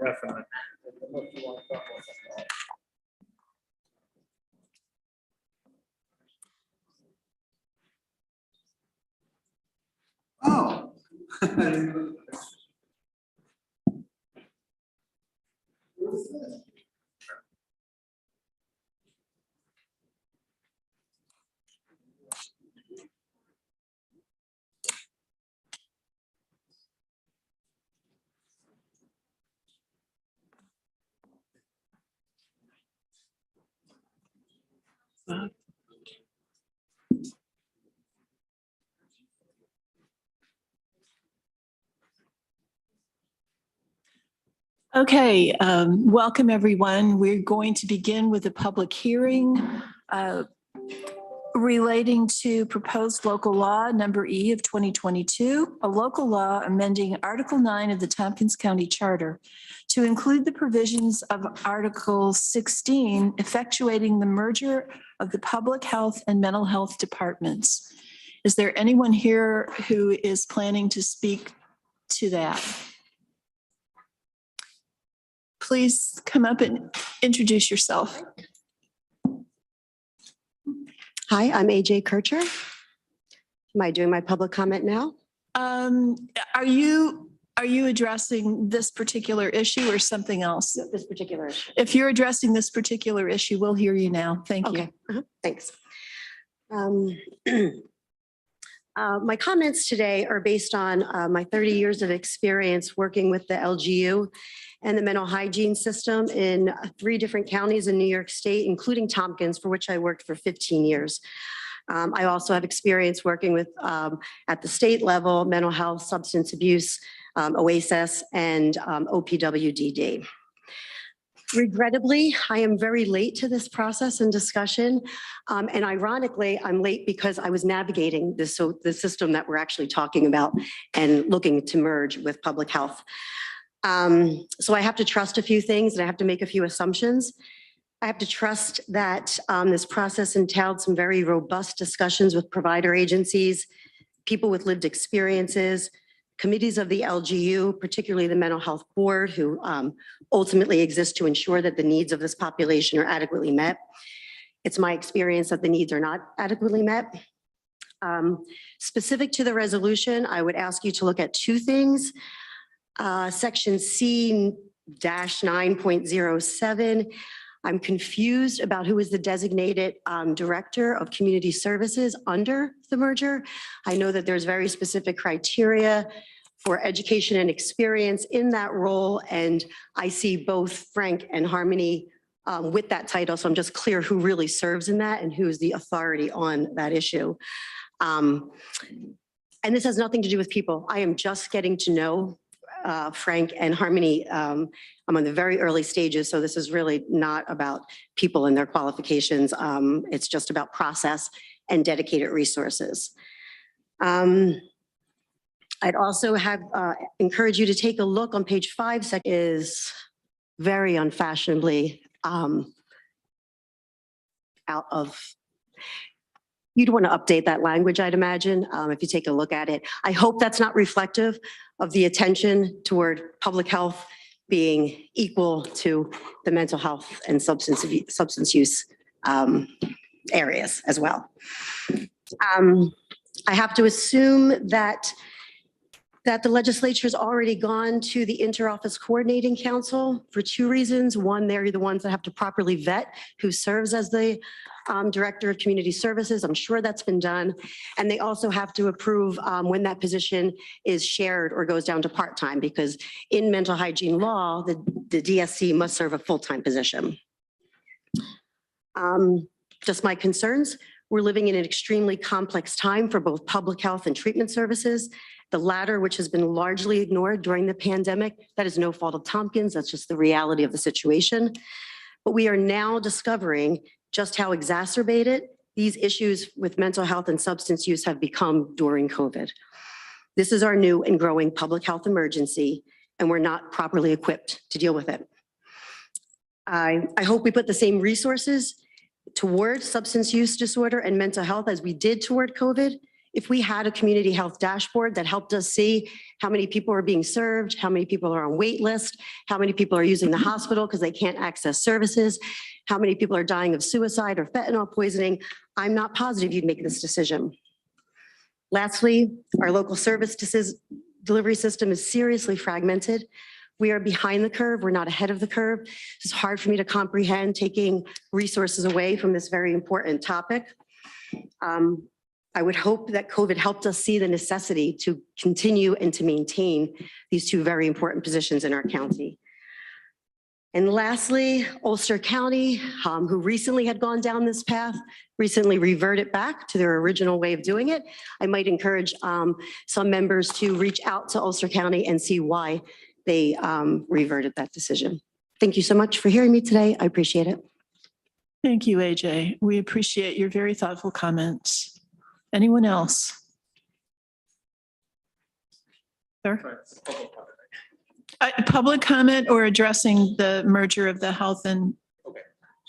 Definitely. Oh. Okay, welcome everyone. We're going to begin with a public hearing relating to proposed local law number E of 2022, a local law amending Article 9 of the Tompkins County Charter to include the provisions of Article 16 effectuating the merger of the public health and mental health departments. Is there anyone here who is planning to speak to that? Please come up and introduce yourself. Hi, I'm AJ Kircher. Am I doing my public comment now? Are you addressing this particular issue or something else? This particular issue. If you're addressing this particular issue, we'll hear you now. Thank you. Okay, thanks. My comments today are based on my 30 years of experience working with the LGU and the mental hygiene system in 3 different counties in New York State, including Tompkins, for which I worked for 15 years. I also have experience working with, at the state level, mental health, substance abuse, OASIS, and OPWDD. Regrettably, I am very late to this process and discussion. And ironically, I'm late because I was navigating the system that we're actually talking about and looking to merge with public health. So I have to trust a few things and I have to make a few assumptions. I have to trust that this process entailed some very robust discussions with provider agencies, people with lived experiences, committees of the LGU, particularly the Mental Health Board, who ultimately exist to ensure that the needs of this population are adequately met. It's my experience that the needs are not adequately met. Specific to the resolution, I would ask you to look at 2 things. Section C-9.07. I'm confused about who is the designated director of community services under the merger. I know that there's very specific criteria for education and experience in that role, and I see both Frank and Harmony with that title, so I'm just clear who really serves in that and who is the authority on that issue. And this has nothing to do with people. I am just getting to know Frank and Harmony. I'm on the very early stages, so this is really not about people and their qualifications. It's just about process and dedicated resources. I'd also have encourage you to take a look on page 5. Is very unfashionably out of. You'd want to update that language, I'd imagine, if you take a look at it. I hope that's not reflective of the attention toward public health being equal to the mental health and substance use areas as well. I have to assume that the legislature has already gone to the Interoffice Coordinating Council for 2 reasons. One, they're the ones that have to properly vet who serves as the Director of Community Services. I'm sure that's been done. And they also have to approve when that position is shared or goes down to part-time, because in mental hygiene law, the DSC must serve a full-time position. Just my concerns. We're living in an extremely complex time for both public health and treatment services. The latter, which has been largely ignored during the pandemic, that is no fault of Tompkins. That's just the reality of the situation. But we are now discovering just how exacerbated these issues with mental health and substance use have become during COVID. This is our new and growing public health emergency, and we're not properly equipped to deal with it. I hope we put the same resources toward substance use disorder and mental health as we did toward COVID. if we had a community health dashboard that helped us see how many people are being served, how many people are on wait list, how many people are using the hospital because they can't access services, how many people are dying of suicide or fentanyl poisoning, I'm not positive you'd make this decision. Lastly, our local service delivery system is seriously fragmented. We are behind the curve. We're not ahead of the curve. It's hard for me to comprehend taking resources away from this very important topic. I would hope that COVID helped us see the necessity to continue and to maintain these two very important positions in our county. And lastly, Ulster County, who recently had gone down this path, recently reverted back to their original way of doing it. I might encourage some members to reach out to Ulster County and see why they reverted that decision. Thank you so much for hearing me today. I appreciate it. Thank you, AJ. We appreciate your very thoughtful comments. Anyone else? Sir? Public comment or addressing the merger of the health and?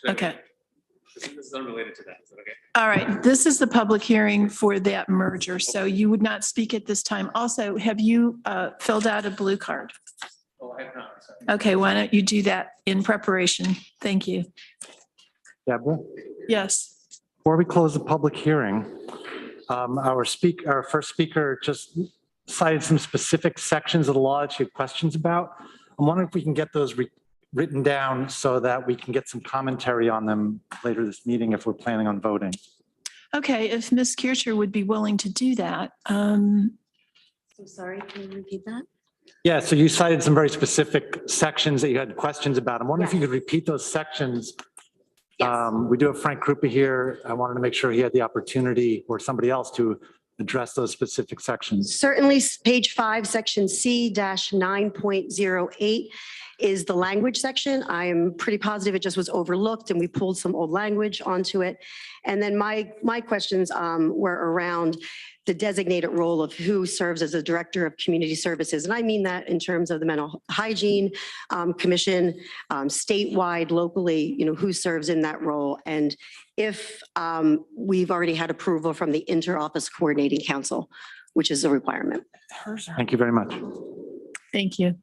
Okay. This is unrelated to that. Is that okay? All right. This is the public hearing for that merger. So you would not speak at this time. Also, have you filled out a blue card? Oh, I have not. Sorry. Okay. Why don't you do that in preparation? Thank you. Deborah, Yes. before we close the public hearing, our first speaker just cited some specific sections of the law that she had questions about. I'm wondering if we can get those written down so that we can get some commentary on them later this meeting if we're planning on voting. Okay. If Ms. Kircher would be willing to do that. I'm sorry, can you repeat that? Yeah, so you cited some very specific sections that you had questions about. I'm wondering if you could repeat those sections. Yes. We do have Frank Krupa here. I wanted to make sure he had the opportunity or somebody else to address those specific sections. Certainly, page 5, section C-9.08 is the language section. I am pretty positive it just was overlooked and we pulled some old language onto it. And then my questions were around the designated role of who serves as a director of community services. And I mean that in terms of the mental hygiene commission, statewide, locally, who serves in that role. And if we've already had approval from the Inter-Office Coordinating Council, which is a requirement. Thank you very much. Thank you.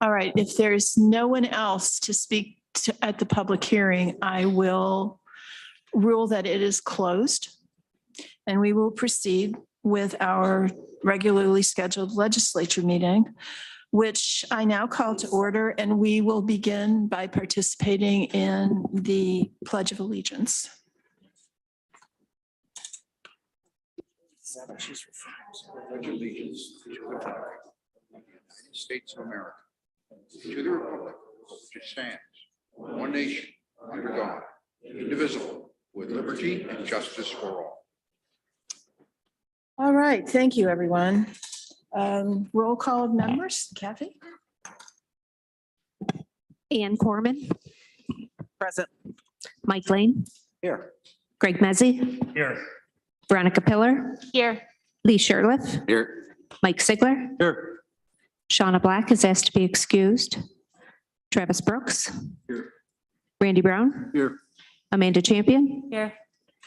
All right. If there's no one else to speak to at the public hearing, I will rule that it is closed. And we will proceed with our regularly scheduled legislature meeting, which I now call to order, and we will begin by participating in the Pledge of Allegiance. Pledge allegiance to the flag of the United States of America, to the republic which stands one nation under God, indivisible, with liberty and justice for all. All right. Thank you, everyone. Roll call of members. Kathy? Ann Corman, Present. Mike Lane, Here. Greg Mezzi, Here. Veronica Pillar, Here. Lee Sherliff, Here. Mike Sigler, Here. Shauna Black is asked to be excused, Travis Brooks, Here. Randy Brown, Here. Amanda Champion, Here.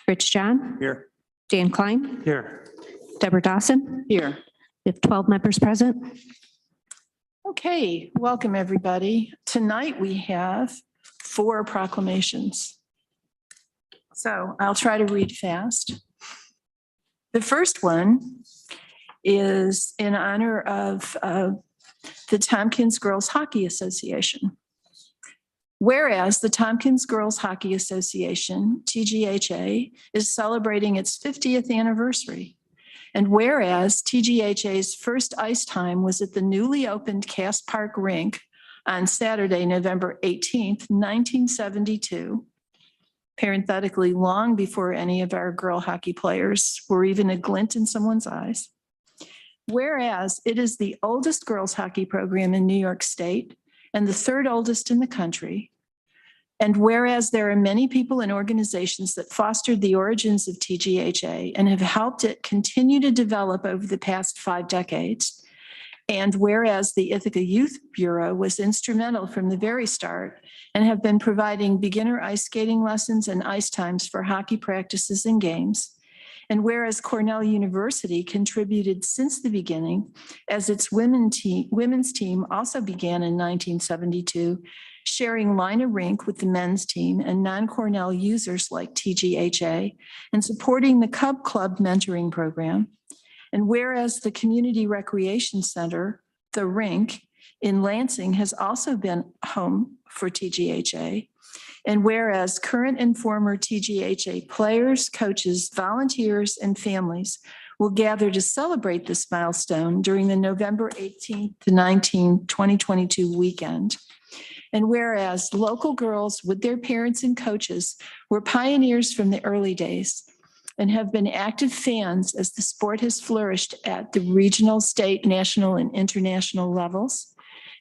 Rich John, Here. Dan Klein, Here. Deborah Dawson. Here. We have 12 members present. Okay, welcome, everybody. Tonight we have 4 proclamations. So I'll try to read fast. The first one is in honor of the Tompkins Girls Hockey Association. Whereas the Tompkins Girls Hockey Association, TGHA, is celebrating its 50th anniversary. And whereas TGHA's first ice time was at the newly opened Cass Park Rink on Saturday, November 18th, 1972, parenthetically, long before any of our girl hockey players were even a glint in someone's eyes. Whereas it is the oldest girls hockey program in New York State and the 3rd oldest in the country. And whereas there are many people and organizations that fostered the origins of TGHA and have helped it continue to develop over the past 5 decades, and whereas the Ithaca Youth Bureau was instrumental from the very start and have been providing beginner ice skating lessons and ice times for hockey practices and games, And whereas Cornell University contributed since the beginning, as its women's team also began in 1972, sharing line of rink with the men's team and non-Cornell users like TGHA, and supporting the Cub Club mentoring program. And whereas the Community Recreation Center, the rink in Lansing, has also been home for TGHA. And whereas current and former TGHA players, coaches, volunteers, and families will gather to celebrate this milestone during the November 18th to 19th, 2022 weekend. And whereas local girls with their parents and coaches were pioneers from the early days and have been active fans as the sport has flourished at the regional, state, national, and international levels.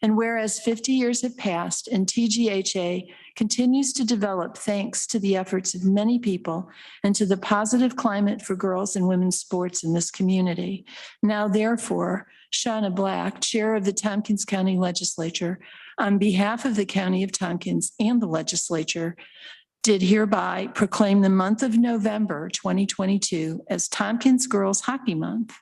And whereas 50 years have passed and TGHA continues to develop thanks to the efforts of many people and to the positive climate for girls and women's sports in this community. Now, therefore, Shauna Black, Chair of the Tompkins County Legislature, on behalf of the County of Tompkins and the Legislature, did hereby proclaim the month of November 2022 as Tompkins Girls Hockey Month.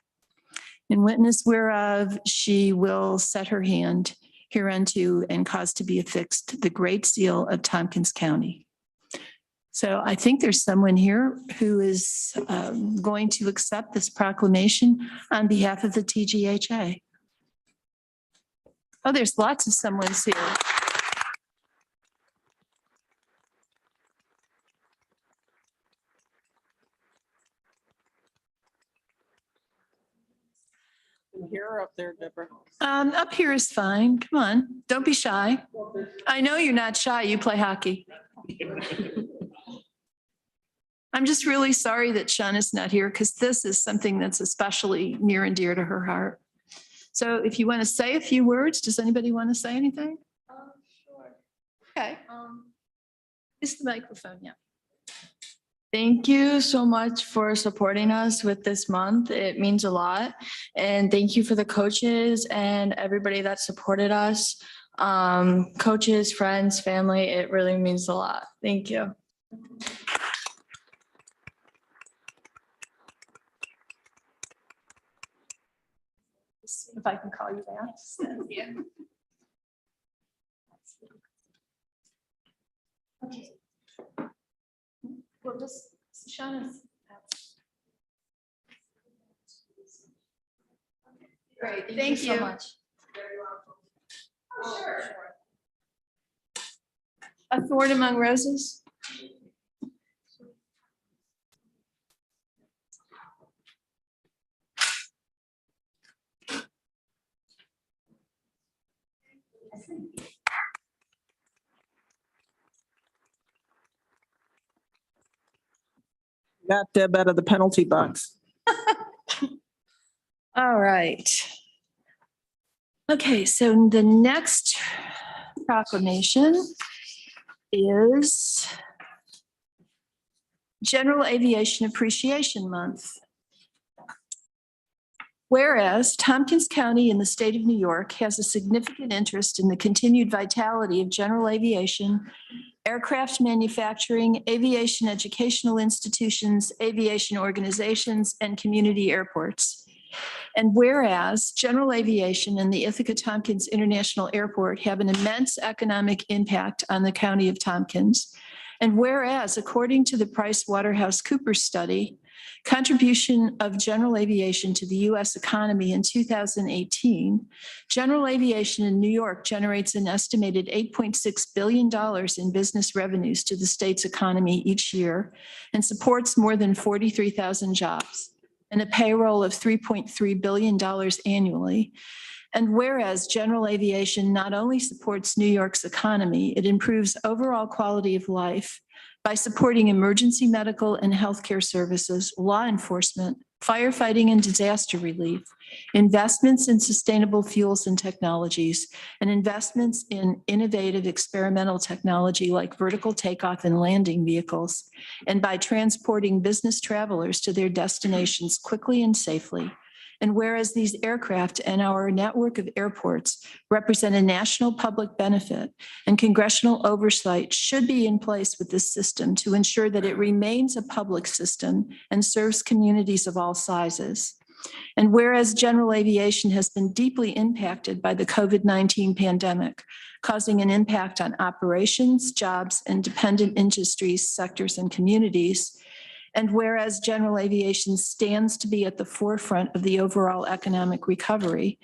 In witness whereof, she will set her hand hereunto and cause to be affixed the Great Seal of Tompkins County. So I think there's someone here who is going to accept this proclamation on behalf of the TGHA. Oh, there's lots of someone's here. Here or up there, Deborah? Up here is fine. Come on, don't be shy. I know you're not shy. You play hockey. I'm just really sorry that Shauna's not here because this is something that's especially near and dear to her heart. So if you want to say a few words, does anybody want to say anything? Sure. Okay. It's the microphone, yeah. Thank you so much for supporting us with this month. It means a lot. And thank you for the coaches and everybody that supported us. Coaches, friends, family, it really means a lot. Thank you. If I can call you that. Yeah. Okay. Well, just Shauna's. Great, thank you so much. Oh, sure. A thorn among roses? Got Deb out of the penalty box. All right. Okay, so the next proclamation is General Aviation Appreciation Month. Whereas Tompkins County in the state of New York has a significant interest in the continued vitality of general aviation, aircraft manufacturing, aviation educational institutions, aviation organizations, and community airports. And whereas general aviation and the Ithaca-Tompkins International Airport have an immense economic impact on the county of Tompkins. And whereas, according to the PricewaterhouseCoopers study, contribution of general aviation to the U.S. economy in 2018, general aviation in New York generates an estimated $8.6 billion in business revenues to the state's economy each year and supports more than 43,000 jobs and a payroll of $3.3 billion annually. And whereas general aviation not only supports New York's economy, it improves overall quality of life by supporting emergency medical and healthcare services, law enforcement, firefighting and disaster relief, investments in sustainable fuels and technologies, and investments in innovative experimental technology like vertical takeoff and landing vehicles, and by transporting business travelers to their destinations quickly and safely. And whereas these aircraft and our network of airports represent a national public benefit, and congressional oversight should be in place with this system to ensure that it remains a public system and serves communities of all sizes. And whereas general aviation has been deeply impacted by the COVID-19 pandemic, causing an impact on operations, jobs, and dependent industries, sectors, and communities, and whereas general aviation stands to be at the forefront of the overall economic recovery,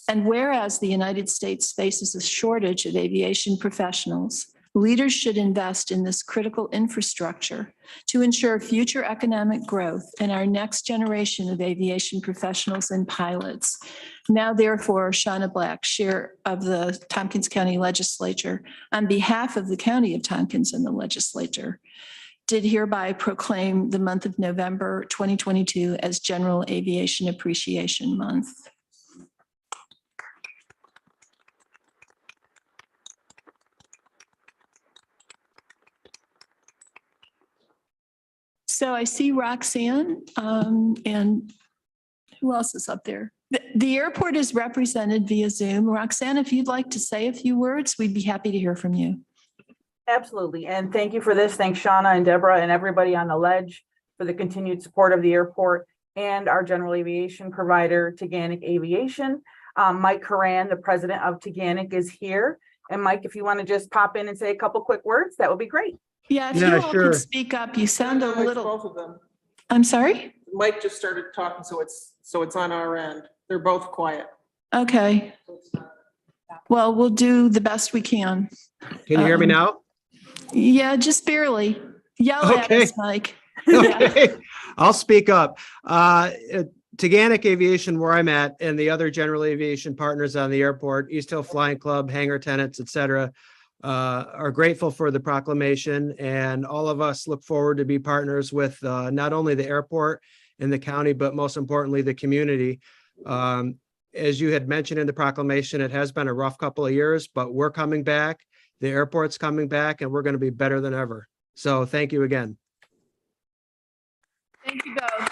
and whereas the United States faces a shortage of aviation professionals, leaders should invest in this critical infrastructure to ensure future economic growth and our next generation of aviation professionals and pilots. Now, therefore, Shauna Black, Chair of the Tompkins County Legislature, on behalf of the County of Tompkins and the Legislature, did hereby proclaim the month of November 2022 as General Aviation Appreciation Month. So I see Roxanne, and who else is up there? The airport is represented via Zoom. Roxanne, if you'd like to say a few words, we'd be happy to hear from you. Absolutely. And thank you for this. Thanks, Shauna and Deborah and everybody on the ledge for the continued support of the airport and our general aviation provider, Taganic Aviation. Mike Horan, the president of Taganic, is here. And Mike, if you want to just pop in and say a couple quick words, that would be great. Yeah, if you all could speak up, you sound a little. Both of them. I'm sorry? Mike just started talking, so it's on our end. They're both quiet. Okay. Well, we'll do the best we can. Can you hear me now? Yeah, just barely. Yell at Okay. us, Mike. Yeah. Okay, I'll speak up. Taganic Aviation, where I'm at, and the other general aviation partners on the airport, East Hill Flying Club, hangar tenants, et cetera, are grateful for the proclamation, and all of us look forward to be partners with not only the airport and the county, but most importantly, the community. As you had mentioned in the proclamation, it has been a rough couple of years, but we're coming back. The airport's coming back, and we're going to be better than ever. So thank you again. Thank you both.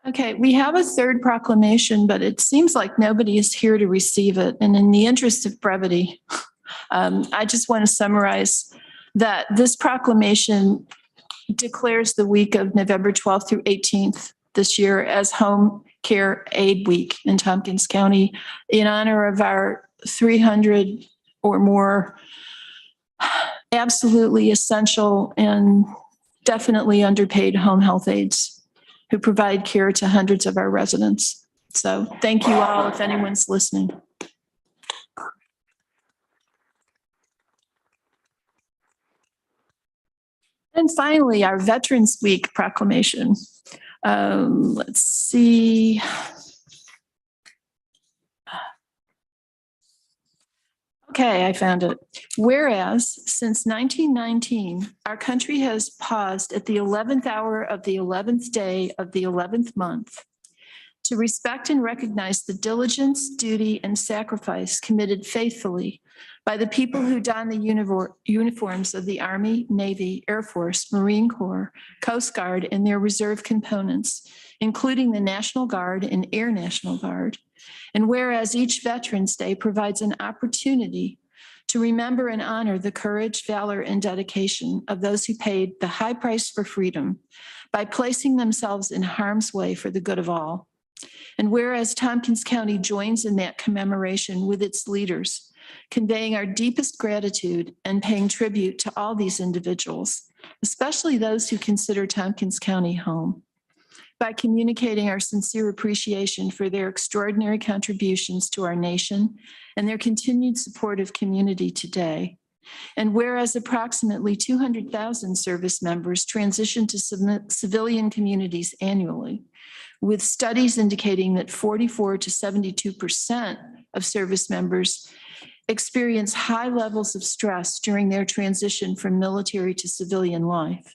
Okay, we have a third proclamation, but it seems like nobody is here to receive it. And in the interest of brevity, I just want to summarize that this proclamation declares the week of November 12th through 18th this year as Home Care Aid Week in Tompkins County in honor of our 300 or more absolutely essential and definitely underpaid home health aides who provide care to hundreds of our residents. So thank you all if anyone's listening. And finally, our Veterans Week proclamation. Let's see. Okay, I found it. Whereas since 1919, our country has paused at the 11th hour of the 11th day of the 11th month to respect and recognize the diligence, duty, and sacrifice committed faithfully by the people who don the uniforms of the Army, Navy, Air Force, Marine Corps, Coast Guard, and their reserve components, including the National Guard and Air National Guard. And whereas each Veterans Day provides an opportunity to remember and honor the courage, valor, and dedication of those who paid the high price for freedom by placing themselves in harm's way for the good of all. And whereas Tompkins County joins in that commemoration with its leaders, conveying our deepest gratitude and paying tribute to all these individuals, especially those who consider Tompkins County home, by communicating our sincere appreciation for their extraordinary contributions to our nation and their continued support of community today. And whereas approximately 200,000 service members transition to civilian communities annually, with studies indicating that 44 to 72% of service members experience high levels of stress during their transition from military to civilian life.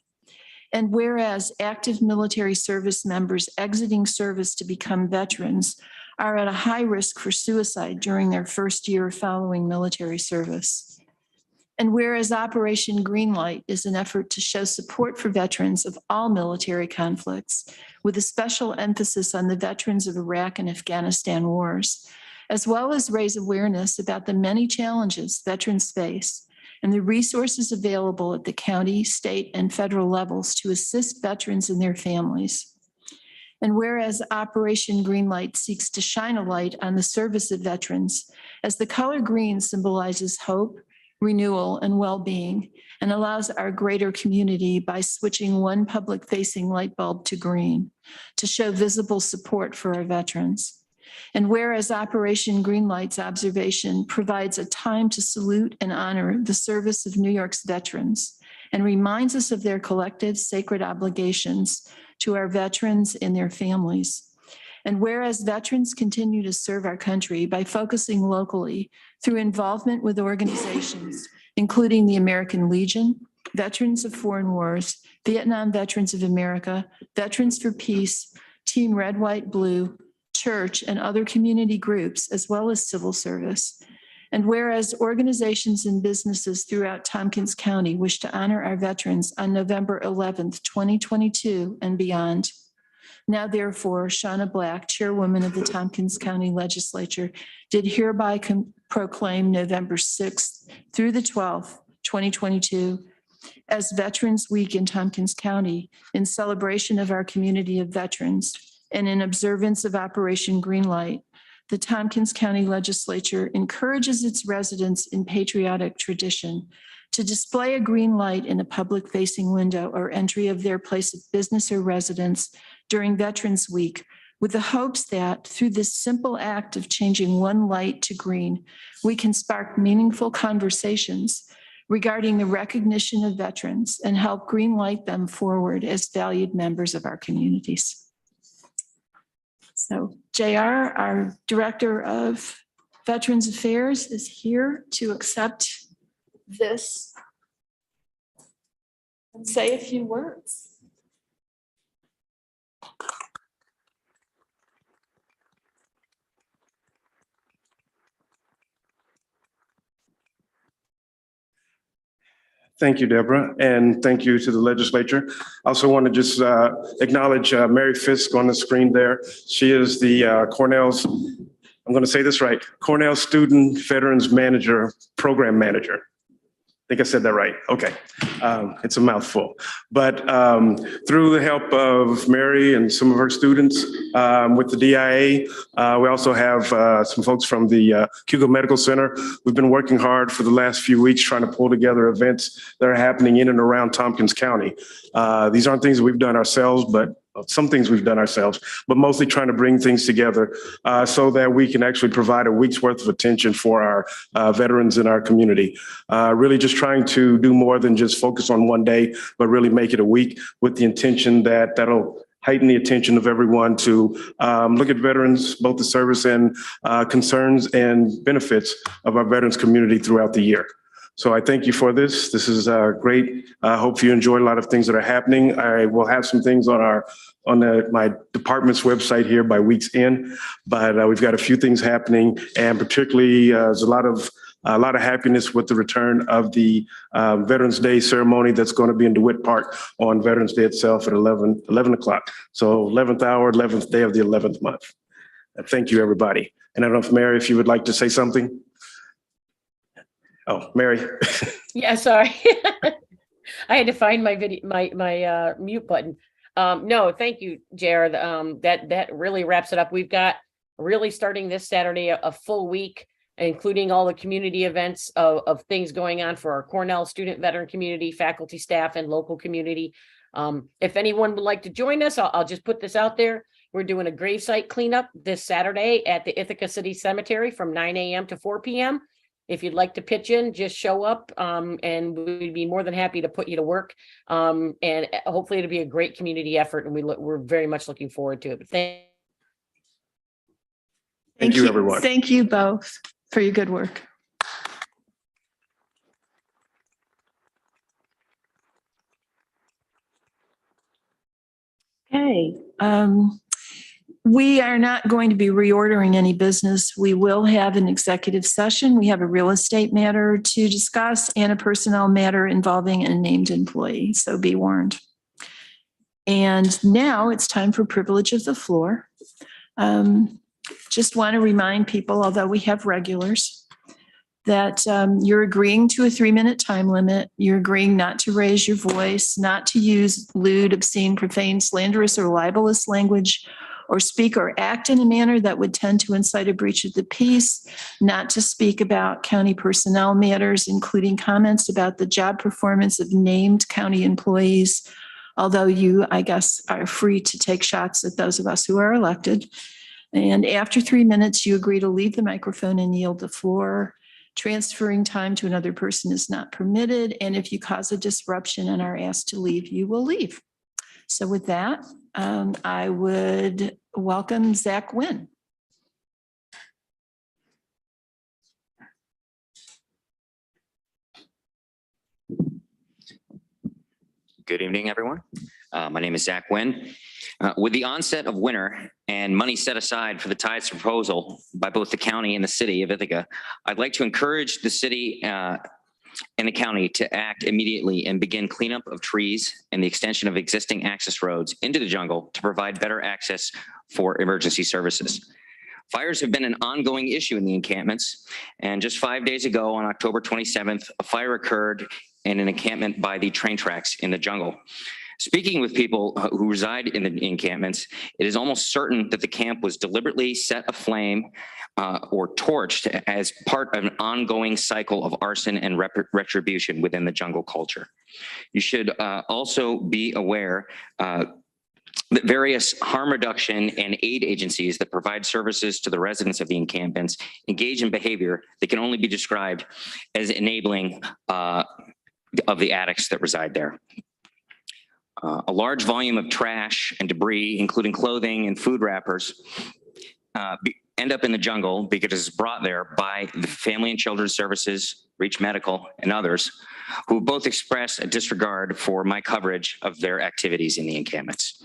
And whereas active military service members exiting service to become veterans are at a high risk for suicide during their first year following military service. And whereas Operation Greenlight is an effort to show support for veterans of all military conflicts, with a special emphasis on the veterans of Iraq and Afghanistan wars, as well as raise awareness about the many challenges veterans face and the resources available at the county, state, and federal levels to assist veterans and their families. And whereas Operation Greenlight seeks to shine a light on the service of veterans, as the color green symbolizes hope, renewal, and well-being, and allows our greater community by switching one public-facing light bulb to green to show visible support for our veterans. And whereas Operation Greenlight's observation provides a time to salute and honor the service of New York's veterans and reminds us of their collective sacred obligations to our veterans and their families. And whereas veterans continue to serve our country by focusing locally through involvement with organizations, including the American Legion, Veterans of Foreign Wars, Vietnam Veterans of America, Veterans for Peace, Team Red, White, Blue, church, and other community groups, as well as civil service. And whereas organizations and businesses throughout Tompkins County wish to honor our veterans on November 11th, 2022 and beyond. Now therefore, Shauna Black, Chairwoman of the Tompkins County Legislature, did hereby proclaim November 6th through the 12th, 2022, as Veterans Week in Tompkins County in celebration of our community of veterans and in observance of Operation Greenlight. The Tompkins County Legislature encourages its residents in patriotic tradition to display a green light in a public-facing window or entry of their place of business or residence during Veterans Week, with the hopes that through this simple act of changing one light to green, we can spark meaningful conversations regarding the recognition of veterans and help green light them forward as valued members of our communities. So JR, our Director of Veterans Affairs, is here to accept this and say a few words. Thank you, Deborah, and thank you to the legislature. I also want to just acknowledge Mary Fisk on the screen there. She is the Cornell's, I'm going to say this right, Cornell Student Veterans Manager, Program Manager. I think I said that right. Okay. It's a mouthful. But through the help of Mary and some of her students with the DIA, we also have some folks from the Hugo Medical Center. We've been working hard for the last few weeks trying to pull together events that are happening in and around Tompkins County. These aren't things that we've done ourselves, but some things we've done ourselves, but mostly trying to bring things together so that we can actually provide a week's worth of attention for our veterans in our community. Really just trying to do more than just focus on one day, but really make it a week with the intention that that'll heighten the attention of everyone to look at veterans, both the service and concerns and benefits of our veterans community throughout the year. So I thank you for this. This is great. I hope you enjoy a lot of things that are happening. I will have some things on my department's website here by week's end, but we've got a few things happening, and particularly there's a lot of happiness with the return of the Veterans Day ceremony that's going to be in DeWitt Park on Veterans Day itself at 11 o'clock. So 11th hour, 11th day of the 11th month. Thank you, everybody. And I don't know if Mary, if you would like to say something. Oh, Mary. Yeah, sorry. I had to find my video, my mute button. No, thank you, Jared. That really wraps it up. We've got really starting this Saturday a full week, including all the community events of things going on for our Cornell student veteran community, faculty, staff, and local community. If anyone would like to join us, I'll just put this out there. We're doing a gravesite cleanup this Saturday at the Ithaca City Cemetery from 9 a.m. to 4 p.m. If you'd like to pitch in, just show up and we'd be more than happy to put you to work. And hopefully it'll be a great community effort, and we're very much looking forward to it. Thank you, everyone. Thank you both for your good work. Okay. We are not going to be reordering any business. We will have an executive session. We have a real estate matter to discuss and a personnel matter involving a named employee, so be warned. And now it's time for privilege of the floor. Just want to remind people, although we have regulars, that you're agreeing to a 3-minute time limit. You're agreeing not to raise your voice, not to use lewd, obscene, profane, slanderous, or libelous language, or speak or act in a manner that would tend to incite a breach of the peace, not to speak about county personnel matters, including comments about the job performance of named county employees, although you, I guess, are free to take shots at those of us who are elected. And after 3 minutes, you agree to leave the microphone and yield the floor. Transferring time to another person is not permitted. And if you cause a disruption and are asked to leave, you will leave. So with that, I would welcome Zach Wynn. Good evening, everyone. My name is Zach Wynn. With the onset of winter and money set aside for the tides proposal by both the county and the city of Ithaca, I'd like to encourage the city and the county to act immediately and begin cleanup of trees and the extension of existing access roads into the jungle to provide better access for emergency services. Fires have been an ongoing issue in the encampments, and just 5 days ago on October 27th, a fire occurred in an encampment by the train tracks in the jungle. Speaking with people who reside in the encampments, it is almost certain that the camp was deliberately set aflame or torched as part of an ongoing cycle of arson and retribution within the jungle culture. You should also be aware that various harm reduction and aid agencies that provide services to the residents of the encampments engage in behavior that can only be described as enabling of the addicts that reside there. A large volume of trash and debris, including clothing and food wrappers, end up in the jungle because it's brought there by the Family and Children's Services, Reach Medical, and others who both express a disregard for my coverage of their activities in the encampments.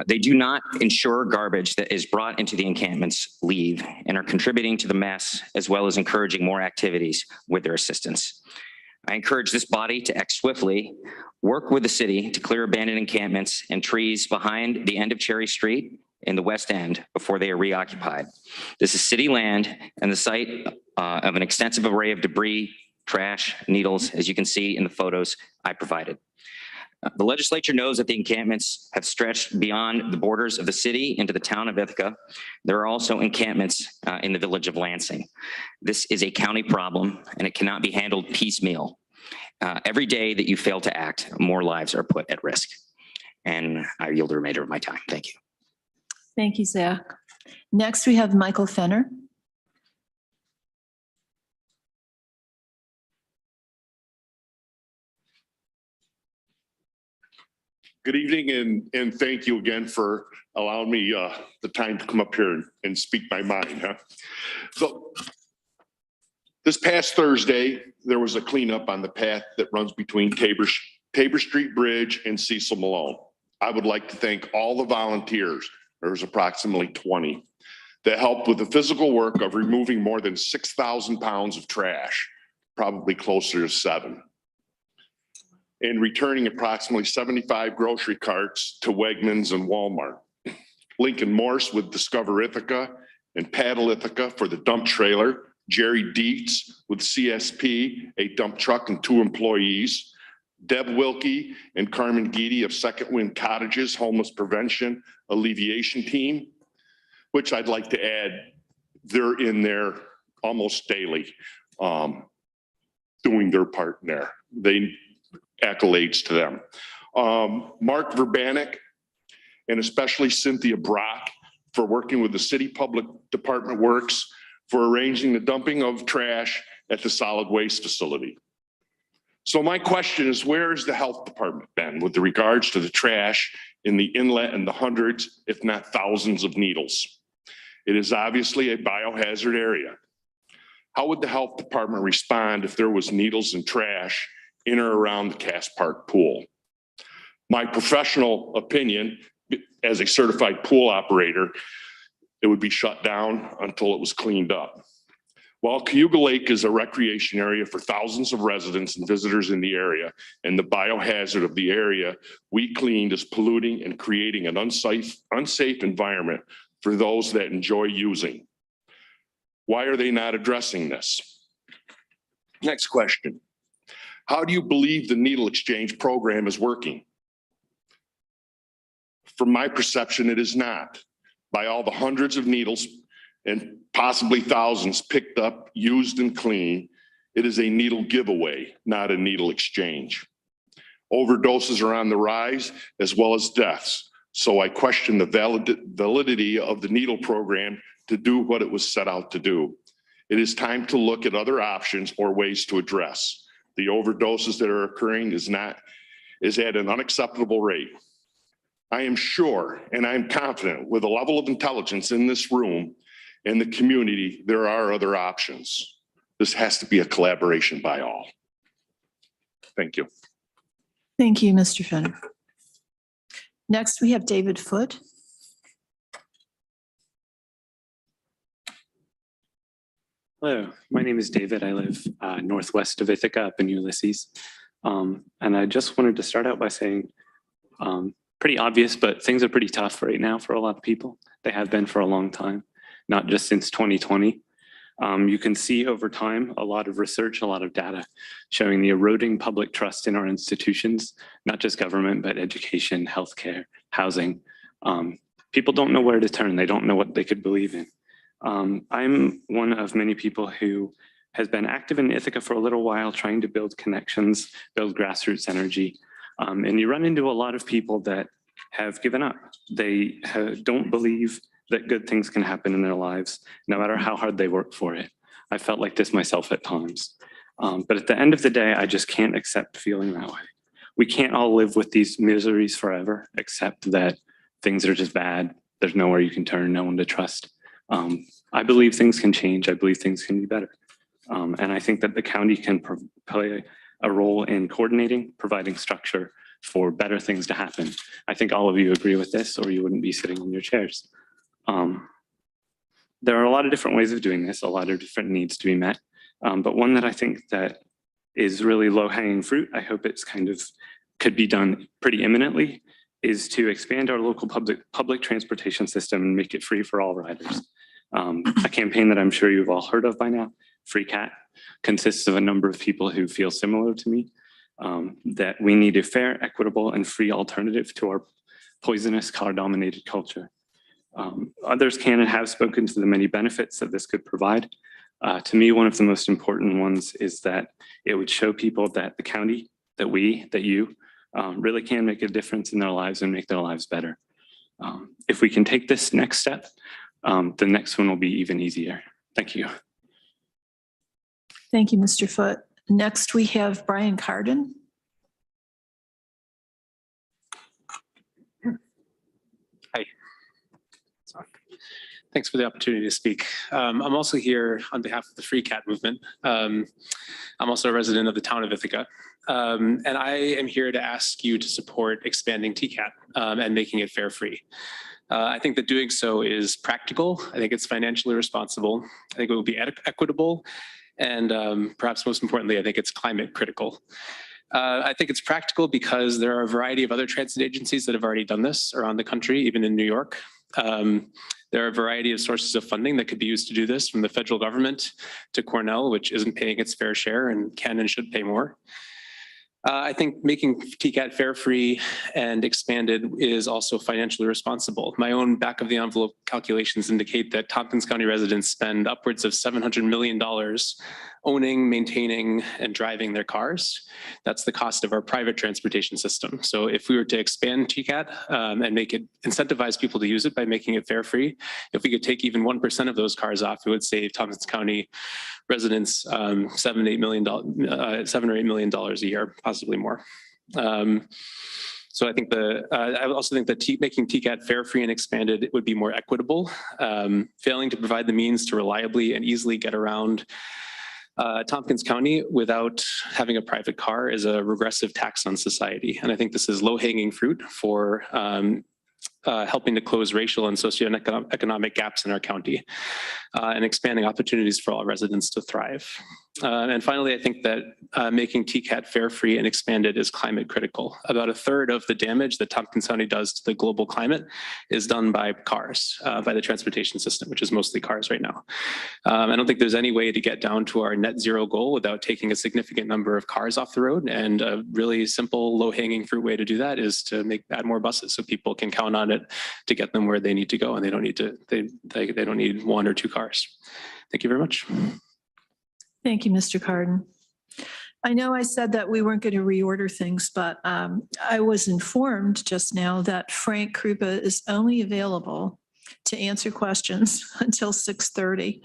They do not ensure garbage that is brought into the encampments leave and are contributing to the mess, as well as encouraging more activities with their assistance. I encourage this body to act swiftly, work with the city to clear abandoned encampments and trees behind the end of Cherry Street in the West End before they are reoccupied. This is city land and the site of an extensive array of debris, trash, needles, as you can see in the photos I provided. The legislature knows that the encampments have stretched beyond the borders of the city into the town of Ithaca. There are also encampments in the village of Lansing. This is a county problem and it cannot be handled piecemeal. Every day that you fail to act, more lives are put at risk. And I yield the remainder of my time. Thank you. Thank you, Zach. Next, we have Michael Fenner. Good evening, and thank you again for allowing me the time to come up here and speak my mind. So this past Thursday, there was a cleanup on the path that runs between Tabor Street Bridge and Cecil Malone. I would like to thank all the volunteers, there was approximately 20, that helped with the physical work of removing more than 6,000 pounds of trash, probably closer to 7. And returning approximately 75 grocery carts to Wegmans and Walmart. Lincoln Morse with Discover Ithaca and Paddle Ithaca for the dump trailer. Jerry Dietz with CSP, a dump truck and 2 employees. Deb Wilkie and Carmen Geedy of Second Wind Cottages Homeless Prevention Alleviation Team, which I'd like to add, they're in there almost daily, doing their part in there. Accolades to them. Mark Verbanek and especially Cynthia Brock for working with the City Public Department Works for arranging the dumping of trash at the solid waste facility. So my question is, where has the health department been with regards to the trash in the inlet and the hundreds, if not thousands of needles? It is obviously a biohazard area. How would the health department respond if there was needles and trash in or around the Cass Park pool? My professional opinion, as a certified pool operator, it would be shut down until it was cleaned up. While Cayuga Lake is a recreation area for thousands of residents and visitors in the area, and the biohazard of the area we cleaned is polluting and creating an unsafe environment for those that enjoy using. Why are they not addressing this? Next question. How do you believe the needle exchange program is working? From my perception, it is not. By all the hundreds of needles and possibly thousands picked up, used, and cleaned, it is a needle giveaway, not a needle exchange. Overdoses are on the rise, as well as deaths. So I question the validity of the needle program to do what it was set out to do. It is time to look at other options or ways to address. The overdoses that are occurring is at an unacceptable rate. I am sure, and I'm confident with a level of intelligence in this room and the community, there are other options. This has to be a collaboration by all. Thank you. Thank you, Mr. Fenner. Next, we have David Foote. Hello, my name is David. I live northwest of Ithaca up in Ulysses. And I just wanted to start out by saying, pretty obvious, but things are pretty tough right now for a lot of people. They have been for a long time, not just since 2020. You can see over time a lot of research, a lot of data showing the eroding public trust in our institutions, not just government, but education, healthcare, housing. People don't know where to turn. They don't know what they could believe in. I'm one of many people who has been active in Ithaca for a little while, trying to build connections, build grassroots energy. And you run into a lot of people that have given up. They don't believe that good things can happen in their lives, no matter how hard they work for it. I felt like this myself at times. But at the end of the day, I just can't accept feeling that way. We can't all live with these miseries forever, except that things are just bad. There's nowhere you can turn, no one to trust. I believe things can change. I believe things can be better. And I think that the county can play a role in coordinating, providing structure for better things to happen. I think all of you agree with this, or you wouldn't be sitting in your chairs. There are a lot of different ways of doing this, a lot of different needs to be met. But one that I think that is really low-hanging fruit, I hope it's could be done pretty imminently, is to expand our local public transportation system and make it free for all riders. A campaign that I'm sure you've all heard of by now, Free Cat, consists of a number of people who feel similar to me, that we need a fair, equitable, and free alternative to our poisonous car-dominated culture. Others can and have spoken to the many benefits that this could provide. To me, one of the most important ones is that it would show people that the county, that you really can make a difference in their lives and make their lives better. If we can take this next step, the next one will be even easier. Thank you. Thank you, Mr. Foote. Next, we have Brian Carden. Hi. Thanks for the opportunity to speak. I'm also here on behalf of the Free Cat movement. I'm also a resident of the town of Ithaca. And I am here to ask you to support expanding TCAT and making it fare free. I think that doing so is practical. I think it's financially responsible. I think it will be equitable. And perhaps most importantly, I think it's climate critical. I think it's practical because there are a variety of other transit agencies that have already done this around the country, even in New York. There are a variety of sources of funding that could be used to do this, from the federal government to Cornell, which isn't paying its fair share and can and should pay more. I think making TCAT fare free and expanded is also financially responsible. My own back of the envelope calculations indicate that Tompkins County residents spend upwards of $700 million owning, maintaining, and driving their cars. That's the cost of our private transportation system. So if we were to expand TCAT and make it incentivize people to use it by making it fare free, if we could take even 1% of those cars off, it would save Tompkins County residents $7 or $8 million a year, possibly more. So I think I also think that making TCAT fare free and expanded would be more equitable. Failing to provide the means to reliably and easily get around Tompkins County without having a private car is a regressive tax on society. And I think this is low-hanging fruit for helping to close racial and socioeconomic gaps in our county, and expanding opportunities for all residents to thrive. And finally, I think that making TCAT fare, free, and expanded is climate critical. About a third of the damage that Tompkins County does to the global climate is done by cars, by the transportation system, which is mostly cars right now. I don't think there's any way to get down to our net zero goal without taking a significant number of cars off the road. And a really simple, low-hanging fruit way to do that is to add more buses so people can count on it to get them where they need to go, and they don't need to they don't need one or two cars. Thank you very much. Thank you, Mr. Carden. I know I said that we weren't going to reorder things, but I was informed just now that Frank Krupa is only available to answer questions until 6:30.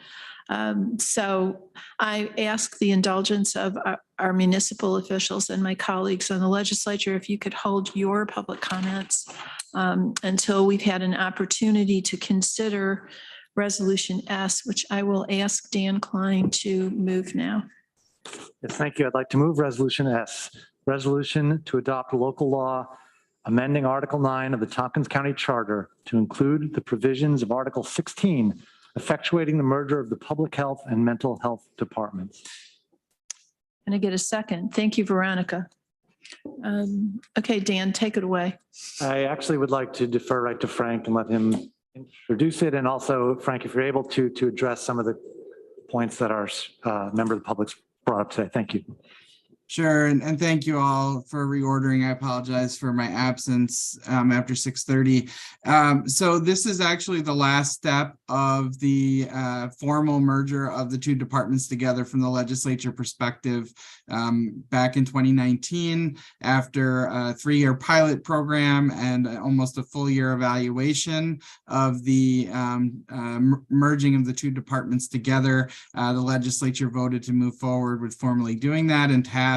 So I ask the indulgence of our municipal officials and my colleagues on the legislature if you could hold your public comments until we've had an opportunity to consider Resolution S, which I will ask Dan Klein to move now. Yes, thank you. I'd like to move Resolution S, resolution to adopt a local law amending Article 9 of the Tompkins County Charter to include the provisions of Article 16, effectuating the merger of the public health and mental health departments. Can I get a second? Thank you, Veronica. Okay, Dan, take it away. I actually would like to defer right to Frank and let him introduce it. And also, Frank, if you're able to address some of the points that our member of the public's brought up today. Thank you. Sure, and thank you all for reordering. I apologize for my absence after 6:30. So this is actually the last step of the formal merger of the two departments together from the legislature perspective. Back in 2019, after a 3-year pilot program and almost a full year evaluation of the merging of the two departments together, the legislature voted to move forward with formally doing that and tasked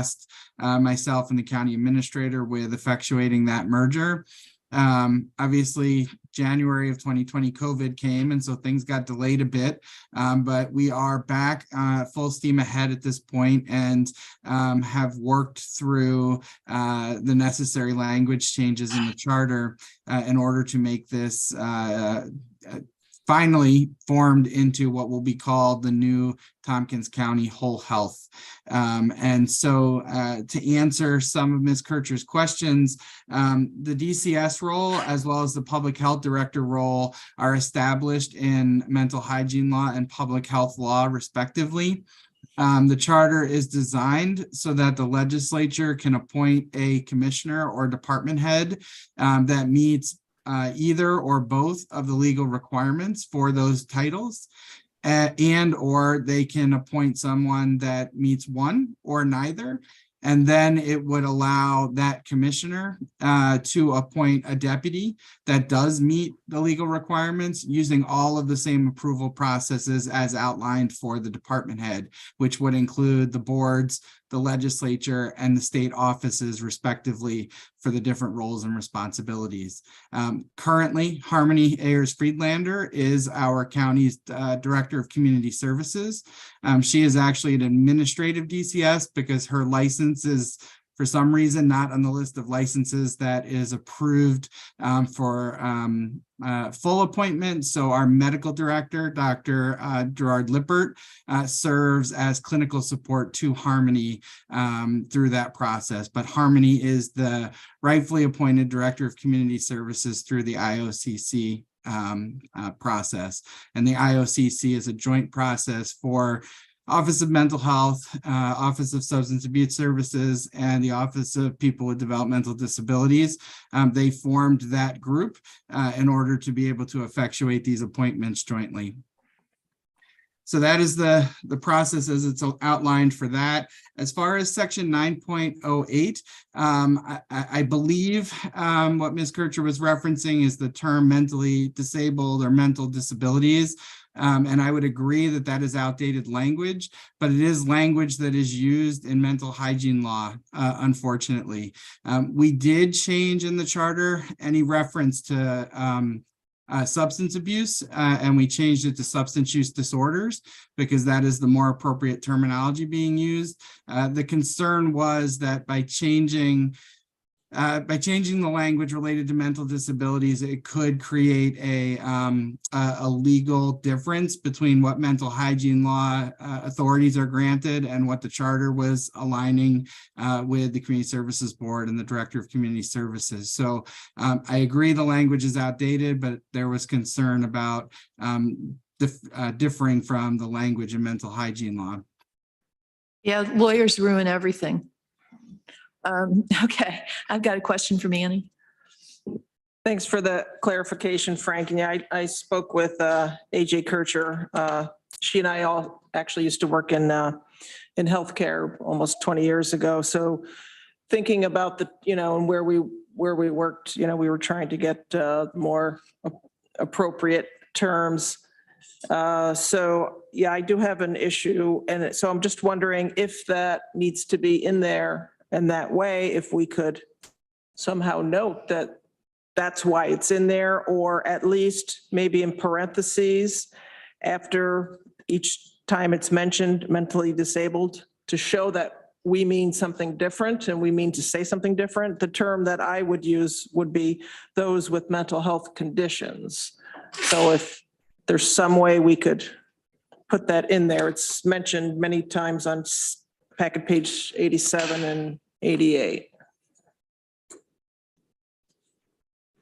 myself and the county administrator with effectuating that merger. Obviously, January of 2020, COVID came, and so things got delayed a bit, but we are back full steam ahead at this point and have worked through the necessary language changes in the charter in order to make this finally formed into what will be called the new Tompkins County Whole Health. And so to answer some of Ms. Kircher's questions, the DCS role as well as the public health director role are established in mental hygiene law and public health law respectively. The charter is designed so that the legislature can appoint a commissioner or department head that meets either or both of the legal requirements for those titles, and or they can appoint someone that meets one or neither. And then it would allow that commissioner to appoint a deputy that does meet the legal requirements using all of the same approval processes as outlined for the department head, which would include the boards, the legislature, and the state offices respectively for the different roles and responsibilities. Currently, Harmony Ayers-Friedlander is our county's Director of Community Services. She is actually an administrative DCS because her license is for some reason not on the list of licenses that is approved for full appointment. So our medical director, Dr. Gerard Lippert, serves as clinical support to Harmony through that process. But Harmony is the rightfully appointed Director of Community Services through the IOCC process. And the IOCC is a joint process for Office of Mental Health, Office of Substance Abuse Services, and the Office of People with Developmental Disabilities. They formed that group in order to be able to effectuate these appointments jointly. So that is the process as it's outlined for that. As far as section 9.08, I believe what Ms. Kircher was referencing is the term mentally disabled or mental disabilities. And I would agree that that is outdated language, but it is language that is used in mental hygiene law, unfortunately. We did change in the charter any reference to substance abuse, and we changed it to substance use disorders because that is the more appropriate terminology being used. The concern was that by changing by changing the language related to mental disabilities, it could create a legal difference between what mental hygiene law authorities are granted and what the charter was aligning with the Community Services Board and the Director of Community Services. So I agree the language is outdated, but there was concern about differing from the language in mental hygiene law. Yeah, lawyers ruin everything. Okay, I've got a question from Annie. Thanks for the clarification, Frank. And yeah, I spoke with AJ Kircher. She and I all actually used to work in healthcare almost 20 years ago. So thinking about the, and where we worked, we were trying to get more appropriate terms. So yeah, I do have an issue. And so I'm just wondering if that needs to be in there. And that way, if we could somehow note that that's why it's in there, or at least maybe in parentheses after each time it's mentioned mentally disabled, to show that we mean something different and we mean to say something different. The term that I would use would be those with mental health conditions. So if there's some way we could put that in there, it's mentioned many times on packet page 87 and 88.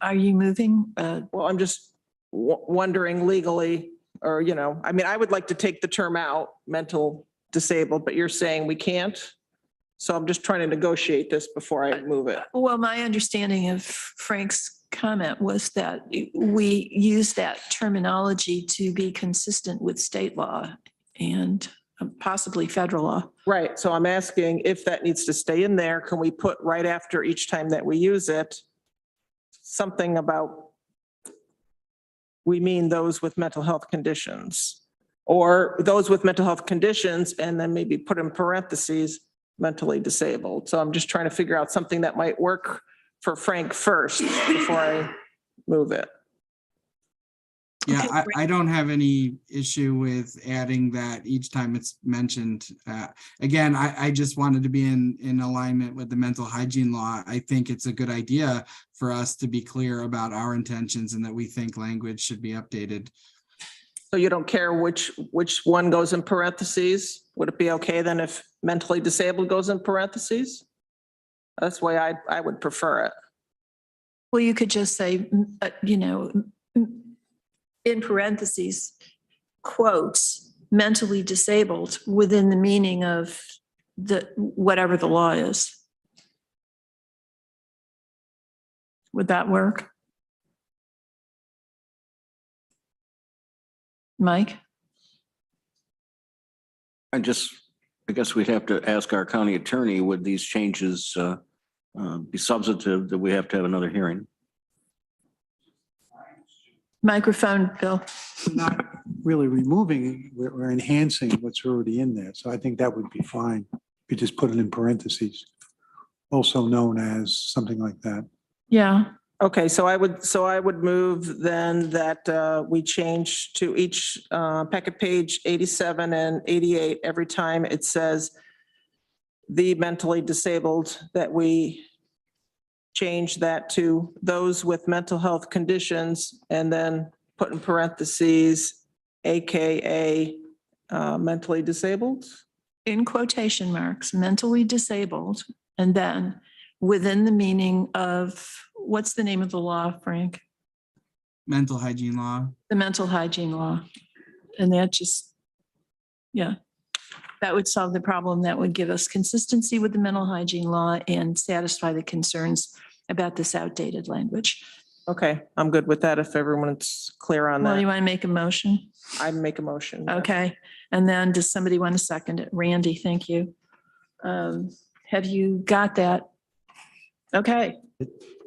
Are you moving? Well, I'm just wondering legally, or, I mean, I would like to take the term out, mental disabled, but you're saying we can't. So I'm just trying to negotiate this before I move it. Well, my understanding of Frank's comment was that we use that terminology to be consistent with state law and possibly federal law. Right. So I'm asking if that needs to stay in there. Can we put right after each time that we use it, something about we mean those with mental health conditions, or those with mental health conditions, and then maybe put in parentheses mentally disabled. So I'm just trying to figure out something that might work for Frank first before I move it. Yeah, Okay, I don't have any issue with adding that each time it's mentioned. Again, I just wanted to be in alignment with the mental hygiene law. I think it's a good idea for us to be clear about our intentions and that we think language should be updated. So you don't care which one goes in parentheses? Would it be okay then if mentally disabled goes in parentheses? That's the way I would prefer it. Well, you could just say, in parentheses, quotes, mentally disabled within the meaning of whatever the law is. Would that work? Mike? I guess we'd have to ask our county attorney, would these changes be substantive, that we have to have another hearing? Microphone, Bill. We're not really removing, we're enhancing what's already in there. So I think that would be fine. You just put it in parentheses, also known as something like that. Yeah. Okay, so I would move then that we change to each packet page 87 and 88, every time it says the mentally disabled, that we change that to those with mental health conditions, and then put in parentheses, AKA mentally disabled. In quotation marks, mentally disabled, and then within the meaning of, what's the name of the law, Frank? Mental hygiene law. The mental hygiene law. And that just, yeah, that would solve the problem. That would give us consistency with the mental hygiene law and satisfy the concerns about this outdated language. Okay, I'm good with that if everyone's clear on Well, you that. want to make a motion? I'd make a motion. yes. Okay. And then does somebody want to second it? Randy, thank you. Have you got that? Okay.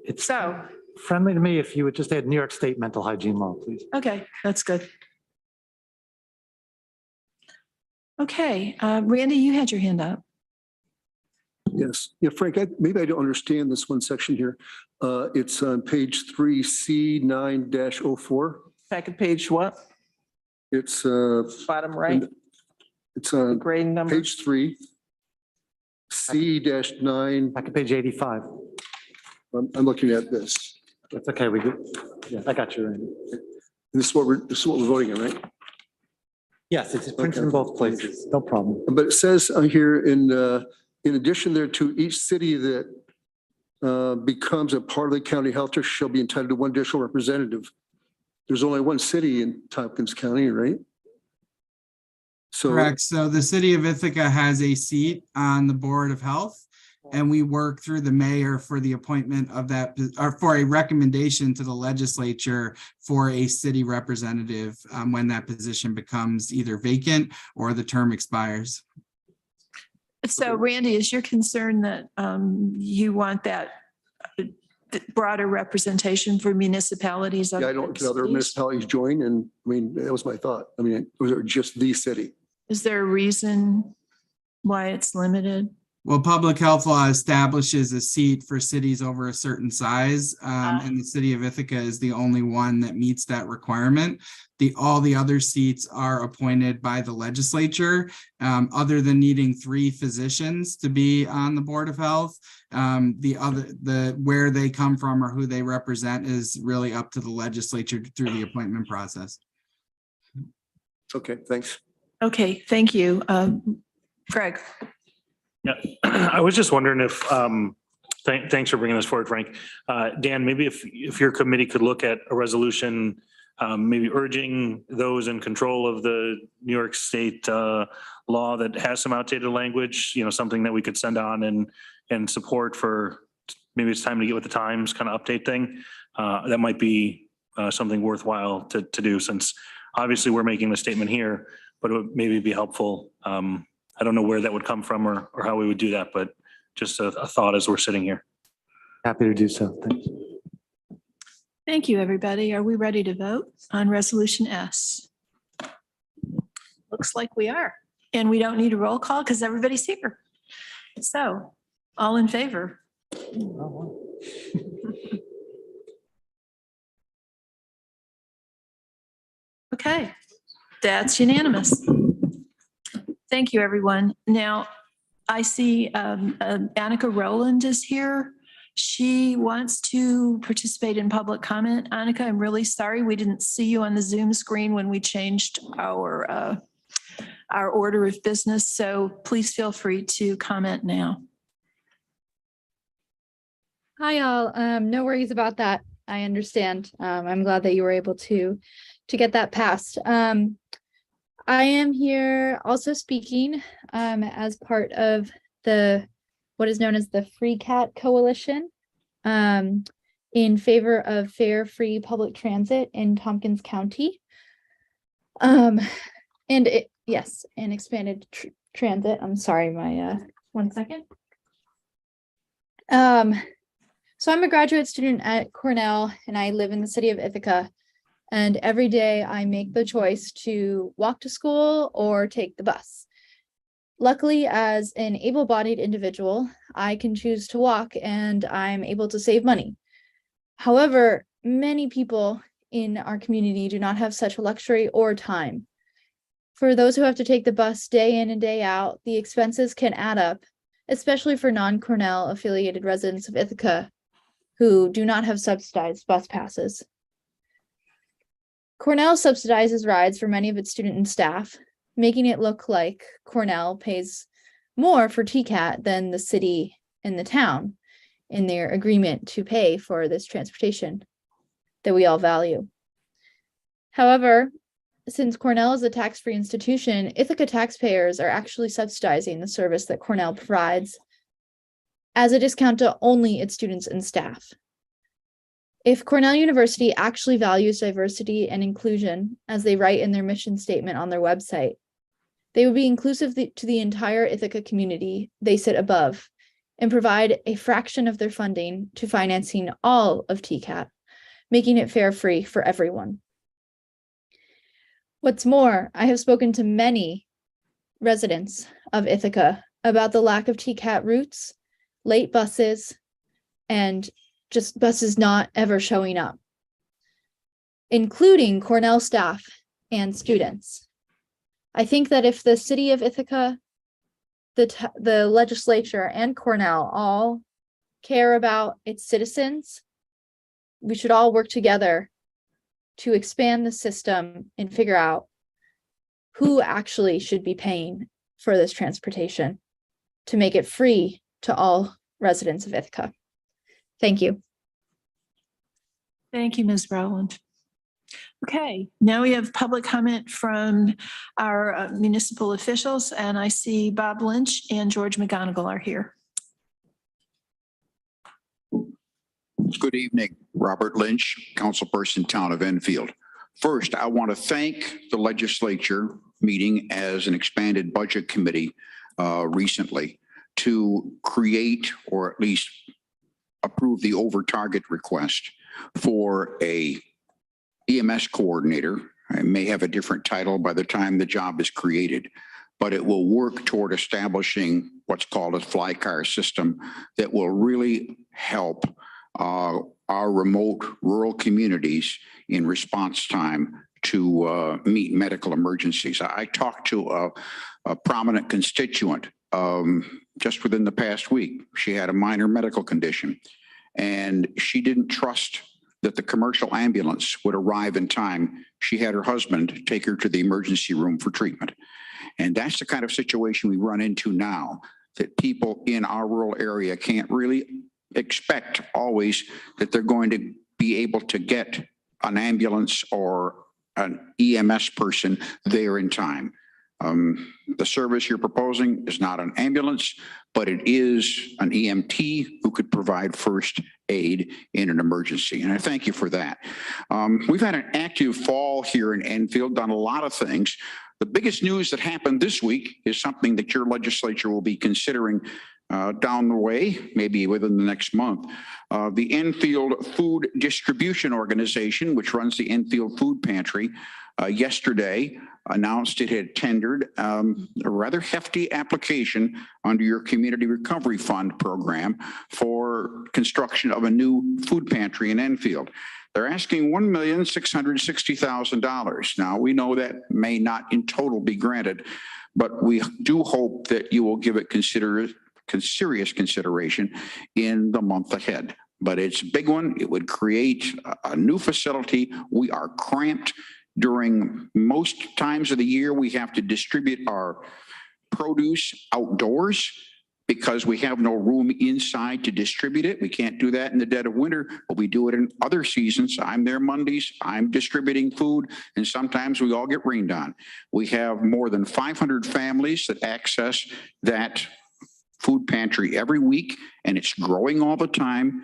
It's So, friendly to me if you would just add New York State mental hygiene law, please. okay, that's good. Okay, Randy, you had your hand up. Yes. Yeah, Frank, maybe I don't understand this one section here. It's on page 3C 9-04. Packet page what? It's Bottom right, it's on grade number. page 3, C-9. Back at page 85. I'm looking at this. That's okay. We do. Yeah, I got you. And this is what we're voting on, right? Yes, it's printed in both places. No problem. But it says here in addition thereto, each city that becomes a part of the county health district shall be entitled to one additional representative. There's only one city in Tompkins County, right? So Correct. So the city of Ithaca has a seat on the Board of Health, and we work through the mayor for the appointment of that, or for a recommendation to the legislature for a city representative when that position becomes either vacant or the term expires. So Randy, is your concern that you want that broader representation for municipalities? yeah, I don't, can other municipalities join? And I mean, that was my thought. I mean, was it just the city? Is there a reason why it's limited? Well, public health law establishes a seat for cities over a certain size, and the city of Ithaca is the only one that meets that requirement. All the other seats are appointed by the legislature, other than needing 3 physicians to be on the Board of Health. Where they come from or who they represent is really up to the legislature through the appointment process. Okay, thanks. Okay, thank you. Greg. Yeah, I was just wondering if, thanks for bringing this forward, Frank. Dan, maybe if your committee could look at a resolution, maybe urging those in control of the New York State law that has some outdated language, something that we could send on and support for, maybe it's time to get with the times kind of update thing. That might be something worthwhile to do, since obviously we're making the statement here, but it would maybe be helpful. I don't know where that would come from or how we would do that, but just a thought as we're sitting here. Happy to do so. Thank you. Thank you, everybody. Are we ready to vote on Resolution S? Looks like we are. And we don't need a roll call because everybody's here. So, all in favor? Okay, that's unanimous. Thank you, everyone. Now, I see Annika Rowland is here. She wants to participate in public comment. Annika, I'm really sorry we didn't see you on the Zoom screen when we changed our order of business, so please feel free to comment now. Hi, all. No worries about that. I understand. I'm glad that you were able to get that passed. I am here also speaking as part of what is known as the Free Cat Coalition in favor of fair, free public transit in Tompkins County. And expanded transit. I'm sorry, my 1 second. So I'm a graduate student at Cornell and I live in the city of Ithaca. And every day I make the choice to walk to school or take the bus. Luckily, as an able-bodied individual, I can choose to walk and I'm able to save money. However, many people in our community do not have such a luxury or time. For those who have to take the bus day in and day out, the expenses can add up, especially for non-Cornell affiliated residents of Ithaca who do not have subsidized bus passes. Cornell subsidizes rides for many of its students and staff, making it look like Cornell pays more for TCAT than the city and the town in their agreement to pay for this transportation that we all value. However, since Cornell is a tax-free institution, Ithaca taxpayers are actually subsidizing the service that Cornell provides as a discount to only its students and staff. If Cornell University actually values diversity and inclusion, as they write in their mission statement on their website, they would be inclusive to the entire Ithaca community they sit above and provide a fraction of their funding to financing all of TCAT, making it fare-free for everyone. What's more, I have spoken to many residents of Ithaca about the lack of TCAT routes, late buses, and just buses not ever showing up, including Cornell staff and students. I think that if the city of Ithaca, the legislature, and Cornell all care about its citizens, we should all work together to expand the system and figure out who actually should be paying for this transportation to make it free to all residents of Ithaca. Thank you. Thank you, Ms. Rowland. Okay, now we have public comment from our municipal officials, and I see Bob Lynch and George McGonigal are here. Good evening, Robert Lynch, councilperson, town of Enfield. First, I want to thank the legislature meeting as an expanded budget committee recently to create or at least approve the over target request for a EMS coordinator. I may have a different title by the time the job is created, but it will work toward establishing what's called a fly car system that will really help our remote rural communities in response time to meet medical emergencies. I talked to a prominent constituent just within the past week. She had a minor medical condition, and she didn't trust that the commercial ambulance would arrive in time. She had her husband take her to the emergency room for treatment. And that's the kind of situation we run into now, that people in our rural area can't really expect always that they're going to be able to get an ambulance or an EMS person there in time. The service you're proposing is not an ambulance, but it is an EMT who could provide first aid in an emergency. And I thank you for that. We've had an active fall here in Enfield, done a lot of things. The biggest news that happened this week is something that your legislature will be considering down the way, maybe within the next month. The Enfield Food Distribution Organization, which runs the Enfield Food Pantry, yesterday announced it had tendered a rather hefty application under your Community Recovery Fund program for construction of a new food pantry in Enfield. They're asking $1,660,000. Now, we know that may not in total be granted, but we do hope that you will give it serious consideration in the month ahead. But it's a big one. It would create a new facility. We are cramped. During most times of the year, we have to distribute our produce outdoors because we have no room inside to distribute it. We can't do that in the dead of winter, but we do it in other seasons. I'm there Mondays, I'm distributing food, and sometimes we all get rained on. We have more than 500 families that access that food pantry every week, and it's growing all the time.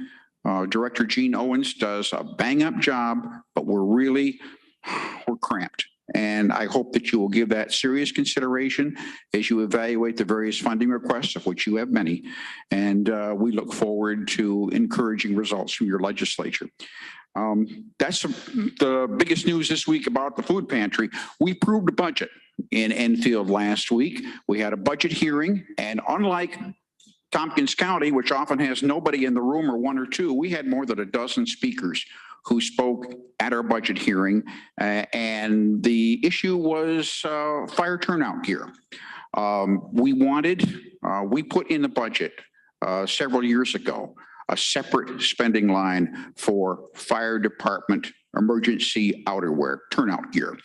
Director Gene Owens does a bang-up job, but we're cramped. And I hope that you will give that serious consideration as you evaluate the various funding requests, of which you have many. And we look forward to encouraging results from your legislature. That's the biggest news this week about the food pantry. We approved a budget in Enfield last week. We had a budget hearing, and unlike Tompkins County, which often has nobody in the room or one or two, we had more than a dozen speakers who spoke at our budget hearing, and the issue was fire turnout gear. We put in the budget several years ago a separate spending line for fire department emergency outerwear turnout gear.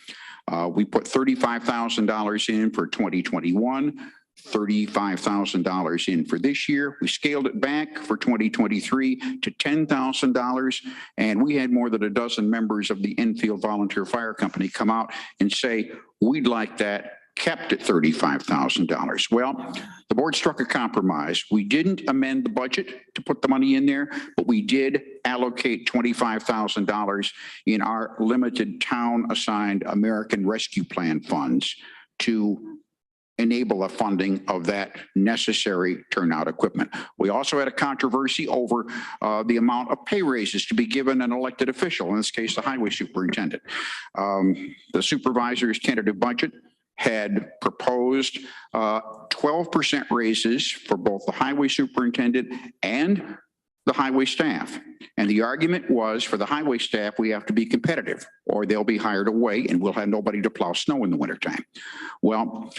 We put $35,000 in for 2021. $35,000 in for this year. We scaled it back for 2023 to $10,000. And we had more than a dozen members of the Enfield Volunteer Fire Company come out and say, we'd like that kept at $35,000. Well, the board struck a compromise. We didn't amend the budget to put the money in there, but we did allocate $25,000 in our limited town assigned American Rescue Plan funds to enable a funding of that necessary turnout equipment. We also had a controversy over the amount of pay raises to be given an elected official, in this case, the highway superintendent. The supervisor's tentative budget had proposed 12% raises for both the highway superintendent and the highway staff. And the argument was, for the highway staff, we have to be competitive or they'll be hired away and we'll have nobody to plow snow in the wintertime. Well,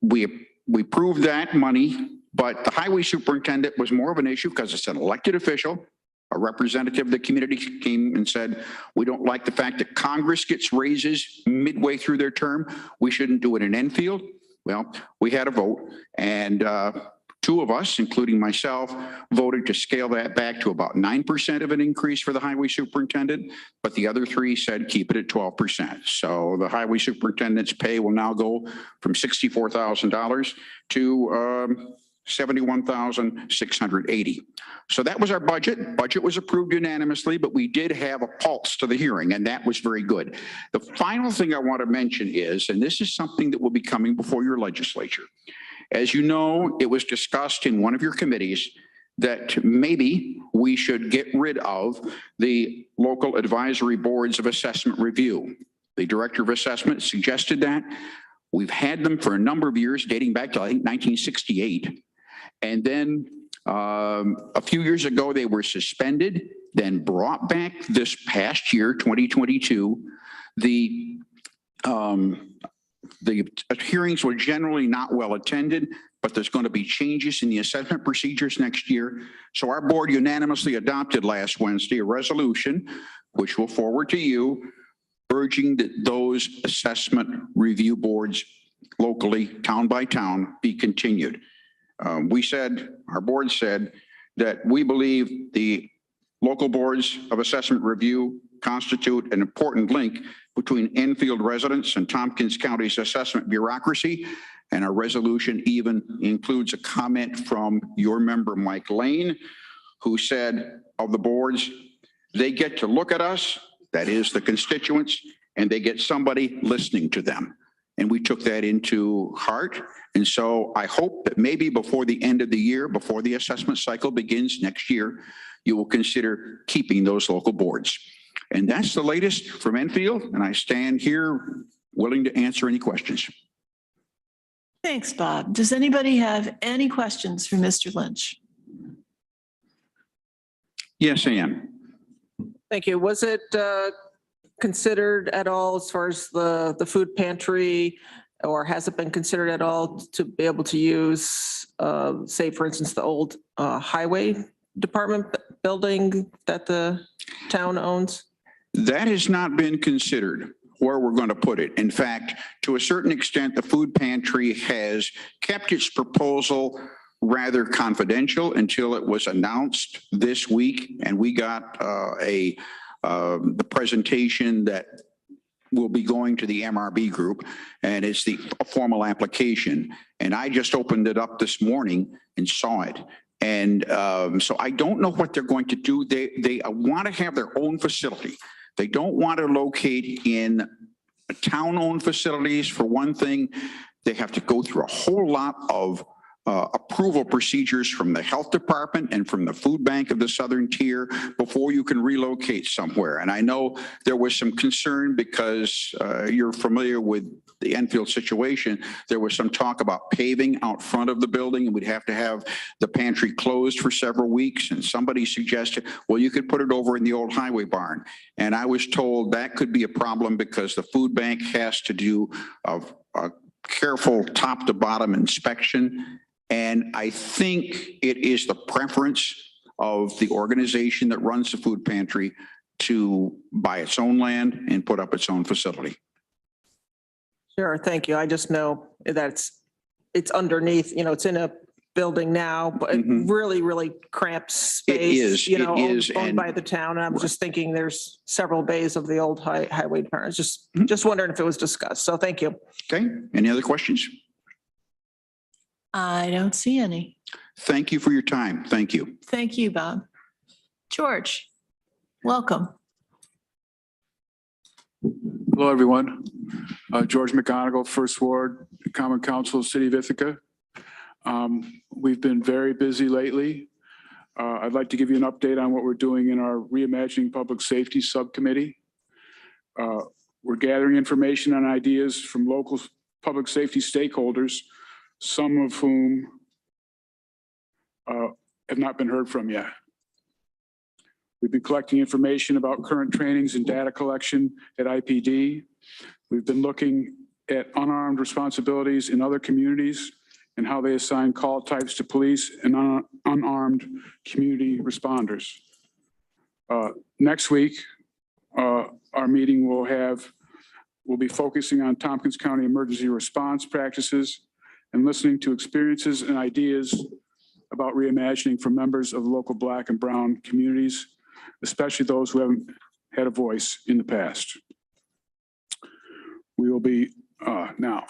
we proved that money But the highway superintendent was more of an issue because it's an elected official. A representative of the community came and said, we don't like the fact that Congress gets raises midway through their term. We shouldn't do it in Enfield. Well, we had a vote, and two of us, including myself, voted to scale that back to about 9% of an increase for the highway superintendent, but the other three said keep it at 12%. So the highway superintendent's pay will now go from $64,000 to $71,680. So that was our budget. Budget was approved unanimously, but we did have a pulse to the hearing, and that was very good. The final thing I want to mention is, and this is something that will be coming before your legislature. As you know, it was discussed in one of your committees that maybe we should get rid of the local advisory boards of assessment review. The director of assessment suggested that. We've had them for a number of years, dating back to, I think, 1968. And then a few years ago, they were suspended, then brought back this past year, 2022. The hearings were generally not well attended, but there's going to be changes in the assessment procedures next year. So our board unanimously adopted last Wednesday a resolution, which we'll forward to you, urging that those assessment review boards locally, town by town, be continued. Our board said that we believe the local boards of assessment review constitute an important link between Enfield residents and Tompkins County's assessment bureaucracy. And our resolution even includes a comment from your member, Mike Lane, who said of the boards, they get to look at us, that is the constituents, and they get somebody listening to them. And we took that into heart. And so I hope that maybe before the end of the year, before the assessment cycle begins next year, you will consider keeping those local boards. And that's the latest from Enfield. And I stand here willing to answer any questions. Thanks, Bob. Does anybody have any questions for Mr. Lynch? Yes, Ann. Thank you. Was it considered at all as far as the food pantry, or has it been considered at all to be able to use, say, for instance, the old highway department building that the town owns? That has not been considered where we're going to put it. In fact, to a certain extent, the food pantry has kept its proposal rather confidential until it was announced this week, and we got the presentation that will be going to the MRB group, and it's the formal application. And I just opened it up this morning and saw it. And so I don't know what they're going to do. They want to have their own facility. They don't want to locate in town-owned facilities. For one thing, they have to go through a whole lot of approval procedures from the health department and from the food bank of the southern tier before you can relocate somewhere. And I know there was some concern because you're familiar with the Enfield situation. There was some talk about paving out front of the building, and we'd have to have the pantry closed for several weeks. And somebody suggested, well, you could put it over in the old highway barn. And I was told that could be a problem because the food bank has to do a careful top to bottom inspection. And I think it is the preference of the organization that runs the food pantry to buy its own land and put up its own facility. Sure, thank you. I just know that it's underneath, it's in a building now, but really, really cramped space. It is, owned by the town. And I'm just thinking there's several bays of the old highway department. Just wondering if it was discussed. So thank you. Okay, any other questions? I don't see any. Thank you for your time. Thank you. Thank you, Bob. George, welcome. Hello, everyone. George McGonigal, First Ward, Common Council, City of Ithaca. We've been very busy lately. I'd like to give you an update on what we're doing in our Reimagining Public Safety Subcommittee. We're gathering information and ideas from local public safety stakeholders, some of whom have not been heard from yet. We've been collecting information about current trainings and data collection at IPD. We've been looking at unarmed responsibilities in other communities and how they assign call types to police and unarmed community responders. Next week, our meeting will be focusing on Tompkins County emergency response practices and listening to experiences and ideas about reimagining for members of local Black and brown communities, especially those who haven't had a voice in the past. We will be now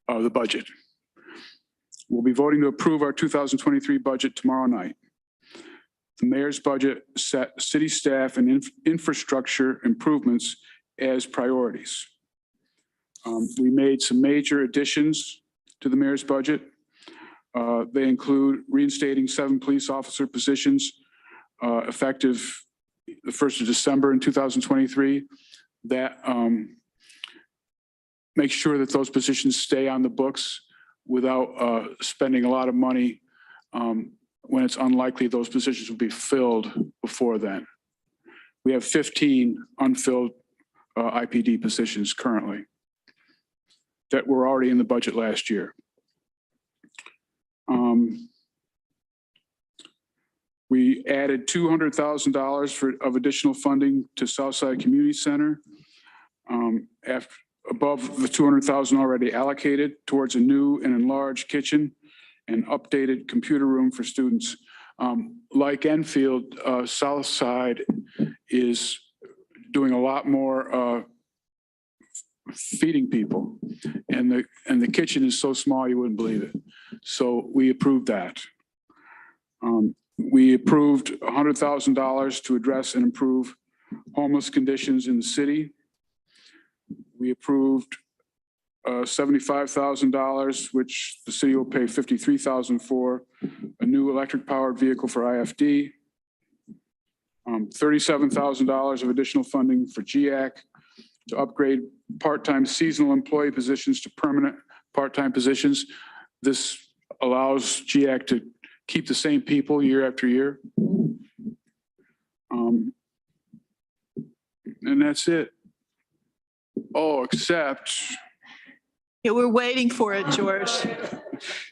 the budget. We'll be voting to approve our 2023 budget tomorrow night. The mayor's budget set city staff and infrastructure improvements as priorities. We made some major additions to the mayor's budget. They include reinstating 7 police officer positions effective the 1st of December in 2023. That makes sure that those positions stay on the books without spending a lot of money when it's unlikely those positions will be filled before then. We have 15 unfilled IPD positions currently that were already in the budget last year. We added $200,000 of additional funding to Southside Community Center above the $200,000 already allocated towards a new and enlarged kitchen and updated computer room for students. Like Enfield, Southside is doing a lot more feeding people, and the kitchen is so small you wouldn't believe it. So we approved that. We approved $100,000 to address and improve homeless conditions in the city. We approved $75,000, which the city will pay $53,000 for, a new electric powered vehicle for IFD, $37,000 of additional funding for GIAC to upgrade part-time seasonal employee positions to permanent part-time positions. This allows GIAC to keep the same people year after year. And that's it. Oh, except. Yeah, we're waiting for it, George.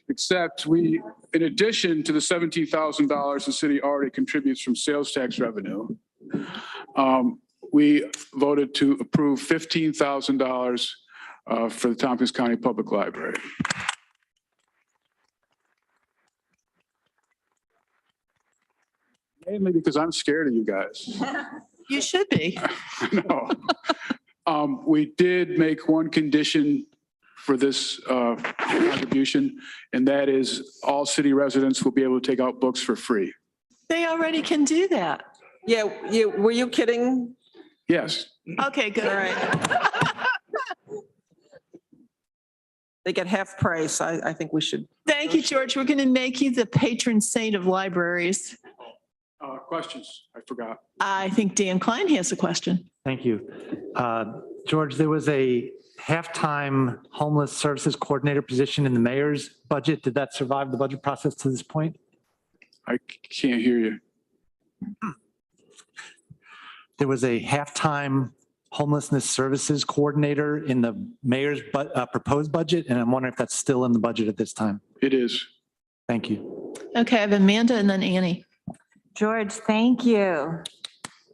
Except we, in addition to the $17,000 the city already contributes from sales tax revenue, we voted to approve $15,000 for the Tompkins County Public Library. Mainly because I'm scared of you guys. You should be. No. We did make one condition for this contribution, and that is all city residents will be able to take out books for free. They already can do that. Yeah, were you kidding? Yes. Okay, good. All right. They get half price. I think we should. Thank you, George. We're going to make you the patron saint of libraries. Questions? I forgot. I think Dan Klein has a question. Thank you. George, there was a half-time homeless services coordinator position in the mayor's budget. Did that survive the budget process to this point? I can't hear you. There was a half-time homelessness services coordinator in the mayor's proposed budget, and I'm wondering if that's still in the budget at this time. It is. Thank you. Okay, I have Amanda and then Annie. George, thank you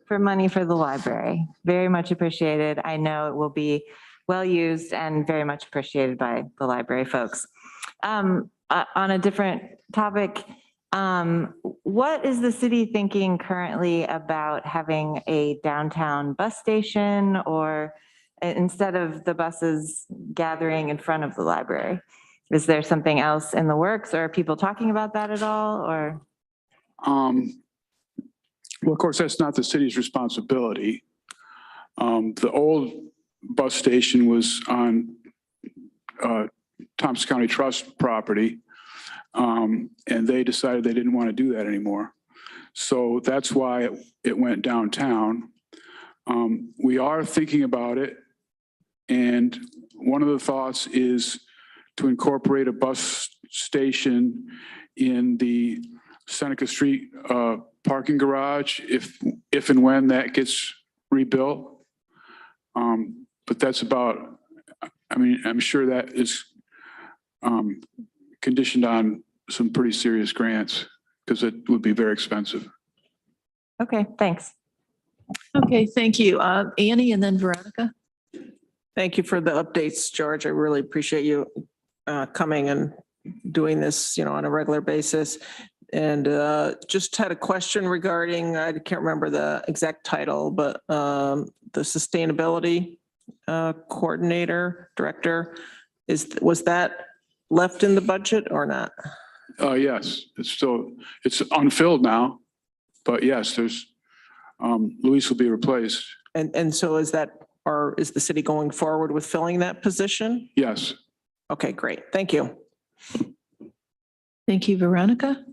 for money for the library. Very much appreciated. I know it will be well used and very much appreciated by the library folks. On a different topic, what is the city thinking currently about having a downtown bus station, or instead of the buses gathering in front of the library? Is there something else in the works, or are people talking about that at all, or? Well, of course, that's not the city's responsibility. The old bus station was on Tompkins County Trust property, and they decided they didn't want to do that anymore. So that's why it went downtown. We are thinking about it, and one of the thoughts is to incorporate a bus station in the Seneca Street parking garage if and when that gets rebuilt. But that's about, I mean, I'm sure that is conditioned on some pretty serious grants because it would be very expensive. Okay, thanks. Okay, thank you. Annie and then Veronica. Thank you for the updates, George. I really appreciate you coming and doing this, on a regular basis. And just had a question regarding, I can't remember the exact title, but the sustainability coordinator, director, was that left in the budget or not? Yes, it's unfilled now, but yes, Luis will be replaced. And so is the city going forward with filling that position? Yes. Okay, great. Thank you. Thank you, Veronica.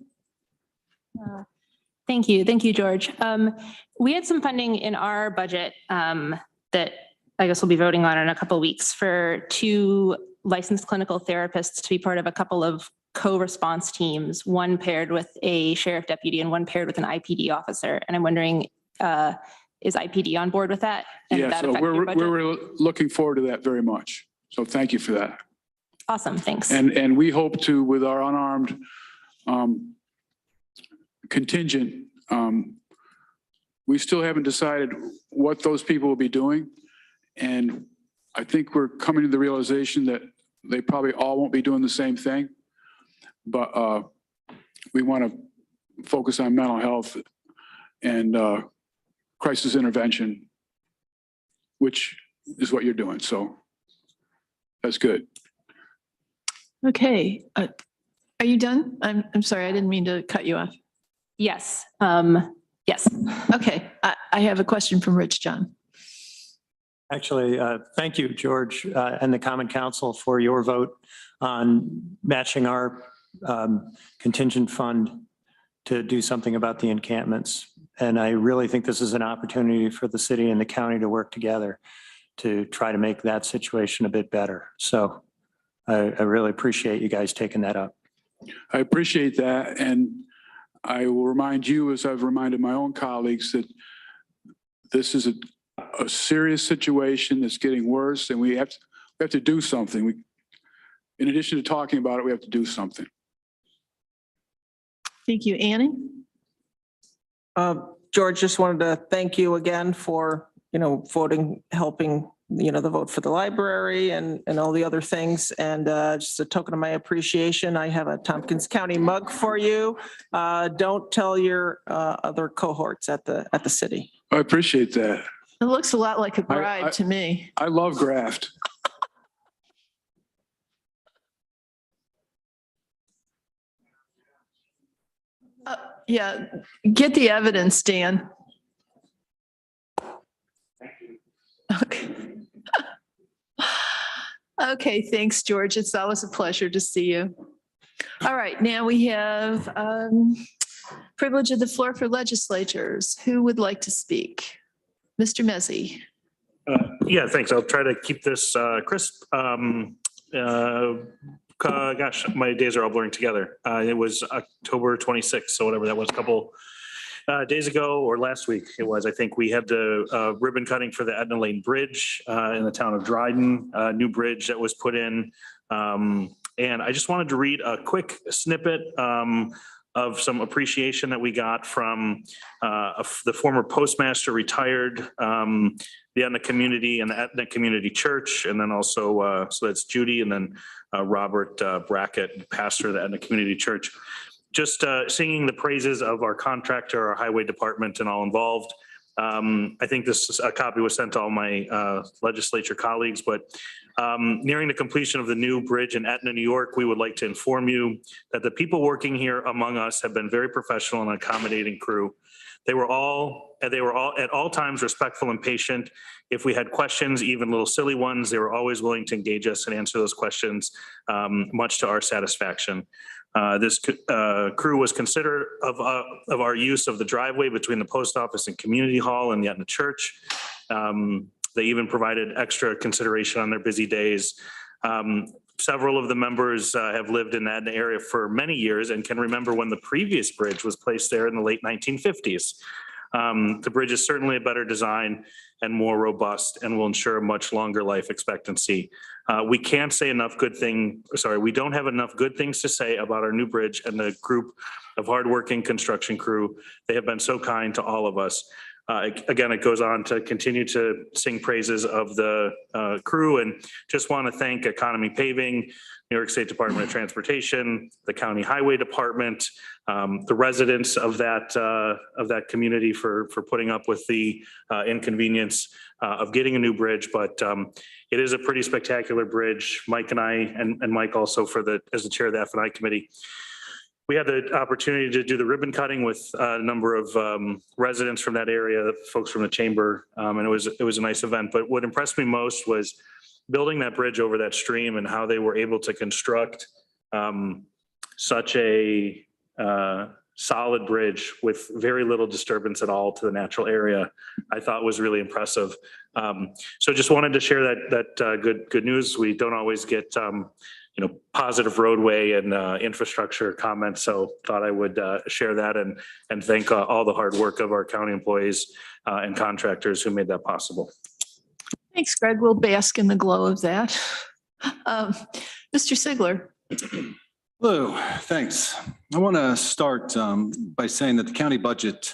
Thank you. Thank you, George. We had some funding in our budget that I guess we'll be voting on in a couple of weeks for 2 licensed clinical therapists to be part of a couple of co-response teams, one paired with a sheriff deputy and one paired with an IPD officer. And I'm wondering, is IPD on board with that? And Yeah, that so affect your budget? we're looking forward to that very much. So thank you for that. Awesome, thanks. And we hope to, with our unarmed contingent, we still haven't decided what those people will be doing. And I think we're coming to the realization that they probably all won't be doing the same thing. But we want to focus on mental health and crisis intervention, which is what you're doing. So that's good. Okay. Are you done? I'm sorry, I didn't mean to cut you off. Yes. Yes. Okay. I have a question from Rich John. Actually, thank you, George, and the Common Council for your vote on matching our contingent fund to do something about the encampments. And I really think this is an opportunity for the city and the county to work together to try to make that situation a bit better. So I really appreciate you guys taking that up. I appreciate that. And I will remind you, as I've reminded my own colleagues, that this is a serious situation that's getting worse, and we have to do something. In addition to talking about it, we have to do something. Thank you, Annie. George, just wanted to thank you again for, voting, helping, the vote for the library and all the other things. And just a token of my appreciation, I have a Tompkins County mug for you. Don't tell your other cohorts at the city. I appreciate that. It looks a lot like a bribe to me. I love graft. Yeah, get the evidence, Dan. Okay. Okay, thanks, George. It's always a pleasure to see you. All right, now we have privilege of the floor for legislators. Who would like to speak? Mr. Mezzi. Yeah, thanks. I'll try to keep this crisp. Gosh, my days are all blurring together. It was October 26th, so whatever that was, a couple days ago or last week it was. I think we had the ribbon cutting for the Etna Lane Bridge in the town of Dryden, a new bridge that was put in. And I just wanted to read a quick snippet of some appreciation that we got from the former postmaster, retired, the Etna community and the Etna Community Church, and then also, so that's Judy, and then Robert Brackett, pastor of the Etna Community Church. Just singing the praises of our contractor, our highway department, and all involved. I think this copy was sent to all my legislature colleagues, but nearing the completion of the new bridge in Etna, New York, we would like to inform you that the people working here among us have been very professional and accommodating crew. They were all at all times respectful and patient. If we had questions, even little silly ones, they were always willing to engage us and answer those questions, much to our satisfaction. This crew was considerate of our use of the driveway between the post office and community hall and the Etna Church. They even provided extra consideration on their busy days. Several of the members have lived in that area for many years and can remember when the previous bridge was placed there in the late 1950s. The bridge is certainly a better design and more robust and will ensure a much longer life expectancy. We can't say enough good thing, sorry, we don't have enough good things to say about our new bridge and the group of hardworking construction crew. They have been so kind to all of us. Again, it goes on to continue to sing praises of the crew, and just want to thank Economy Paving, New York State Department of Transportation, the County Highway Department, the residents of that community for putting up with the inconvenience of getting a new bridge. But it is a pretty spectacular bridge. Mike and I, and Mike also as the chair of the F&I committee, we had the opportunity to do the ribbon cutting with a number of residents from that area, folks from the chamber, and it was a nice event. But what impressed me most was building that bridge over that stream and how they were able to construct such a solid bridge with very little disturbance at all to the natural area. I thought was really impressive. So just wanted to share that good news. We don't always get positive roadway and infrastructure comments. So thought I would share that and thank all the hard work of our county employees and contractors who made that possible. Thanks, Greg. We'll bask in the glow of that. Mr. Sigler. Hello, thanks. I want to start by saying that the county budget,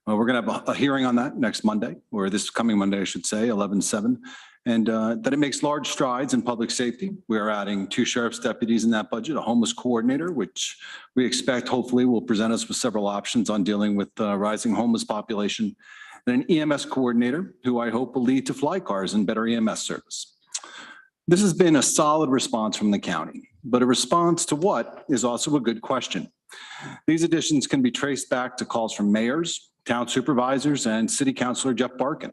we're going to have a hearing on that next Monday, or this coming Monday, I should say, 11/7. And that it makes large strides in public safety. We are adding 2 sheriff's deputies in that budget, a homeless coordinator, which we expect hopefully will present us with several options on dealing with the rising homeless population, and an EMS coordinator who I hope will lead to fly cars and better EMS service. This has been a solid response from the county, but a response to what is also a good question. These additions can be traced back to calls from mayors, town supervisors, and City Councilor Jeff Barkin.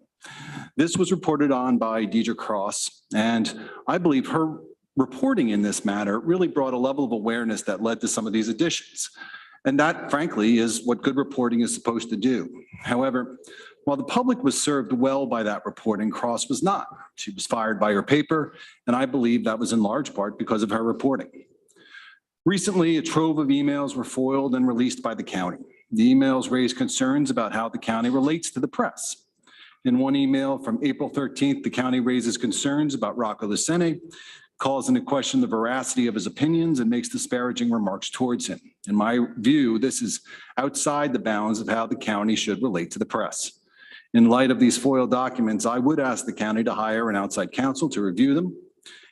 This was reported on by Deidre Cross, and I believe her reporting in this matter really brought a level of awareness that led to some of these additions. And that, frankly, is what good reporting is supposed to do. However, while the public was served well by that reporting, Cross was not. She was fired by her paper, and I believe that was in large part because of her reporting. Recently, a trove of emails were foiled and released by the county. The emails raised concerns about how the county relates to the press. In one email from April 13th, the county raises concerns about Rocco Lucene, calls into question the veracity of his opinions, and makes disparaging remarks towards him. In my view, this is outside the bounds of how the county should relate to the press. In light of these foiled documents, I would ask the county to hire an outside counsel to review them,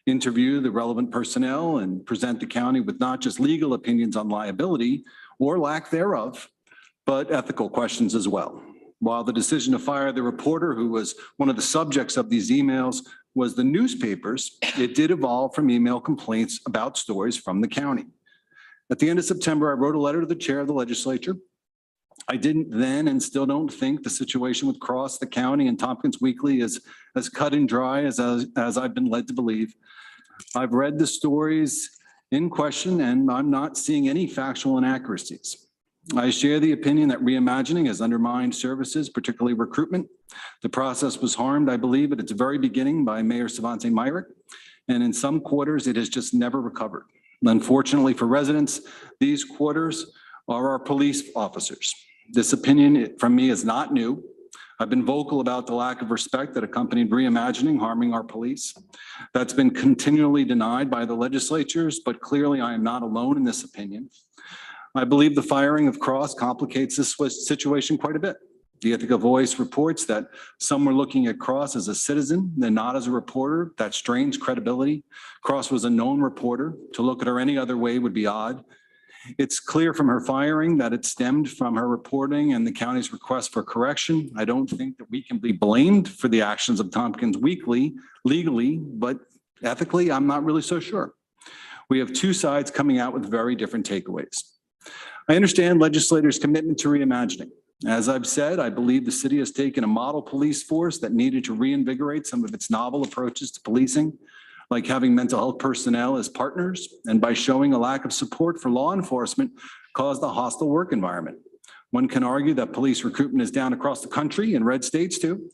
interview the relevant personnel, and present the county with not just legal opinions on liability or lack thereof, but ethical questions as well. While the decision to fire the reporter who was one of the subjects of these emails was the newspapers, it did evolve from email complaints about stories from the county. At the end of September, I wrote a letter to the chair of the legislature. I didn't then and still don't think the situation with Cross, the county, and Tompkins Weekly is as cut and dry as I've been led to believe. I've read the stories in question and I'm not seeing any factual inaccuracies. I share the opinion that reimagining has undermined services, particularly recruitment. The process was harmed, I believe, at its very beginning by Mayor Savante Myrick, and in some quarters, it has just never recovered. Unfortunately for residents, these quarters are our police officers. This opinion from me is not new. I've been vocal about the lack of respect that accompanied reimagining, harming our police. That's been continually denied by the legislatures, but clearly I am not alone in this opinion. I believe the firing of Cross complicates this situation quite a bit. The Ithaca Voice reports that some were looking at Cross as a citizen and not as a reporter. That strains credibility. Cross was a known reporter. To look at her any other way would be odd. It's clear from her firing that it stemmed from her reporting and the county's request for correction. I don't think that we can be blamed for the actions of Tompkins Weekly legally, but ethically, I'm not really so sure. We have 2 sides coming out with very different takeaways. I understand legislators' commitment to reimagining. As I've said, I believe the city has taken a model police force that needed to reinvigorate some of its novel approaches to policing, like having mental health personnel as partners, and by showing a lack of support for law enforcement, caused a hostile work environment. One can argue that police recruitment is down across the country in red states too,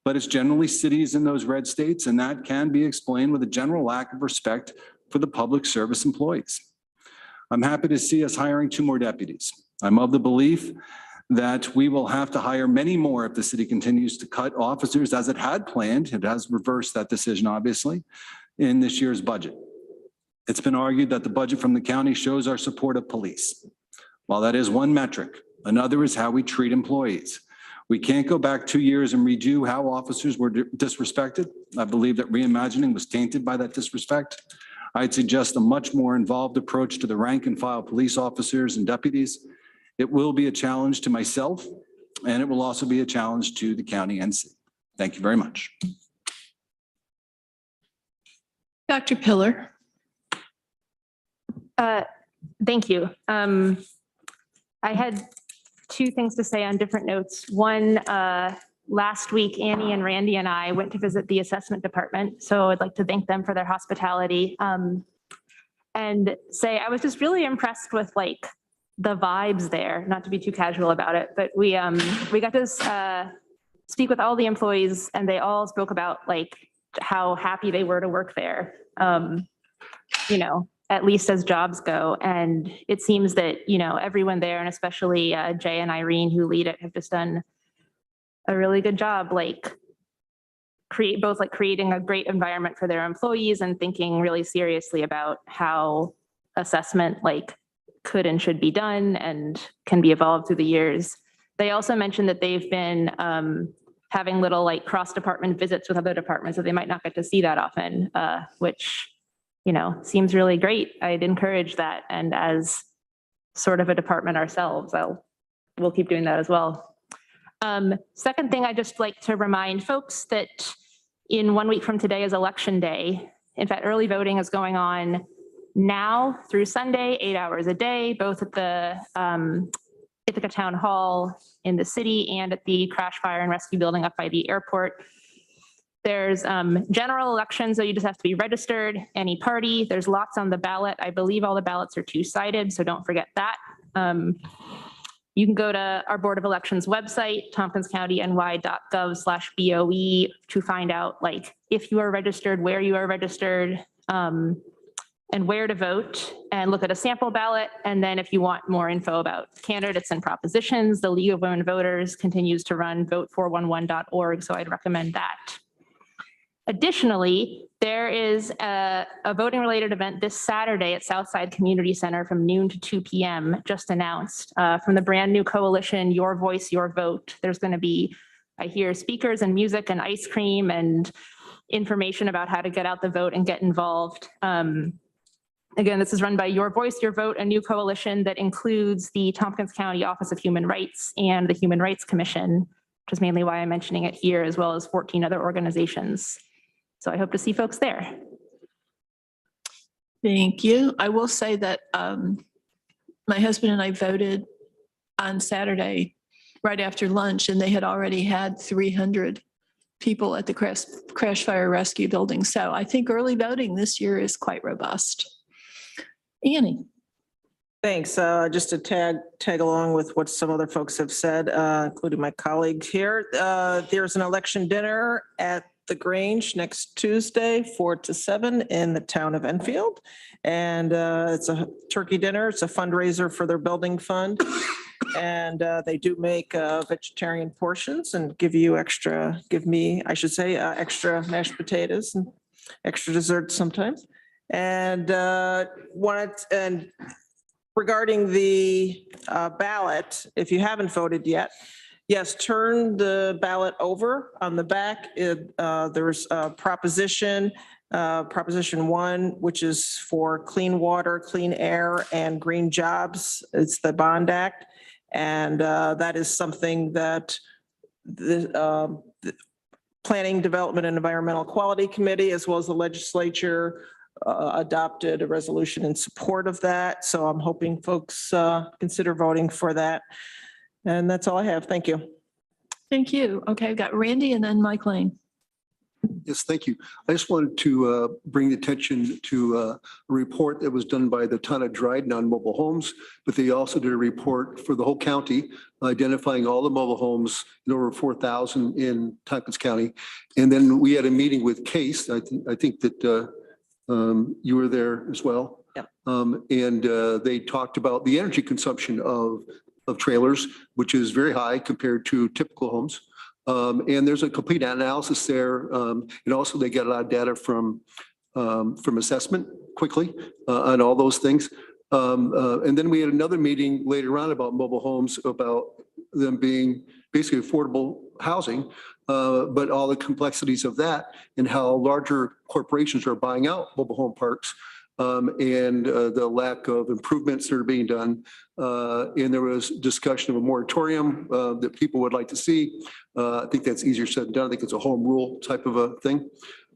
but it's generally cities in those red states, and that can be explained with a general lack of respect for the public service employees. I'm happy to see us hiring 2 more deputies. I'm of the belief that we will have to hire many more if the city continues to cut officers as it had planned. It has reversed that decision, obviously, in this year's budget. It's been argued that the budget from the county shows our support of police. While that is one metric, another is how we treat employees. We can't go back 2 years and redo how officers were disrespected. I believe that reimagining was tainted by that disrespect. I'd suggest a much more involved approach to the rank and file police officers and deputies. It will be a challenge to myself, and it will also be a challenge to the county and city. Thank you very much. Dr. Pillar. Thank you. I had two things to say on different notes. One, last week, Annie and Randy and I went to visit the assessment department. So I'd like to thank them for their hospitality. And say I was just really impressed with like the vibes there, not to be too casual about it, but we got to speak with all the employees and they all spoke about like how happy they were to work there. You know, at least as jobs go. And it seems that, you know, everyone there and especially Jay and Irene who lead it have just done a really good job, like creating a great environment for their employees and thinking really seriously about how assessment like could and should be done and can be evolved through the years. They also mentioned that they've been having little like cross-department visits with other departments that they might not get to see that often, which, you know, seems really great. I'd encourage that. And as sort of a department ourselves, we'll keep doing that as well. Second thing, I'd just like to remind folks that in 1 week from today is election day. In fact, early voting is going on now through Sunday, 8 hours a day, both at the Ithaca Town Hall in the city and at the Crash Fire and Rescue Building up by the airport. There's general elections, so you just have to be registered, any party. There's lots on the ballot. I believe all the ballots are two-sided, so don't forget that. You can go to our Board of Elections website, tompkinscountyny.gov/BOE to find out like if you are registered, where you are registered, and where to vote, and look at a sample ballot. And then if you want more info about candidates and propositions, the League of Women Voters continues to run vote411.org, so I'd recommend that. Additionally, there is a voting related event this Saturday at Southside Community Center from noon to 2 p.m. just announced from the brand new coalition, Your Voice, Your Vote. There's going to be, I hear, speakers and music and ice cream and information about how to get out the vote and get involved. Again, this is run by Your Voice, Your Vote, a new coalition that includes the Tompkins County Office of Human Rights and the Human Rights Commission, which is mainly why I'm mentioning it here, as well as 14 other organizations. So I hope to see folks there. Thank you. I will say that my husband and I voted on Saturday right after lunch, and they had already had 300 people at the Crash Fire Rescue Building. So I think early voting this year is quite robust. Annie. Thanks. Just to tag along with what some other folks have said, including my colleague here. There's an election dinner at the Grange next Tuesday, 4 to 7 in the town of Enfield. And it's a turkey dinner. It's a fundraiser for their building fund. And they do make vegetarian portions and give me extra mashed potatoes and extra desserts sometimes. And regarding the ballot, if you haven't voted yet, yes, turn the ballot over. On the back, there's Proposition 1, which is for clean water, clean air, and green jobs. It's the Bond Act. And that is something that the Planning, Development, and Environmental Quality Committee, as well as the legislature, adopted a resolution in support of that. So I'm hoping folks consider voting for that. And that's all I have. Thank you. Thank you. Okay, I've got Randy and then Mike Lane. Yes, thank you. I just wanted to bring attention to a report that was done by the town of Dryden on mobile homes, but they also did a report for the whole county identifying all the mobile homes, over 4,000 in Tompkins County. And then we had a meeting with Case. I think that you were there as well. Yeah. And they talked about the energy consumption of of trailers, which is very high compared to typical homes. And there's a complete analysis there. And also they get a lot of data from assessment quickly on all those things. And then we had another meeting later on about mobile homes, about them being basically affordable housing, but all the complexities of that and how larger corporations are buying out mobile home parks, and the lack of improvements that are being done. And there was discussion of a moratorium that people would like to see. I think that's easier said than done. I think it's a home rule type of a thing.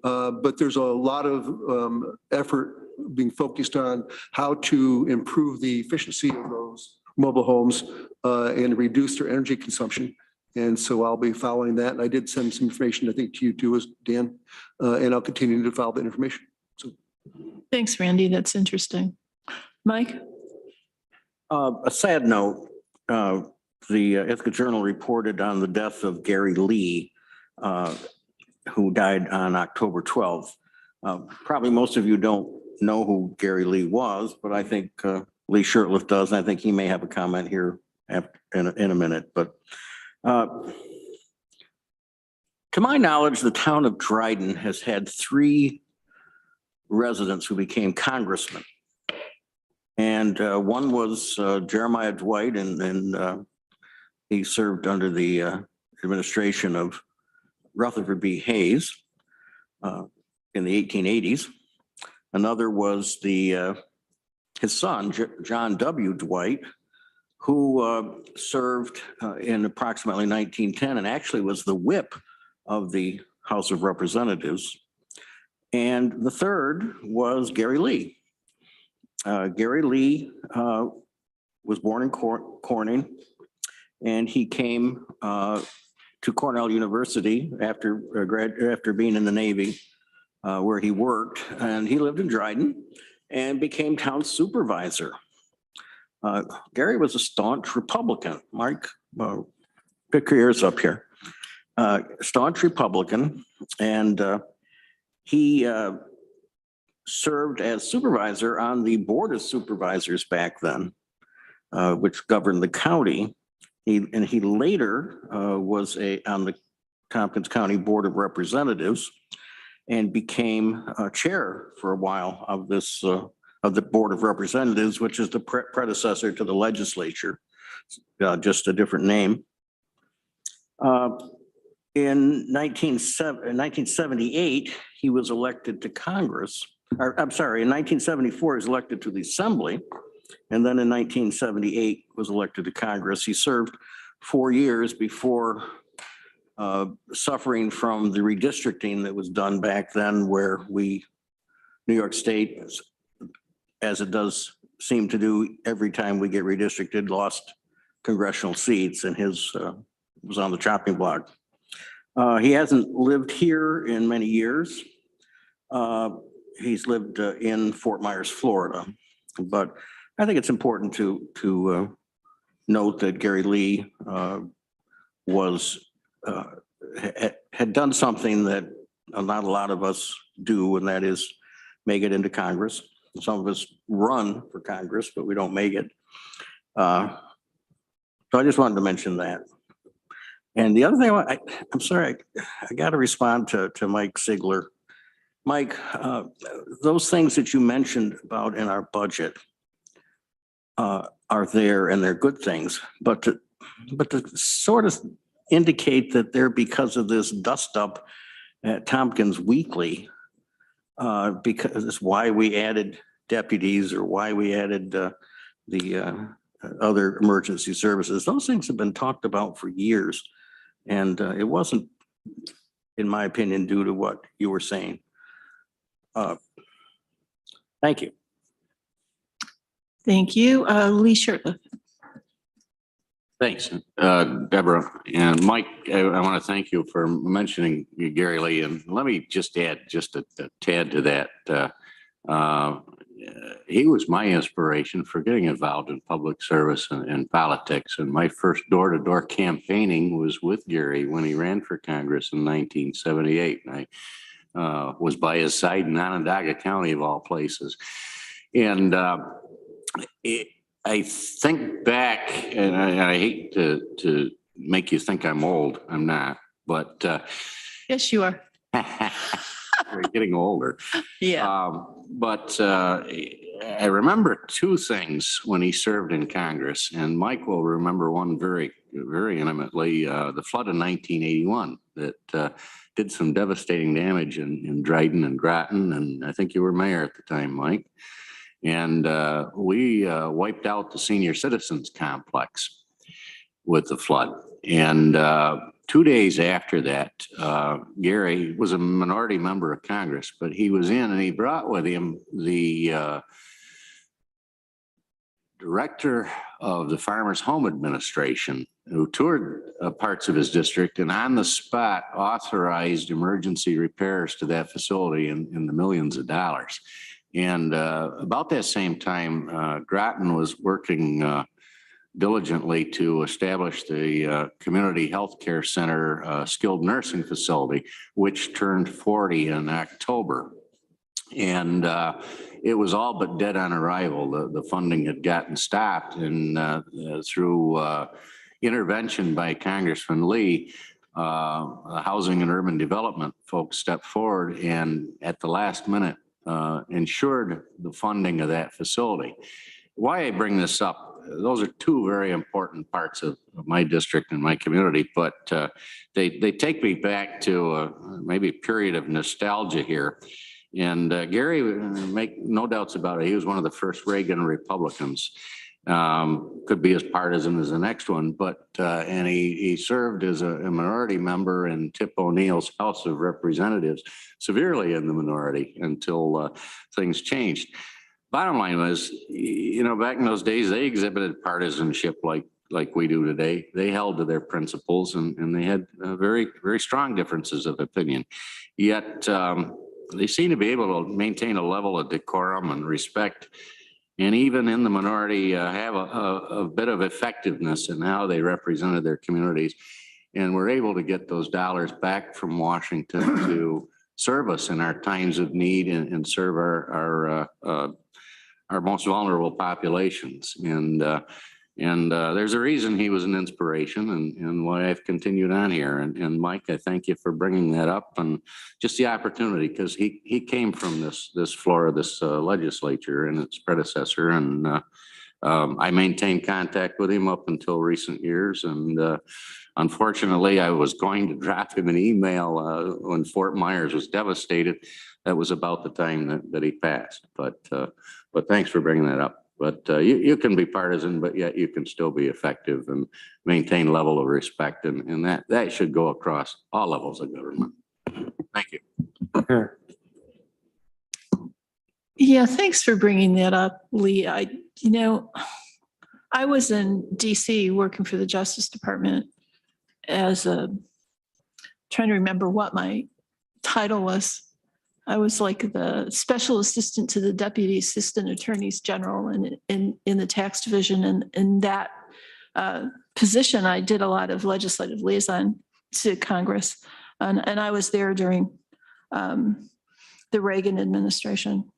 But there's a lot of effort being focused on how to improve the efficiency of those mobile homes and reduce their energy consumption. And so I'll be following that. And I did send some information, I think, to you too, Dan, and I'll continue to follow that information. So. Thanks, Randy. That's interesting. Mike? A sad note, the Ithaca Journal reported on the death of Gary Lee, who died on October 12th. Probably most of you don't know who Gary Lee was, but I think Lee Shirtliff does. And I think he may have a comment here in a minute. But to my knowledge, the town of Dryden has had 3 residents who became congressmen. And one was Jeremiah Dwight, and he served under the administration of Rutherford B. Hayes in the 1880s. Another was his son, John W. Dwight, who served in approximately 1910 and actually was the whip of the House of Representatives. And the third was Gary Lee. Gary Lee was born in Corning, and he came to Cornell University after being in the Navy, where he worked, and he lived in Dryden and became town supervisor. Gary was a staunch Republican. Mike, pick your ears up here. Staunch Republican, and he served as supervisor on the Board of Supervisors back then, which governed the county. He later was on the Tompkins County Board of Representatives and became chair for a while of this of the Board of Representatives, which is the predecessor to the legislature, just a different name. In 1978, he was elected to Congress. Or, I'm sorry, in 1974, he was elected to the Assembly. And then in 1978 was elected to Congress. He served 4 years before suffering from the redistricting that was done back then, where New York State, as it does seem to do every time we get redistricted, lost congressional seats, and his was on the chopping block. He hasn't lived here in many years. He's lived in Fort Myers, Florida, but I think it's important to note that Gary Lee had done something that not a lot of us do, and that is make it into Congress. Some of us run for Congress, but we don't make it. So I just wanted to mention that. And the other thing, I'm sorry, I got to respond to Mike Sigler. Mike, those things that you mentioned about in our budget are there, and they're good things, but to sort of indicate that they're because of this dust up at Tompkins weekly, because it's why we added deputies or why we added the other emergency services. Those things have been talked about for years, and it wasn't, in my opinion, due to what you were saying. Thank you. Thank you. Lee Shirtliff. Thanks, Deborah. And Mike, I want to thank you for mentioning Gary Lee. And let me just add just a tad to that. He was my inspiration for getting involved in public service and politics. And my first door-to-door campaigning was with Gary when he ran for Congress in 1978. And I was by his side in Onondaga County, of all places. And I think back, and I hate to make you think I'm old. I'm not, but Yes, you are. we're getting older. Yeah. But I remember two things when he served in Congress, and Mike will remember one very, very intimately, the flood of 1981 that did some devastating damage in Dryden and Groton, and I think you were mayor at the time, Mike. And we wiped out the senior citizens complex with the flood. And 2 days after that, Gary was a minority member of Congress, but he was in and he brought with him the director of the Farmers Home Administration, who toured parts of his district and on the spot authorized emergency repairs to that facility in the millions of dollars. And about that same time, Groton was working diligently to establish the Community Health Care Center skilled nursing facility, which turned 40 in October. And it was all but dead on arrival. The funding had gotten stopped, and through intervention by Congressman Lee, Housing and Urban Development folks stepped forward and at the last minute ensured the funding of that facility. Why I bring this up, those are two very important parts of my district and my community, but they take me back to maybe a period of nostalgia here. And Gary, make no doubts about it, he was one of the first Reagan Republicans. Could be as partisan as the next one, but and he served as a minority member in Tip O'Neill's House of Representatives, severely in the minority until things changed. Bottom line was, you know, back in those days, they exhibited partisanship like we do today. They held to their principles and they had very, very strong differences of opinion. Yet they seem to be able to maintain a level of decorum and respect, and even in the minority have a bit of effectiveness in how they represented their communities. And we're able to get those dollars back from Washington to serve us in our times of need and serve our most vulnerable populations. And there's a reason he was an inspiration and why I've continued on here. And Mike, I thank you for bringing that up and just the opportunity, because he came from this floor of this legislature and its predecessor. And I maintained contact with him up until recent years. And unfortunately, I was going to drop him an email when Fort Myers was devastated. That was about the time that he passed. But thanks for bringing that up. But you can be partisan, but yet you can still be effective and maintain level of respect. And that should go across all levels of government. Thank you. Sure. Yeah, thanks for bringing that up, Lee. I was in DC working for the Justice Department as trying to remember what my title was. I was like the special assistant to the deputy assistant attorneys general in the tax division. And in that position, I did a lot of legislative liaison to Congress. And I was there during the Reagan administration.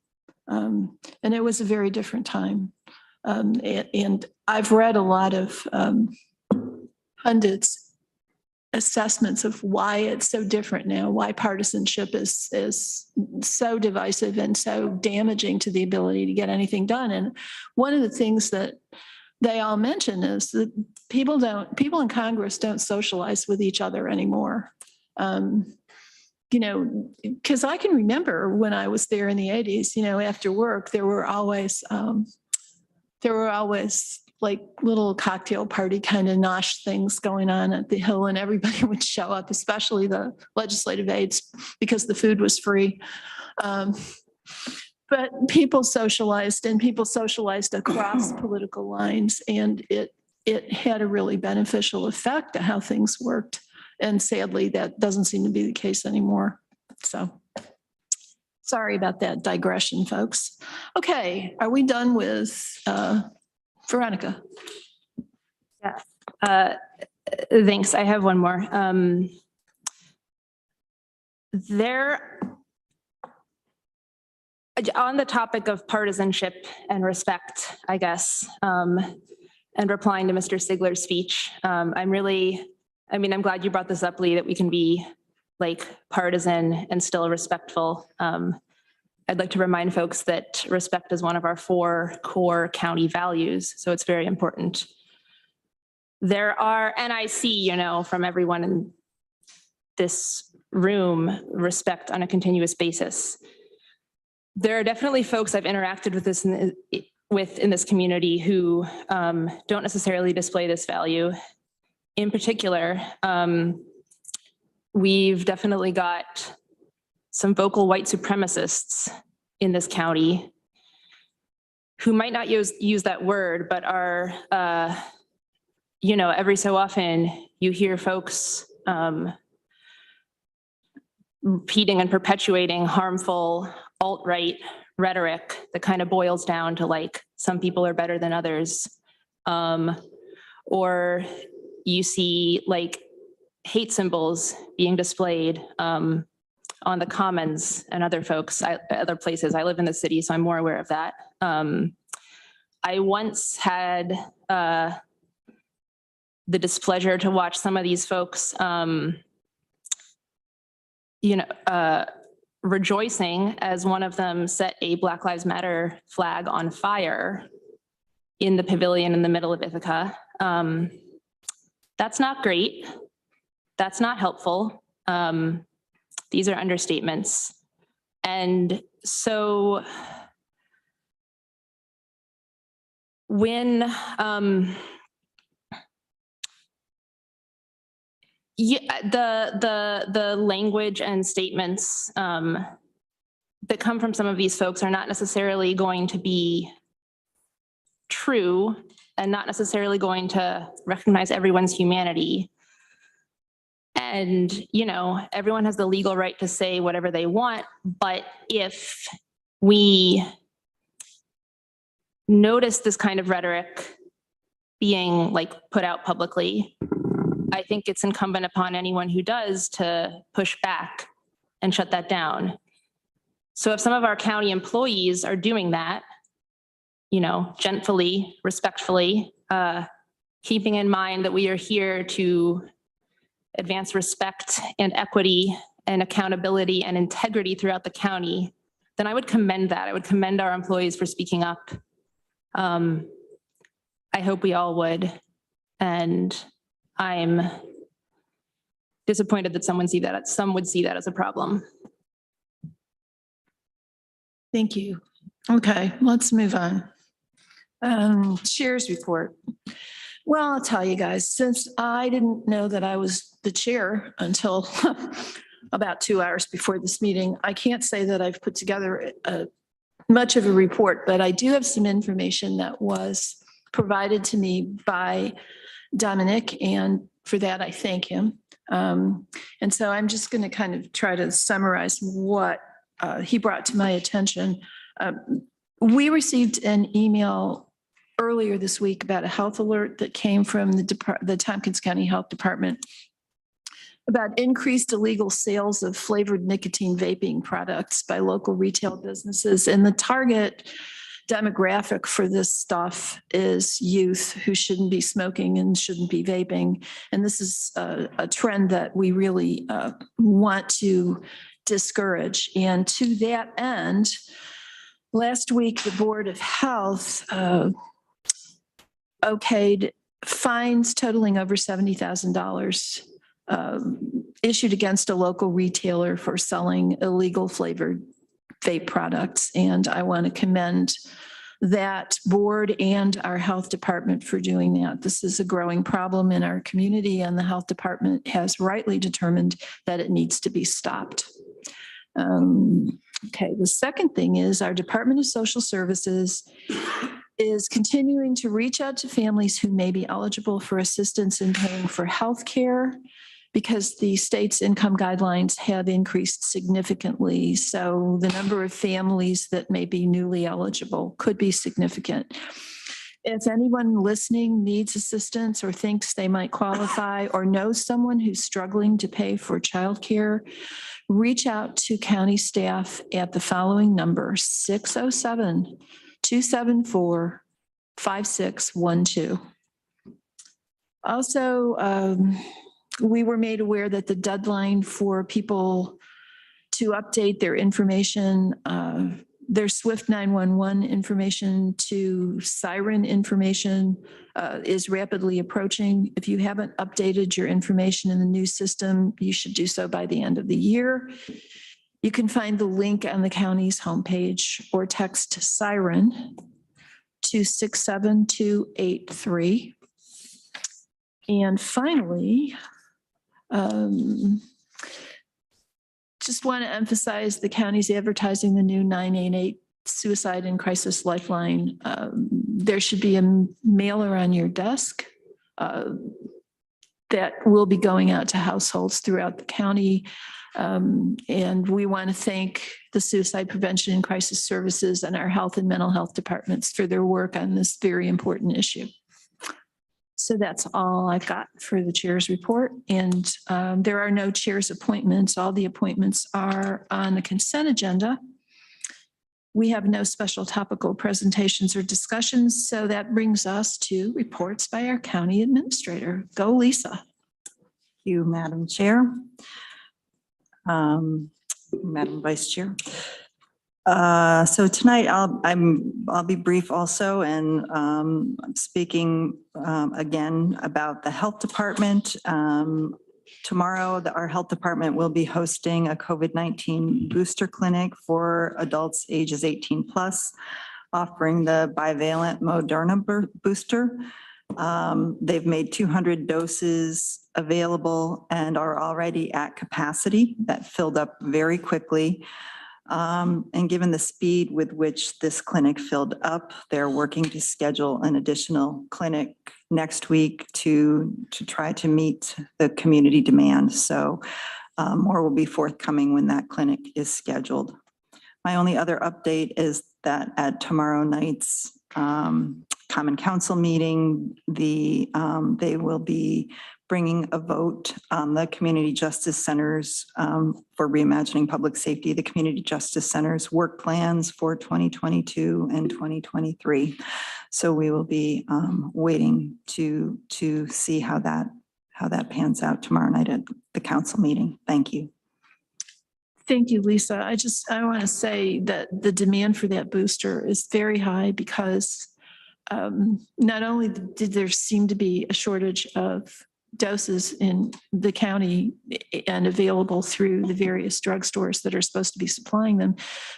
And it was a very different time. And I've read a lot of pundits' assessments of why it's so different now, why partisanship is so divisive and so damaging to the ability to get anything done. And one of the things that they all mention is that people in Congress don't socialize with each other anymore. Because I can remember when I was there in the 80s, after work, there were always like little cocktail party kind of nosh things going on at the Hill, and everybody would show up, especially the legislative aides, because the food was free. But people socialized across political lines, and it had a really beneficial effect to how things worked. And sadly, that doesn't seem to be the case anymore. So sorry about that digression, folks. Okay, are we done with Veronica? Yes. Thanks. I have one more. On the topic of partisanship and respect, I guess, and replying to Mr. Sigler's speech, I'm glad you brought this up, Lee, that we can be like partisan and still respectful. I'd like to remind folks that respect is one of our 4 core county values, so it's very important. There are, and I see, from everyone in this room, respect on a continuous basis. There are definitely folks I've interacted with in this community who don't necessarily display this value. In particular, we've definitely got some vocal white supremacists in this county who might not use that word, but are, every so often you hear folks repeating and perpetuating harmful alt-right rhetoric that kind of boils down to like, some people are better than others. Or you see like hate symbols being displayed on the commons and other places. I live in the city, so I'm more aware of that. I once had the displeasure to watch some of these folks rejoicing as one of them set a Black Lives Matter flag on fire in the pavilion in the middle of Ithaca. That's not great. That's not helpful. These are understatements. And so when the language and statements that come from some of these folks are not necessarily going to be true and not necessarily going to recognize everyone's humanity. And, everyone has the legal right to say whatever they want, but if we notice this kind of rhetoric being like put out publicly, I think it's incumbent upon anyone who does to push back and shut that down. So if some of our county employees are doing that, gently, respectfully, keeping in mind that we are here to advance respect and equity and accountability and integrity throughout the county, then I would commend that. I would commend our employees for speaking up. I hope we all would. And I'm disappointed that some would see that as a problem. Thank you. Okay, let's move on. Chair's report. Well, I'll tell you guys, since I didn't know that I was the chair until about 2 hours before this meeting, I can't say that I've put together much of a report, but I do have some information that was provided to me by Dominic, and for that I thank him. And so I'm just going to kind of try to summarize what he brought to my attention. We received an email earlier this week about a health alert that came from the Tompkins County Health Department about increased illegal sales of flavored nicotine vaping products by local retail businesses. And the target demographic for this stuff is youth who shouldn't be smoking and shouldn't be vaping. And this is a trend that we really want to discourage. And to that end, last week, the Board of Health okayed fines totaling over $70,000 issued against a local retailer for selling illegal flavored vape products. And I want to commend that board and our health department for doing that. This is a growing problem in our community, and the health department has rightly determined that it needs to be stopped. Okay, the second thing is our Department of Social Services is continuing to reach out to families who may be eligible for assistance in paying for health care, because the state's income guidelines have increased significantly. So the number of families that may be newly eligible could be significant. If anyone listening needs assistance or thinks they might qualify or knows someone who's struggling to pay for childcare, reach out to county staff at the following number, 607-274-5612. Also, we were made aware that the deadline for people to update their information, their SWIFT 911 information to Siren information is rapidly approaching. If you haven't updated your information in the new system, you should do so by the end of the year. You can find the link on the county's homepage or text Siren to 67283. And finally, just want to emphasize the county's advertising the new 988 Suicide and Crisis Lifeline. There should be a mailer on your desk that will be going out to households throughout the county. And we want to thank the Suicide Prevention and Crisis Services and our health and mental health departments for their work on this very important issue. So that's all I've got for the chair's report. And there are no chair's appointments. All the appointments are on the consent agenda. We have no special topical presentations or discussions. So that brings us to reports by our county administrator. Go, Lisa. Thank you, Madam Chair. Madam Vice Chair. So tonight I'll be brief also, and I'm speaking again about the health department. Tomorrow, our health department will be hosting a COVID-19 booster clinic for adults ages 18 plus, offering the bivalent Moderna booster. They've made 200 doses available and are already at capacity. That filled up very quickly. And given the speed with which this clinic filled up, they're working to schedule an additional clinic next week to try to meet the community demand. So more will be forthcoming when that clinic is scheduled. My only other update is that at tomorrow night's Common Council meeting, they will be bringing a vote on the Community Justice Centers for Reimagining Public Safety, the Community Justice Centers work plans for 2022 and 2023. So we will be waiting to see how that pans out tomorrow night at the council meeting. Thank you. Thank you, Lisa. I want to say that the demand for that booster is very high because not only did there seem to be a shortage of doses in the county and available through the various drugstores that are supposed to be supplying them,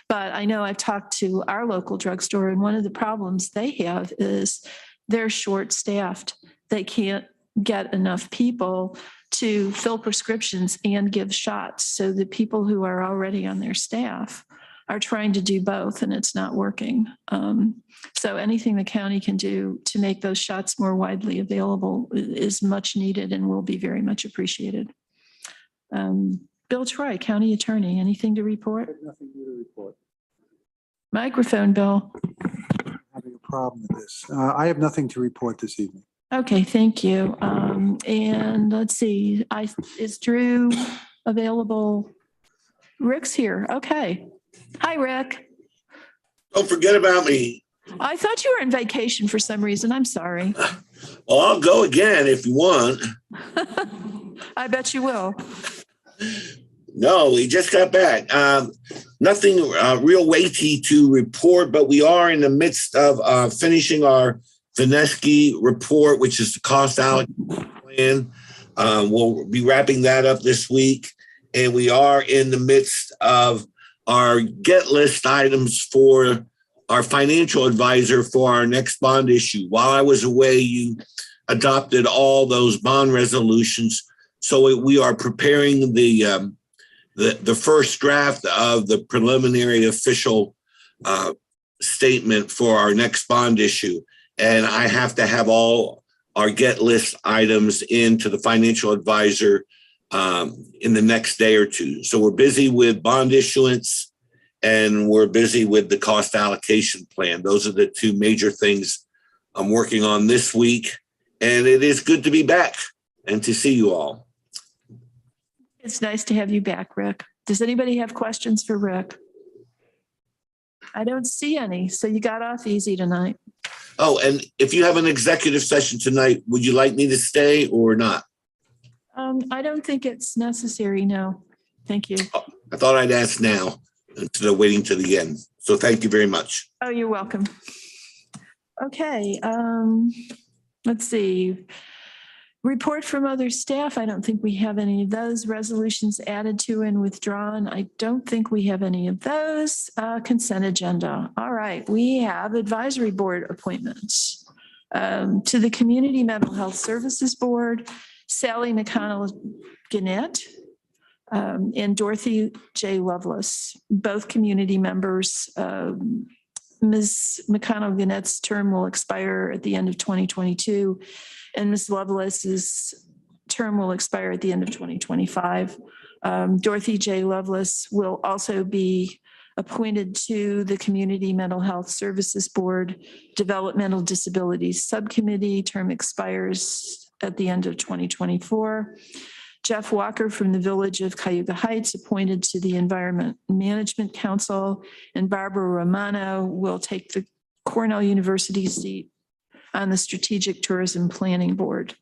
but I know I've talked to our local drugstore, and one of the problems they have is they're short-staffed. They can't get enough people to fill prescriptions and give shots. So the people who are already on their staff are trying to do both, and it's not working. So anything the county can do to make those shots more widely available is much needed and will be very much appreciated. Bill Troy, County Attorney, anything to report? Nothing new to report. Microphone, Bill. I'm having a problem with this. I have nothing to report this evening. Okay, thank you. And let's see, is Drew available? Rick's here. Okay. Hi, Rick. Don't forget about me. I thought you were on vacation for some reason. I'm sorry. Well, I'll go again if you want. I bet you will. No, we just got back. Nothing real weighty to report, but we are in the midst of finishing our Vineski report, which is the cost allocation plan. We'll be wrapping that up this week. And we are in the midst of our get list items for our financial advisor for our next bond issue. While I was away, you adopted all those bond resolutions. So we are preparing the first draft of the preliminary official statement for our next bond issue. And I have to have all our get list items into the financial advisor in the next day or two. So we're busy with bond issuance and we're busy with the cost allocation plan. Those are the two major things I'm working on this week. And it is good to be back and to see you all. It's nice to have you back, Rick. Does anybody have questions for Rick? I don't see any, so you got off easy tonight. Oh, and if you have an executive session tonight, would you like me to stay or not? I don't think it's necessary, no. Thank you. Oh, I thought I'd ask now instead of waiting to the end. So thank you very much. Oh, you're welcome. Okay, let's see. Report from other staff. I don't think we have any of those. Resolutions added to and withdrawn. I don't think we have any of those. Consent agenda. All right, we have advisory board appointments. To the Community Mental Health Services Board, Sally McConnell-Gannett and Dorothy J. Lovelace, both community members. Ms. McConnell-Gannett's term will expire at the end of 2022, and Ms. Lovelace's term will expire at the end of 2025. Dorothy J. Lovelace will also be appointed to the Community Mental Health Services Board Developmental Disabilities Subcommittee. Term expires at the end of 2024. Jeff Walker from the Village of Cayuga Heights appointed to the Environment Management Council, and Barbara Romano will take the Cornell University seat on the Strategic Tourism Planning Board.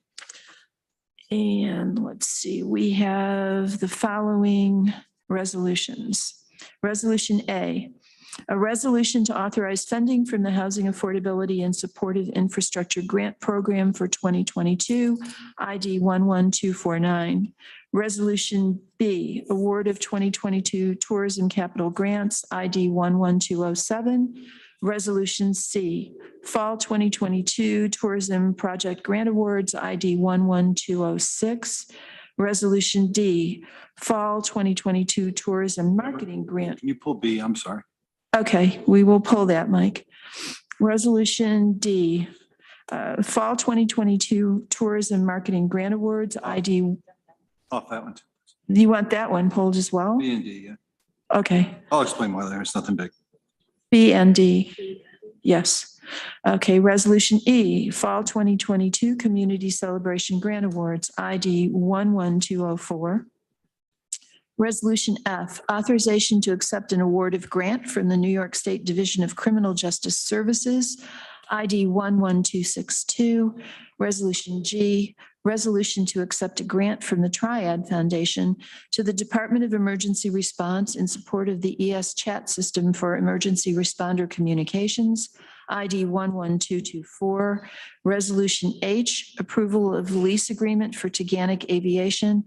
And let's see, we have the following resolutions. Resolution A, a resolution to authorize funding from the Housing Affordability and Supportive Infrastructure Grant Program for 2022, ID 11249. Resolution B, award of 2022 Tourism Capital Grants, ID 11207. Resolution C, Fall 2022 Tourism Project Grant Awards, ID 11206. Resolution D, Fall 2022 Tourism Marketing Grant. Can you pull B? I'm sorry. Okay, we will pull that, Mike. Resolution D, Fall 2022 Tourism Marketing Grant Awards, ID. Off that one. Do you want that one pulled as well? B and D, yeah. Okay, I'll explain why there. It's nothing big. B and D, yes. Okay, Resolution E, Fall 2022 Community Celebration Grant Awards, ID 11204. Resolution F, authorization to accept an award of grant from the New York State Division of Criminal Justice Services, ID 11262. Resolution G, resolution to accept a grant from the Triad Foundation to the Department of Emergency Response in support of the ES Chat System for Emergency Responder Communications, ID 11224. Resolution H, approval of lease agreement for Taganic Aviation.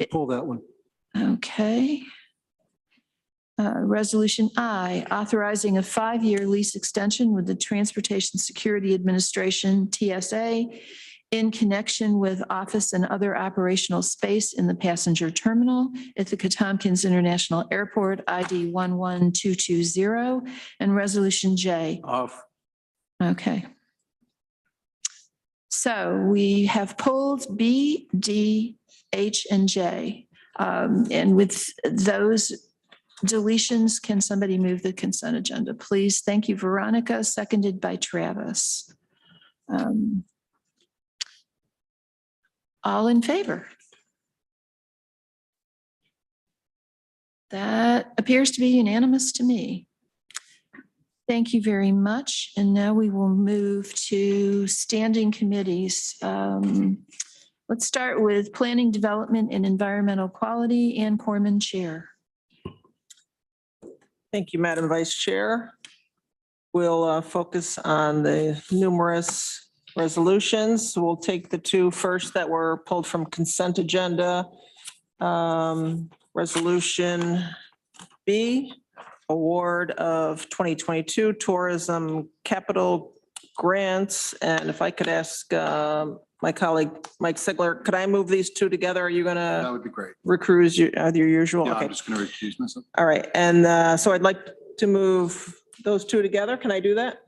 Pull that one. Okay. Resolution I, authorizing a 5-year lease extension with the Transportation Security Administration, TSA, in connection with office and other operational space in the passenger terminal at the Tompkins International Airport, ID 11220, and Resolution J. Off. Okay. So we have pulled B, D, H, and J. And with those deletions, can somebody move the consent agenda, please? Thank you, Veronica, seconded by Travis. All in favor? That appears to be unanimous to me. Thank you very much. And now we will move to standing committees. Let's start with Planning, Development, and Environmental Quality, Ann Corman, Chair. Thank you, Madam Vice Chair. We'll focus on the numerous resolutions. We'll take the two first that were pulled from consent agenda. Resolution B, award of 2022 tourism capital grants. And if I could ask my colleague, Mike Sigler, could I move these two together? Are you going That to would be great. recuse your usual? Yeah, Okay. I'm just going to recuse myself. All right. And so I'd like to move those two together. Can I do that?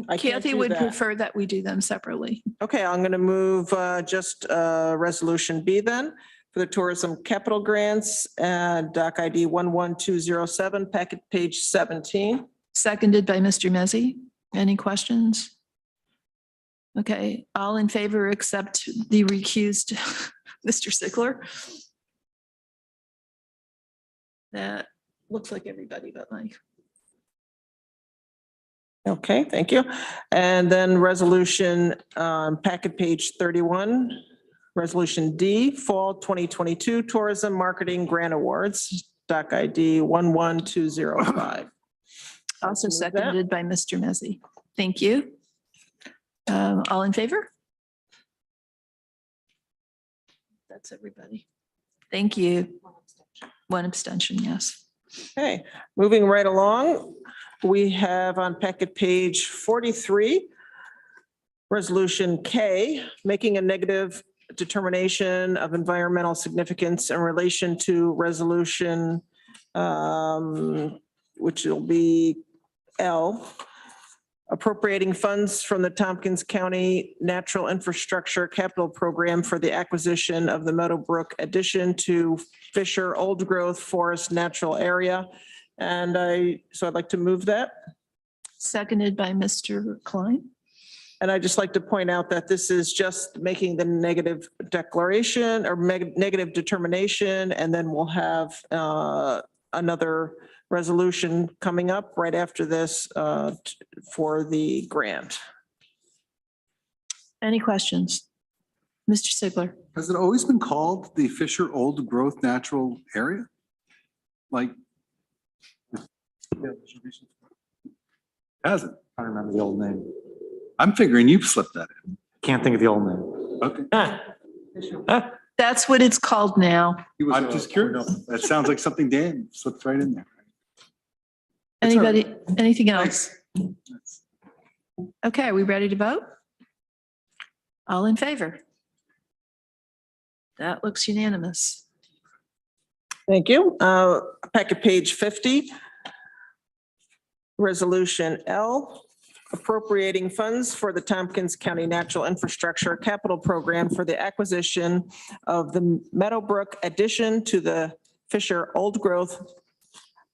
I can't Kathy do would that. prefer that we do them separately. Okay, I'm going to move just resolution B then for the tourism capital grants, doc ID 11207, packet page 17. Seconded by Mr. Mezzi. Any questions? Okay, all in favor except the recused Mr. Sickler? That looks like everybody but Mike. Okay, thank you. And then resolution, packet page 31, resolution D, Fall 2022 Tourism Marketing Grant Awards, doc ID 11205. Also seconded by Mr. Mezzi. Thank you. All in favor? That's everybody. Thank you. One abstention, yes. Okay, moving right along, we have on packet page 43, resolution K, making a negative determination of environmental significance in relation to resolution, which will be L, appropriating funds from the Tompkins County Natural Infrastructure Capital Program for the acquisition of the Meadowbrook addition to Fisher Old Growth Forest Natural Area. And I'd like to move that. Seconded by Mr. Klein. And I'd just like to point out that this is just making the negative declaration or negative determination, and then we'll have another resolution coming up right after this for the grant. Any questions? Mr. Sigler. Has it always been called the Fisher Old Growth Natural Area? Like? Hasn't? I don't remember the old name. I'm figuring you've slipped that in. Can't think of the old name. Okay. That's what it's called now. I'm just curious. That sounds like something Dan slipped right in there. Anybody, anything else? Okay, are we ready to vote? All in favor? That looks unanimous. Thank you. Packet page 50. Resolution L, appropriating funds for the Tompkins County Natural Infrastructure Capital Program for the acquisition of the Meadowbrook addition to the Fisher Old Growth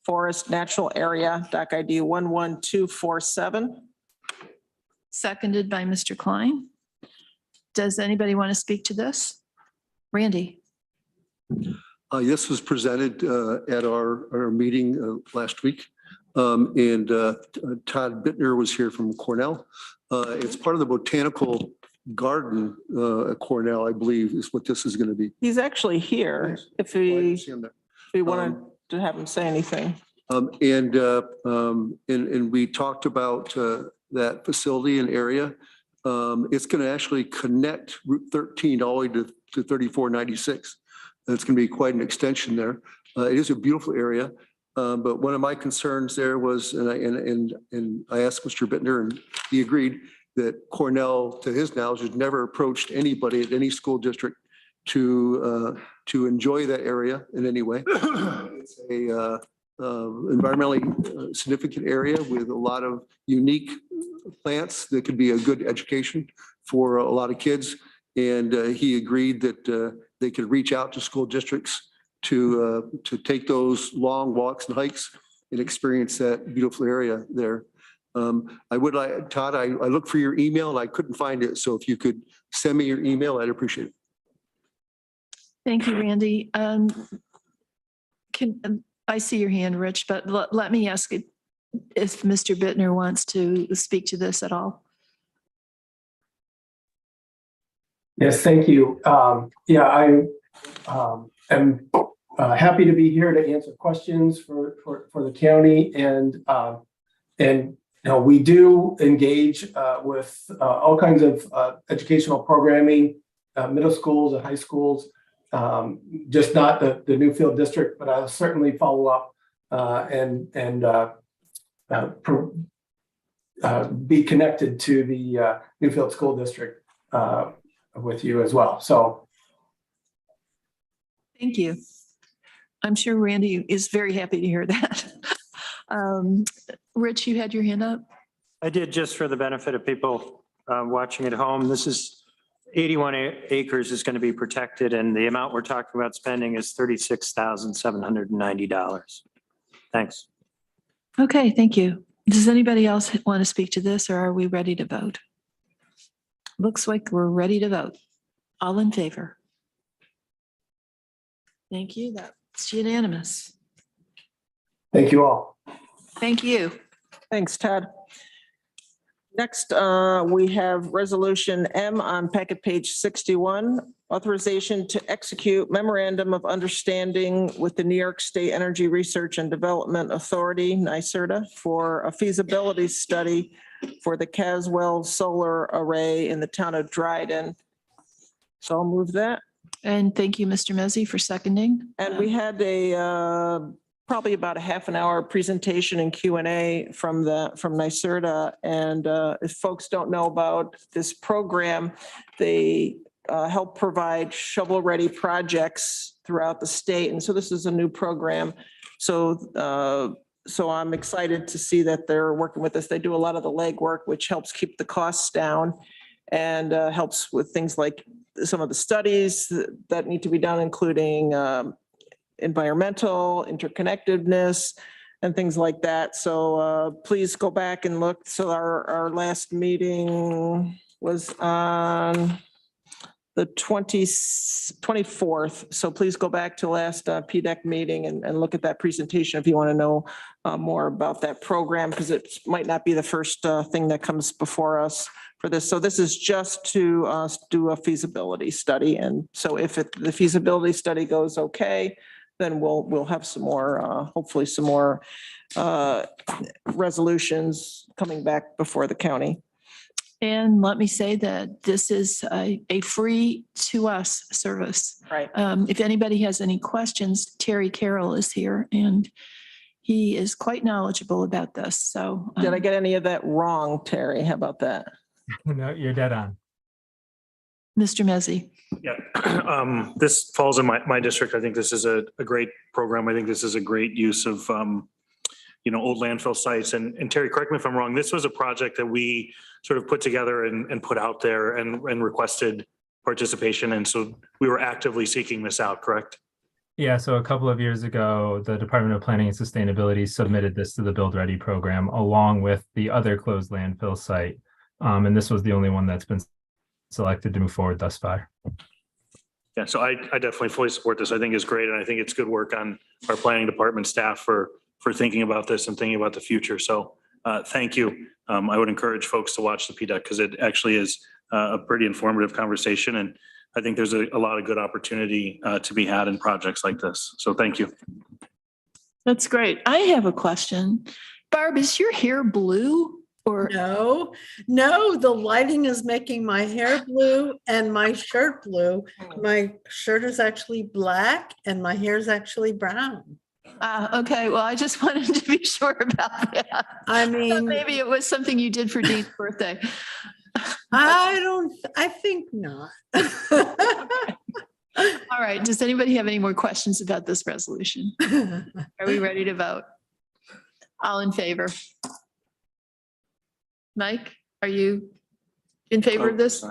Forest Natural Area, doc ID 11247. Seconded by Mr. Klein. Does anybody want to speak to this? Randy? This was presented at our meeting last week. And Todd Bittner was here from Cornell. It's part of the botanical garden at Cornell, I believe, is what this is going to be. He's actually here if we wanted to have him say anything. And we talked about that facility and area. It's going to actually connect Route 13 all the way to 3496. It's going to be quite an extension there. It is a beautiful area. But one of my concerns there was, and I asked Mr. Bittner, and he agreed that Cornell, to his knowledge, has never approached anybody at any school district to enjoy that area in any way. It's a environmentally significant area with a lot of unique plants that could be a good education for a lot of kids. And he agreed that they could reach out to school districts to take those long walks and hikes and experience that beautiful area there. I would like, Todd, I looked for your email and I couldn't find it. So if you could send me your email, I'd appreciate it. Thank you, Randy. I see your hand, Rich, but let me ask if Mr. Bittner wants to speak to this at all. Yes, thank you. Yeah, I am happy to be here to answer questions for the county, and you know, we do engage with all kinds of educational programming, middle schools and high schools, just not the Newfield district, but I'll certainly follow up and be connected to the Newfield School District with you as well. So. Thank you. I'm sure Randy is very happy to hear that. Rich, you had your hand up? I did, just for the benefit of people watching at home. This is 81 acres is going to be protected, and the amount we're talking about spending is $36,790. Thanks. Okay, thank you. Does anybody else want to speak to this, or are we ready to vote? Looks like we're ready to vote. All in favor? Thank you. That's unanimous. Thank you all. Thank you. Thanks, Ted. Next, we have Resolution M on packet page 61, authorization to execute memorandum of understanding with the New York State Energy Research and Development Authority, NYSERDA, for a feasibility study for the Caswell Solar Array in the town of Dryden. So I'll move that. And thank you, Mr. Mezzi, for seconding. And we had a probably about a half an hour presentation and Q&A from NYSERDA. And if folks don't know about this program, they help provide shovel-ready projects throughout the state. And so this is a new program. So I'm excited to see that they're working with us. They do a lot of the legwork, which helps keep the costs down and helps with things like some of the studies that need to be done, including environmental, interconnectedness, and things like that. So please go back and look. So our last meeting was on the 24th. So please go back to last PDEC meeting and look at that presentation if you want to know more about that program, because it might not be the first thing that comes before us for this. So this is just to do a feasibility study. And so if the feasibility study goes okay, then we'll have some more, hopefully some more resolutions coming back before the county. And let me say that this is a free to us service. Right. If anybody has any questions, Terry Carroll is here and he is quite knowledgeable about this. So did I get any of that wrong, Terry? How about that? No, you're dead on. Mr. Mezzi. Yeah, this falls in my district. I think this is a great program. I think this is a great use of, old landfill sites. And Terry, correct me if I'm wrong, this was a project that we sort of put together and put out there and requested participation. And so we were actively seeking this out, correct? Yeah, so a couple of years ago, the Department of Planning and Sustainability submitted this to the Build Ready program along with the other closed landfill site. And this was the only one that's been selected to move forward thus far. Yeah, so I definitely fully support this. I think it's great. And I think it's good work on our planning department staff for thinking about this and thinking about the future. So thank you. I would encourage folks to watch the PDEC because it actually is a pretty informative conversation. And I think there's a lot of good opportunity to be had in projects like this. So thank you. That's great. I have a question. Barb, is your hair blue? Or no, the lighting is making my hair blue and my shirt blue. My shirt is actually black and my hair is actually brown. Okay, well, I just wanted to be sure about that. I mean, maybe it was something you did for Dean's birthday. I think not. All right, does anybody have any more questions about this resolution? Are we ready to vote? All in favor? Mike, are you in favor of this?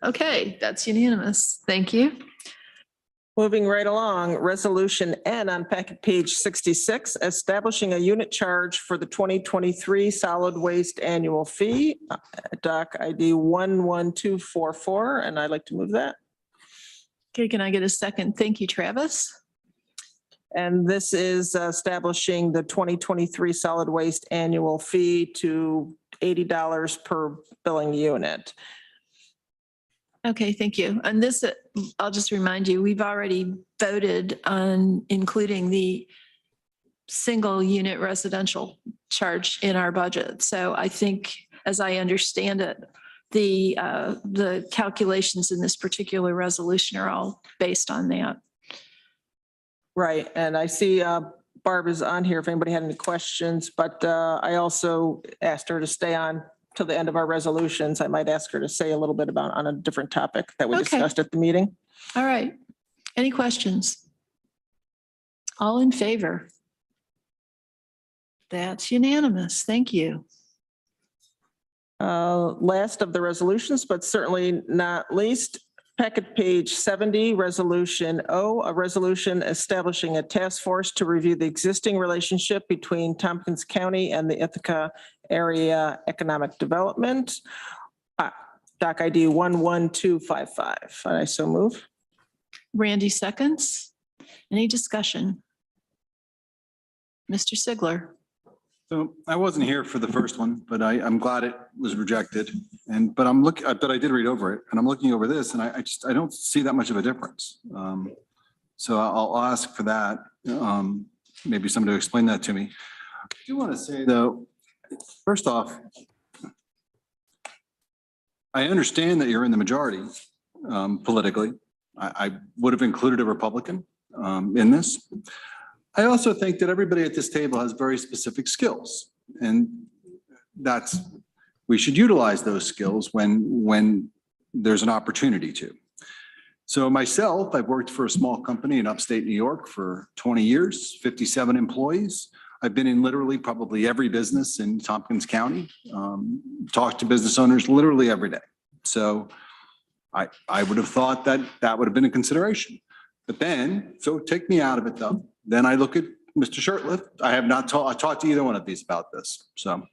Okay, that's unanimous. Thank you. Moving right along, Resolution N on packet page 66, establishing a unit charge for the 2023 solid waste annual fee, doc ID 11244, and I'd like to move that. Okay, can I get a second? Thank you, Travis. And this is establishing the 2023 solid waste annual fee to $80 per billing unit. Okay, thank you. And this, I'll just remind you, we've already voted on including the single unit residential charge in our budget. So I think, as I understand it, the calculations in this particular resolution are all based on that. Right, and I see Barb is on here if anybody had any questions, but I also asked her to stay on till the end of our resolutions. I might ask her to say a little bit about on a different topic that we discussed at the meeting. All right. Any questions? All in favor? That's unanimous. Thank you. Last of the resolutions, but certainly not least, packet page 70, Resolution O, a resolution establishing a task force to review the existing relationship between Tompkins County and the Ithaca Area Economic Development. doc ID 11255. I so move. Randy seconds. Any discussion? Mr. Sigler. So I wasn't here for the first one, but I'm glad it was rejected. But I did read over it and I'm looking over this and I don't see that much of a difference. So I'll ask for that. Maybe somebody to explain that to me. I do want to say though, first off, I understand that you're in the majority politically. I would have included a Republican in this. I also think that everybody at this table has very specific skills and we should utilize those skills when there's an opportunity to. So myself, I've worked for a small company in upstate New York for 20 years, 57 employees. I've been in literally probably every business in Tompkins County, talked to business owners literally every day. So I would have thought that would have been a consideration. But then, so take me out of it though. Then I look at Mr. Shurtleff. I have not talked to either one of these about this. So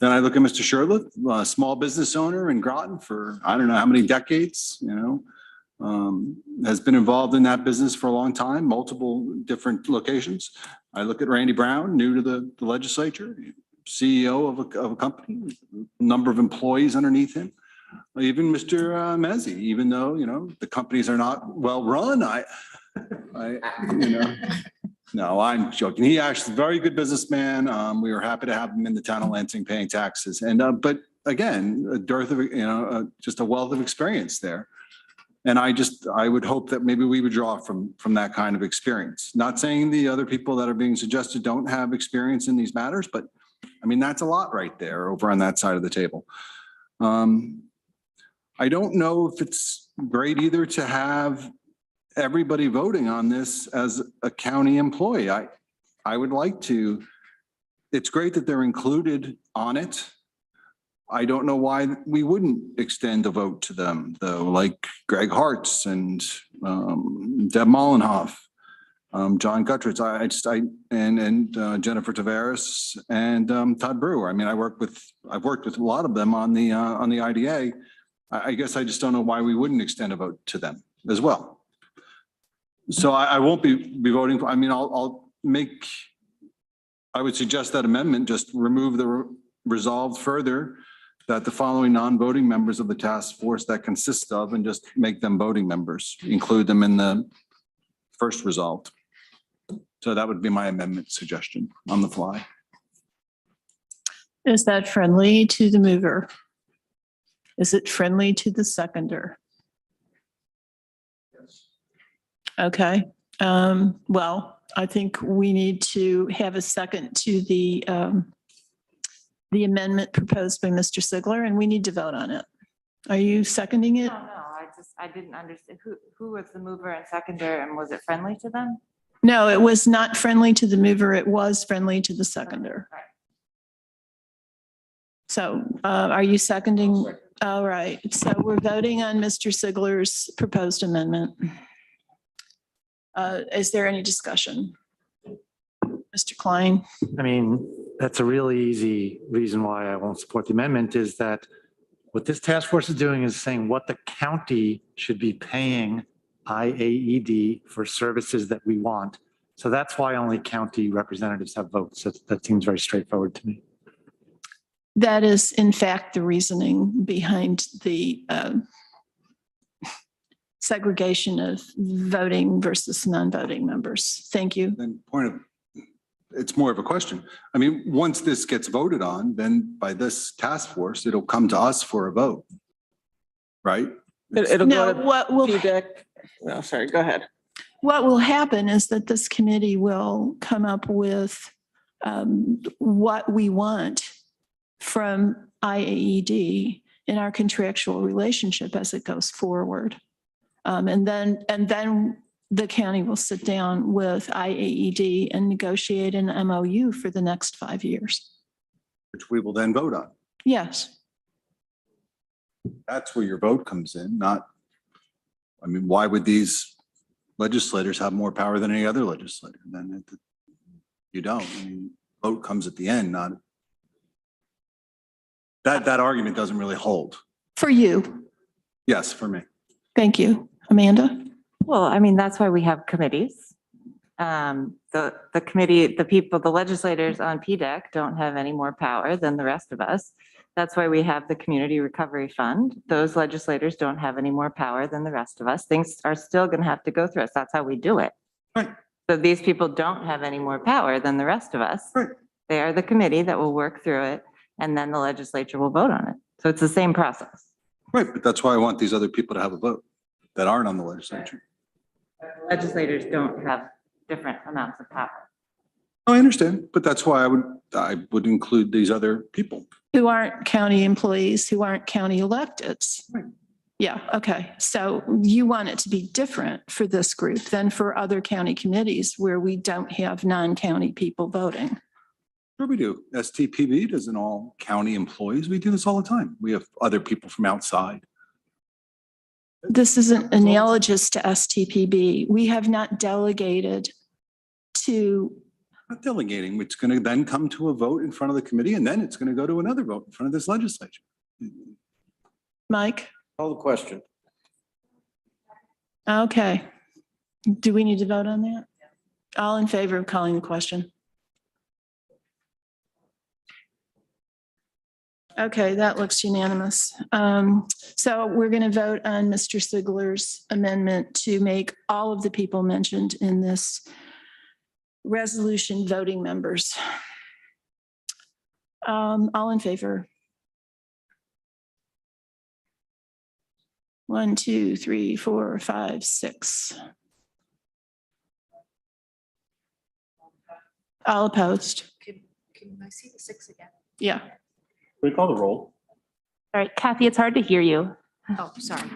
then I look at Mr. Shurtleff, a small business owner in Groton for I don't know how many decades, has been involved in that business for a long time, multiple different locations. I look at Randy Brown, new to the legislature, CEO of a company, number of employees underneath him. Even Mr. Mezzi, even though, the companies are not well run, no, I'm joking. He actually is a very good businessman. We were happy to have him in the town of Lansing paying taxes. But again, a dearth of, just a wealth of experience there. And I would hope that maybe we would draw from that kind of experience. Not saying the other people that are being suggested don't have experience in these matters, but I mean, that's a lot right there over on that side of the table. I don't know if it's great either to have everybody voting on this as a county employee. I would like to, it's great that they're included on it. I don't know why we wouldn't extend a vote to them though, like Greg Hartz and Deb Mollenhoff, John Guttritz, and Jennifer Tavares and Todd Brewer. I mean, I've worked with a lot of them on the IDA. I guess I just don't know why we wouldn't extend a vote to them as well. So I won't be voting for, I mean, I would suggest that amendment, just remove the resolved further that the following non-voting members of the task force that consists of, and just make them voting members, include them in the first resolved. So that would be my amendment suggestion on the fly. Is that friendly to the mover? Is it friendly to the seconder? Okay, well, I think we need to have a second to the amendment proposed by Mr. Sigler, and we need to vote on it. Are you seconding it? No, I didn't understand. Who was the mover and seconder, and was it friendly to them? No, it was not friendly to the mover. It was friendly to the seconder. Right. So are you seconding? All right, so we're voting on Mr. Sigler's proposed amendment. Is there any discussion? Mr. Klein? I mean, that's a really easy reason why I won't support the amendment is that what this task force is doing is saying what the county should be paying IAED for services that we want. So that's why only county representatives have votes. That seems very straightforward to me. That is in fact the reasoning behind the segregation of voting versus non-voting members. Thank you. Then it's more of a question. I mean, once this gets voted on, then by this task force, it'll come to us for a vote, right? It'll No, go to what will PDEC. No, sorry, go ahead. What will happen is that this committee will come up with what we want from IAED in our contractual relationship as it goes forward. And then the county will sit down with IAED and negotiate an MOU for the next 5 years. Which we will then vote on. Yes. That's where your vote comes in, not, I mean, why would these legislators have more power than any other legislator? Then you don't. I mean, vote comes at the end, not. That argument doesn't really hold. For you. Yes, for me. Thank you. Amanda? Well, I mean, that's why we have committees. The committee, the people, the legislators on PDEC don't have any more power than the rest of us. That's why we have the Community Recovery Fund. Those legislators don't have any more power than the rest of us. Things are still going to have to go through us. That's how we do it. Right. So these people don't have any more power than the rest of us. Right. They are the committee that will work through it, and then the legislature will vote on it. So it's the same process. Right, but that's why I want these other people to have a vote that aren't on the legislature. Legislators don't have different amounts of power. I understand, but that's why I would include these other people. Who aren't county employees, who aren't county electeds. Yeah, okay. So you want it to be different for this group than for other county committees where we don't have non-county people voting. Sure we do. STPB doesn't all county employees. We do this all the time. We have other people from outside. This isn't analogous to STPB. We have not delegated to. Not delegating. It's going to then come to a vote in front of the committee, and then it's going to go to another vote in front of this legislature. Mike? Call the question. Okay. Do we need to vote on that? All in favor of calling the question? Okay, that looks unanimous. So we're going to vote on Mr. Sigler's amendment to make all of the people mentioned in this resolution voting members. All in favor? 1, 2, 3, 4, 5, 6. All opposed? Can I see the 6 again? Yeah. We call the roll. All right, Kathy, it's hard to hear you. Oh, sorry.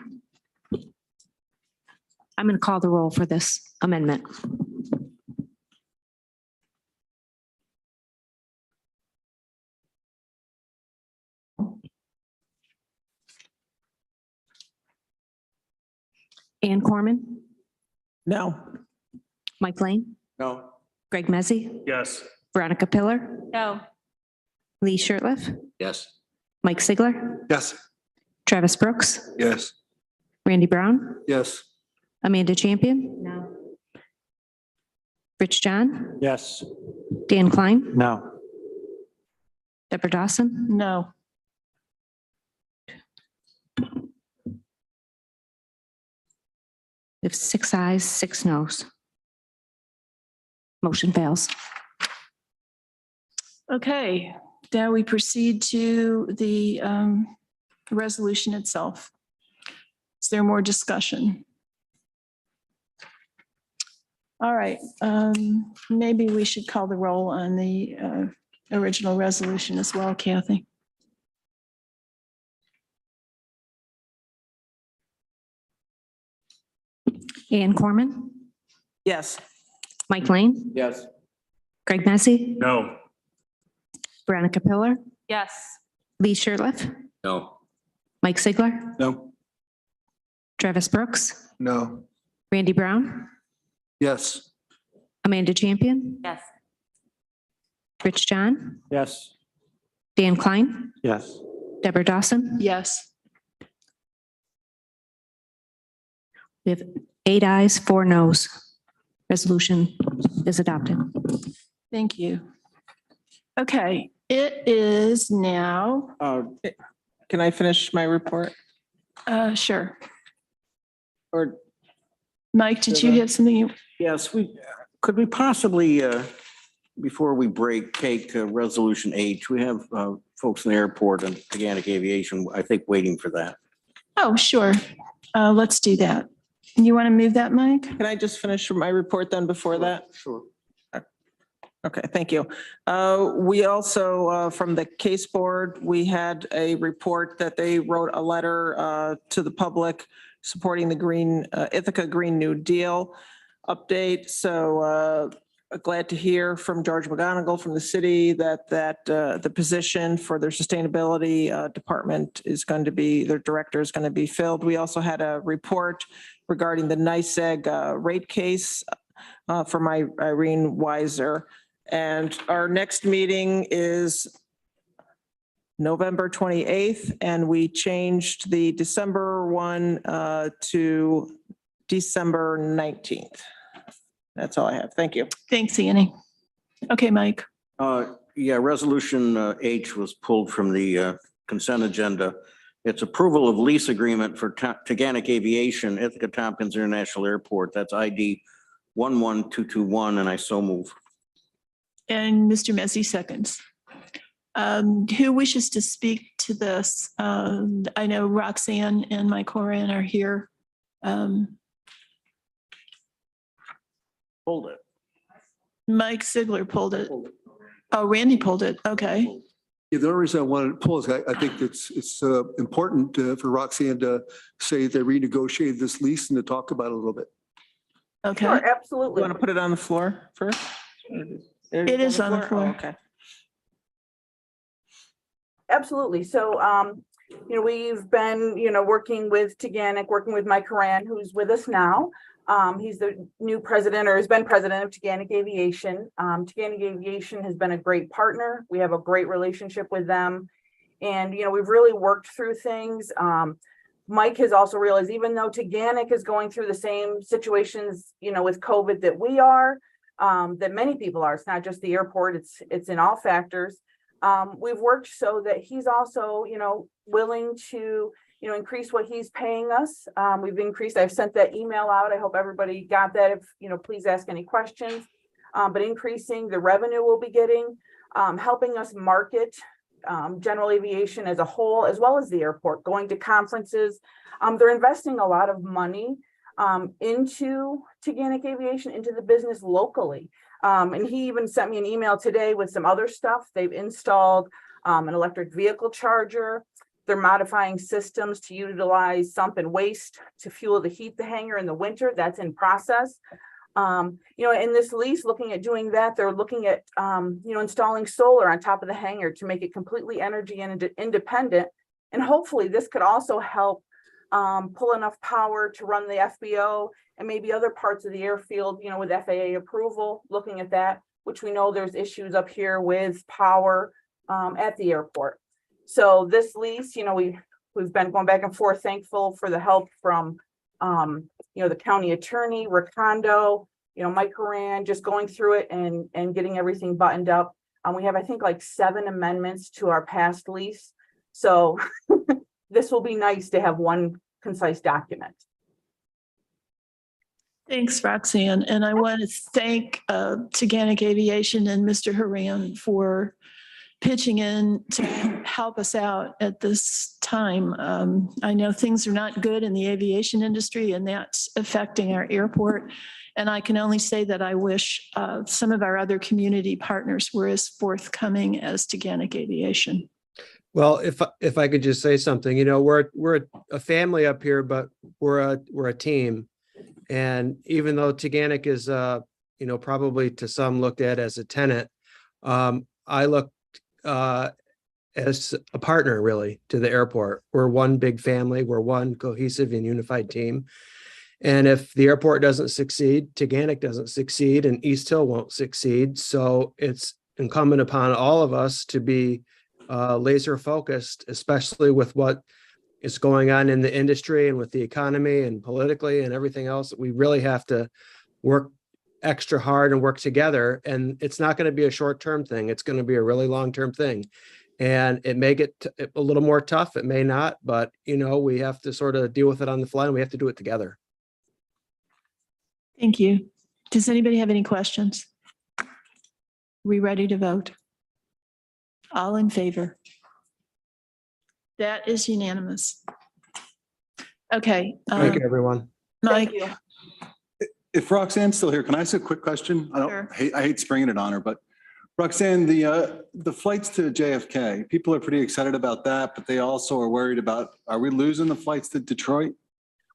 I'm going to call the roll for this amendment. Ann Corman, No. Mike Lane, No. Greg Mezzi, Yes. Veronica Pillar, No. Lee Shirtliff, Yes. Mike Sigler, Yes. Travis Brooks, Yes. Randy Brown, Yes. Amanda Champion, No. Rich John, Yes. Dan Klein, No. Deborah Dawson, No. we have 6 ayes, 6 noes. Motion fails. Okay, now we proceed to the resolution itself. Is there more discussion? All right, maybe we should call the roll on the original resolution as well, Kathy. Ann Corman, Yes. Mike Lane, Yes. Greg Mezzi, No. Veronica Pillar, Yes. Lee Shirtliff, No. Mike Sigler, No. Travis Brooks, No. Randy Brown, Yes. Amanda Champion, Yes. Rich John, Yes. Dan Klein, Yes. Deborah Dawson. Yes. We have 8 ayes, 4 noes. Resolution is adopted. Thank you. Okay, it is now, Can I finish my report? sure. Or, Mike, did you have something you? Yes, could we possibly, before we break, take Resolution H? We have folks in the airport and Organic Aviation, I think, waiting for that. Oh, sure. Let's do that. You want to move that, Mike? can I just finish my report then before that? Sure. Okay, thank you. We also, from the case board, we had a report that they wrote a letter to the public supporting the Ithaca Green New Deal update. So glad to hear from George McGonigal from the city that the position for their sustainability department is going to be, their director is going to be filled. We also had a report regarding the NYSEG rate case from Irene Weiser. And our next meeting is November 28th, and we changed the December one to December 19th. That's all I have. Thank you. Thanks, Annie. Okay, Mike. Yeah, resolution H was pulled from the consent agenda. It's approval of lease agreement for Teganic Aviation, Ithaca Tompkins International Airport. That's ID 11221, and I so move. And Mr. Messi seconds. Who wishes to speak to this? I know Roxanne and Mike Horan are here. Hold it. Mike Sigler pulled it. Oh, Randy pulled it. Okay. Yeah, the only reason I wanted to pull is I think it's important for Roxanne to say they renegotiated this lease and to talk about it a little bit. Okay. You Absolutely. want to put it on the floor first? It is on the floor. Oh, okay. Absolutely. So, we've been, working with Teganic, working with Mike Horan, who's with us now. He's the new president, or has been president of Teganic Aviation. Teganic Aviation has been a great partner. We have a great relationship with them. And, we've really worked through things. Mike has also realized, even though Teganic is going through the same situations, with COVID that we are, that many people are, it's not just the airport, it's in all factors. We've worked so that he's also, willing to, increase what he's paying us. We've increased, I've sent that email out. I hope everybody got that. If, please ask any questions. But increasing the revenue we'll be getting, helping us market general aviation as a whole, as well as the airport, going to conferences. They're investing a lot of money into Teganic Aviation, into the business locally. And he even sent me an email today with some other stuff. They've installed an electric vehicle charger. They're modifying systems to utilize sump and waste to fuel the hangar in the winter. That's in process. In this lease, looking at doing that, they're looking at, installing solar on top of the hangar to make it completely energy independent. And hopefully this could also help pull enough power to run the FBO and maybe other parts of the airfield, with FAA approval, looking at that, which we know there's issues up here with power at the airport. So this lease, we've been going back and forth, thankful for the help from, the county attorney, Ricondo, Mike Horan, just going through it and getting everything buttoned up. We have, I think, like 7 amendments to our past lease. So this will be nice to have one concise document. Thanks, Roxanne. And I want to thank Teganic Aviation and Mr. Horan for pitching in to help us out at this time. I know things are not good in the aviation industry, and that's affecting our airport. And I can only say that I wish some of our other community partners were as forthcoming as Teganic Aviation. Well, if I could just say something, we're a family up here, but we're a team. And even though Teganic is, probably to some looked at as a tenant, I look as a partner really to the airport. We're one big family. We're one cohesive and unified team. And if the airport doesn't succeed, Teganic doesn't succeed, and East Hill won't succeed. So it's incumbent upon all of us to be laser focused, especially with what is going on in the industry and with the economy and politically and everything else. We really have to work extra hard and work together. And it's not going to be a short-term thing. It's going to be a really long-term thing. And it may get a little more tough. It may not, but we have to sort of deal with it on the fly, and we have to do it together. Thank you. Does anybody have any questions? We ready to vote? All in favor? That is unanimous. Okay. Thank you, everyone. Mike. If Roxanne's still here, can I ask a quick question? I hate springing it on her, but Roxanne, the flights to JFK, people are pretty excited about that, but they also are worried about, are we losing the flights to Detroit?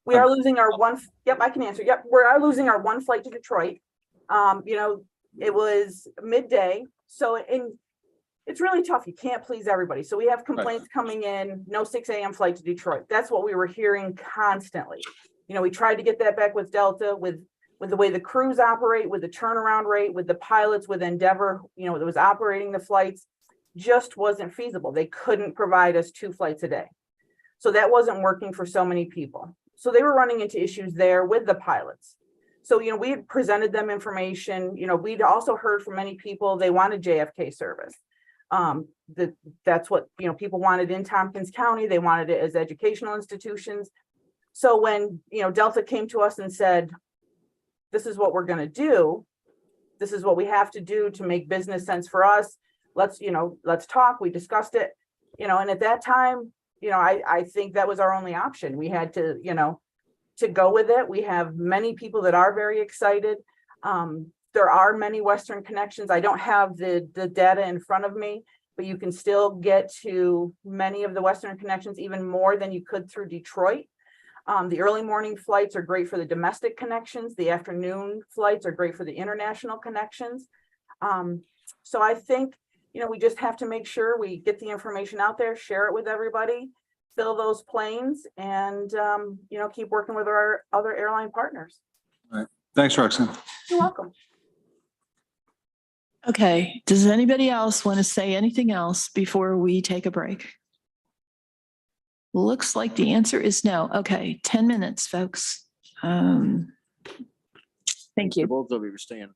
We are losing our one. Yep, I can answer. Yep, we are losing our one flight to Detroit. It was midday, so it's really tough. You can't please everybody. So we have complaints coming in. No 6 a.m. flight to Detroit. That's what we were hearing constantly. We tried to get that back with Delta, with the way the crews operate, with the turnaround rate, with the pilots, with Endeavor, that was operating the flights. just wasn't feasible. They couldn't provide us 2 flights a day. So that wasn't working for so many people. So they were running into issues there with the pilots. So, we had presented them information, we'd also heard from many people, they wanted JFK service. That's what, people wanted in Tompkins County. They wanted it as educational institutions. So when, Delta came to us and said, this is what we're going to do. This is what we have to do to make business sense for us. Let's talk. We discussed it, and at that time, I think that was our only option. We had to, to go with it. We have many people that are very excited. There are many Western connections. I don't have the data in front of me, but you can still get to many of the Western connections, even more than you could through Detroit. The early morning flights are great for the domestic connections. The afternoon flights are great for the international connections. So I think, we just have to make sure we get the information out there, share it with everybody, fill those planes, and, keep working with our other airline partners. All right. Thanks, Roxanne. You're welcome. Okay, does anybody else want to say anything else before we take a break? Looks like the answer is no. Okay, 10 minutes, folks. Thank you. Both of you are staying.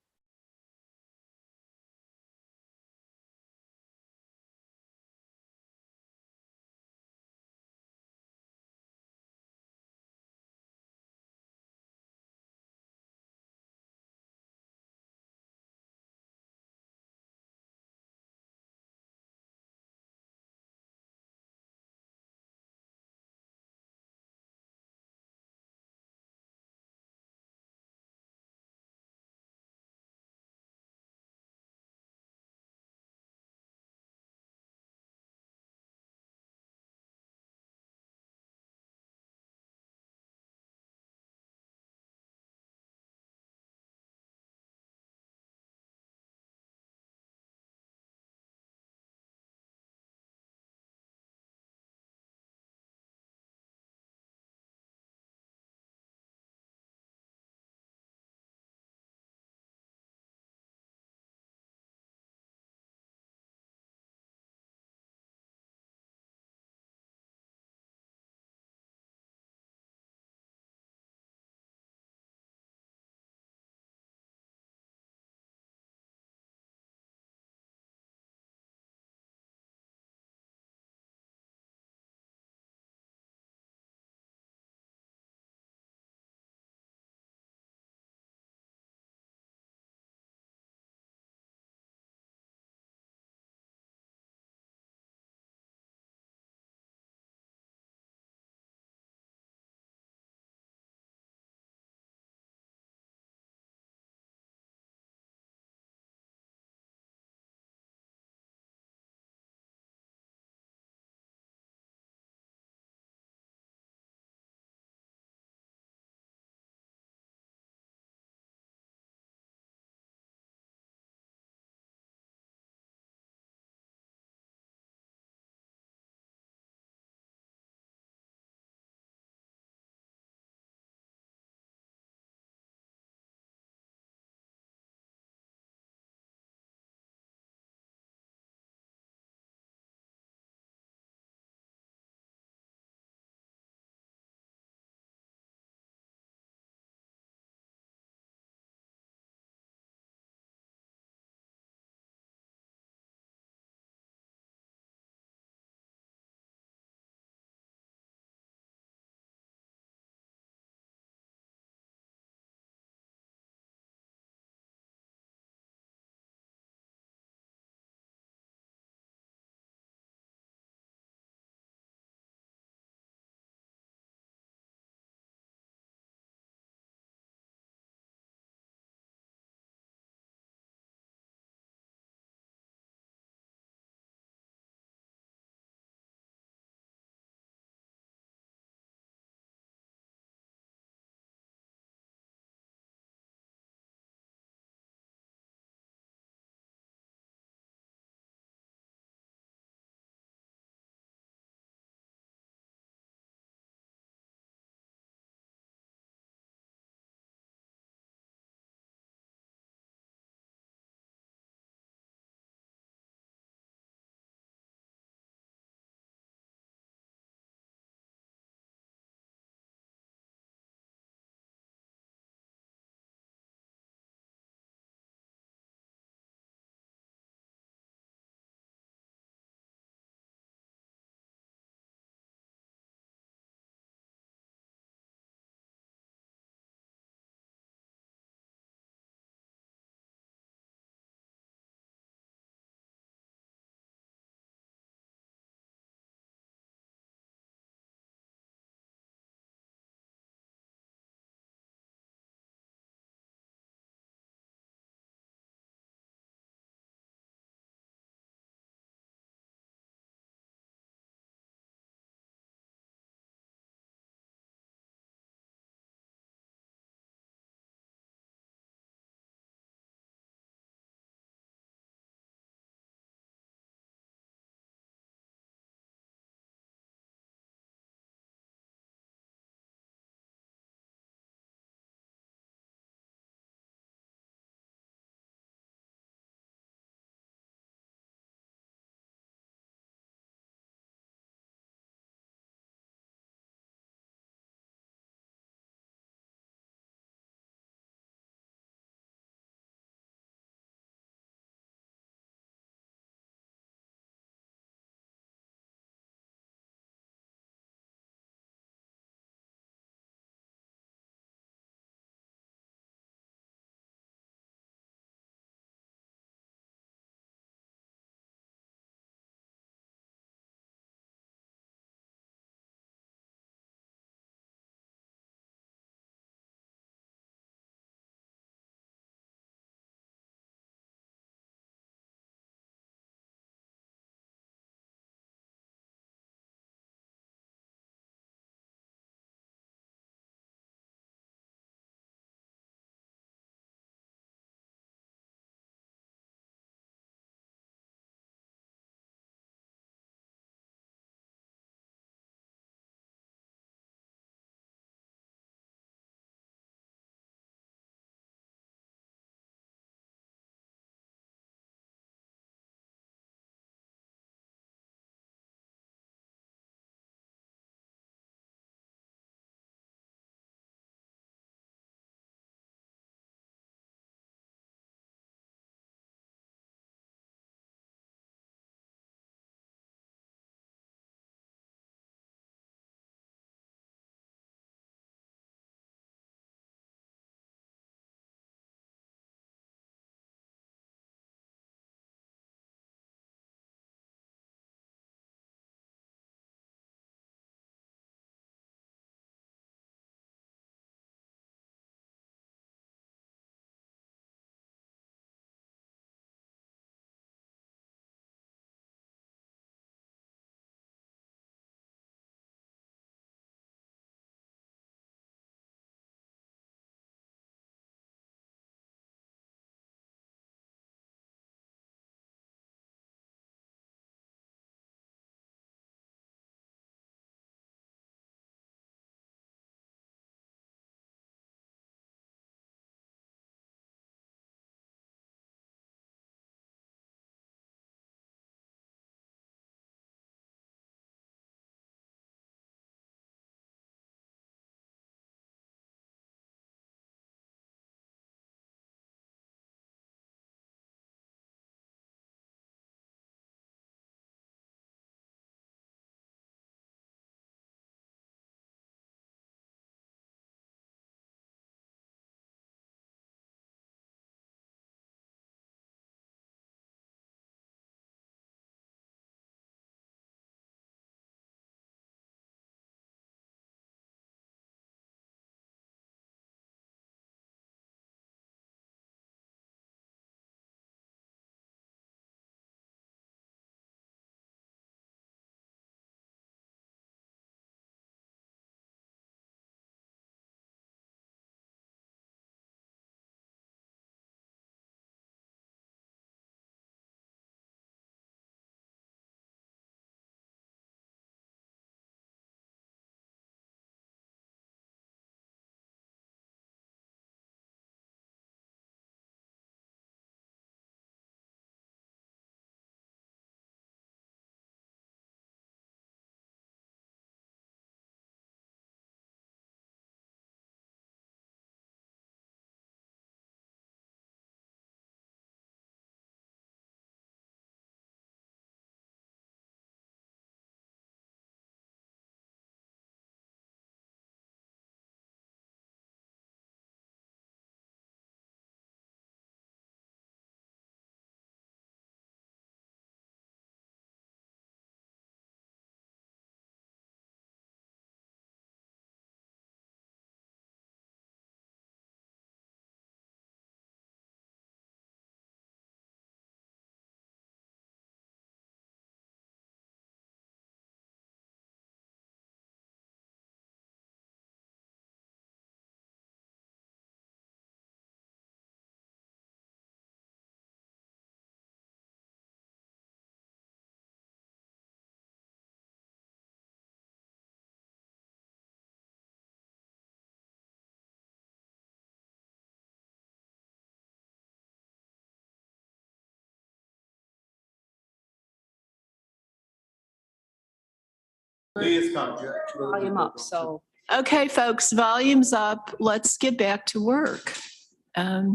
Volume up, so. Okay, folks, volume's up. Let's get back to work.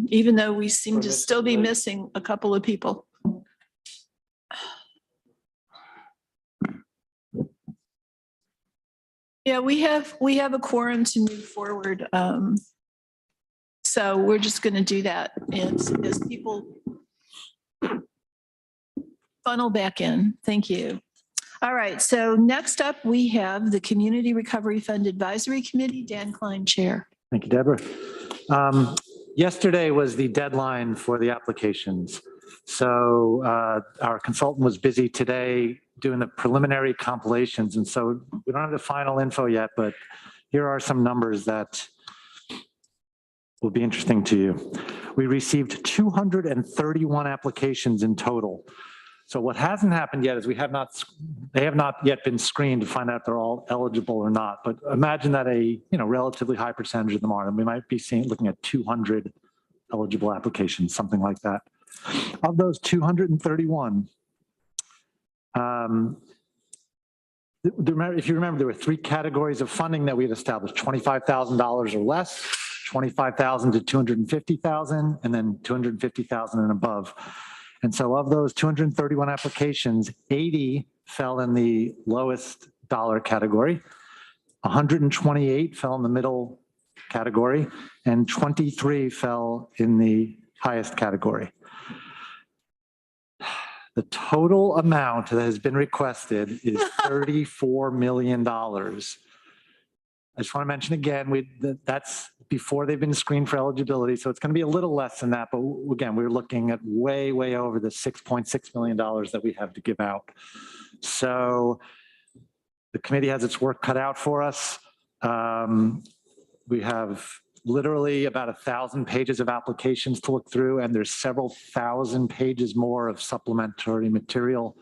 Even though we seem to still be missing a couple of people. Yeah, we have a quorum to move forward. So we're just going to do that as people funnel back in. Thank you. All right, so next up, we have the Community Recovery Fund Advisory Committee, Dan Klein, Chair. Thank you, Deborah. Yesterday was the deadline for the applications. So our consultant was busy today doing the preliminary compilations. And so we don't have the final info yet, but here are some numbers that will be interesting to you. We received 231 applications in total. So what hasn't happened yet is they have not yet been screened to find out if they're all eligible or not. But imagine that a relatively high percentage of them are, and we might be looking at 200 eligible applications, something like that. Of those 231, if you remember, there were 3 categories of funding that we had established: $25,000 or less, $25,000 to $250,000, and then $250,000 and above. And so of those 231 applications, 80 fell in the lowest dollar category, 128 fell in the middle category, and 23 fell in the highest category. The total amount that has been requested is $34 million. I just want to mention again, that's before they've been screened for eligibility. So it's going to be a little less than that. But again, we're looking at way, way over the $6.6 million that we have to give out. So the committee has its work cut out for us. We have literally about 1,000 pages of applications to look through, and there's several thousand pages more of supplementary material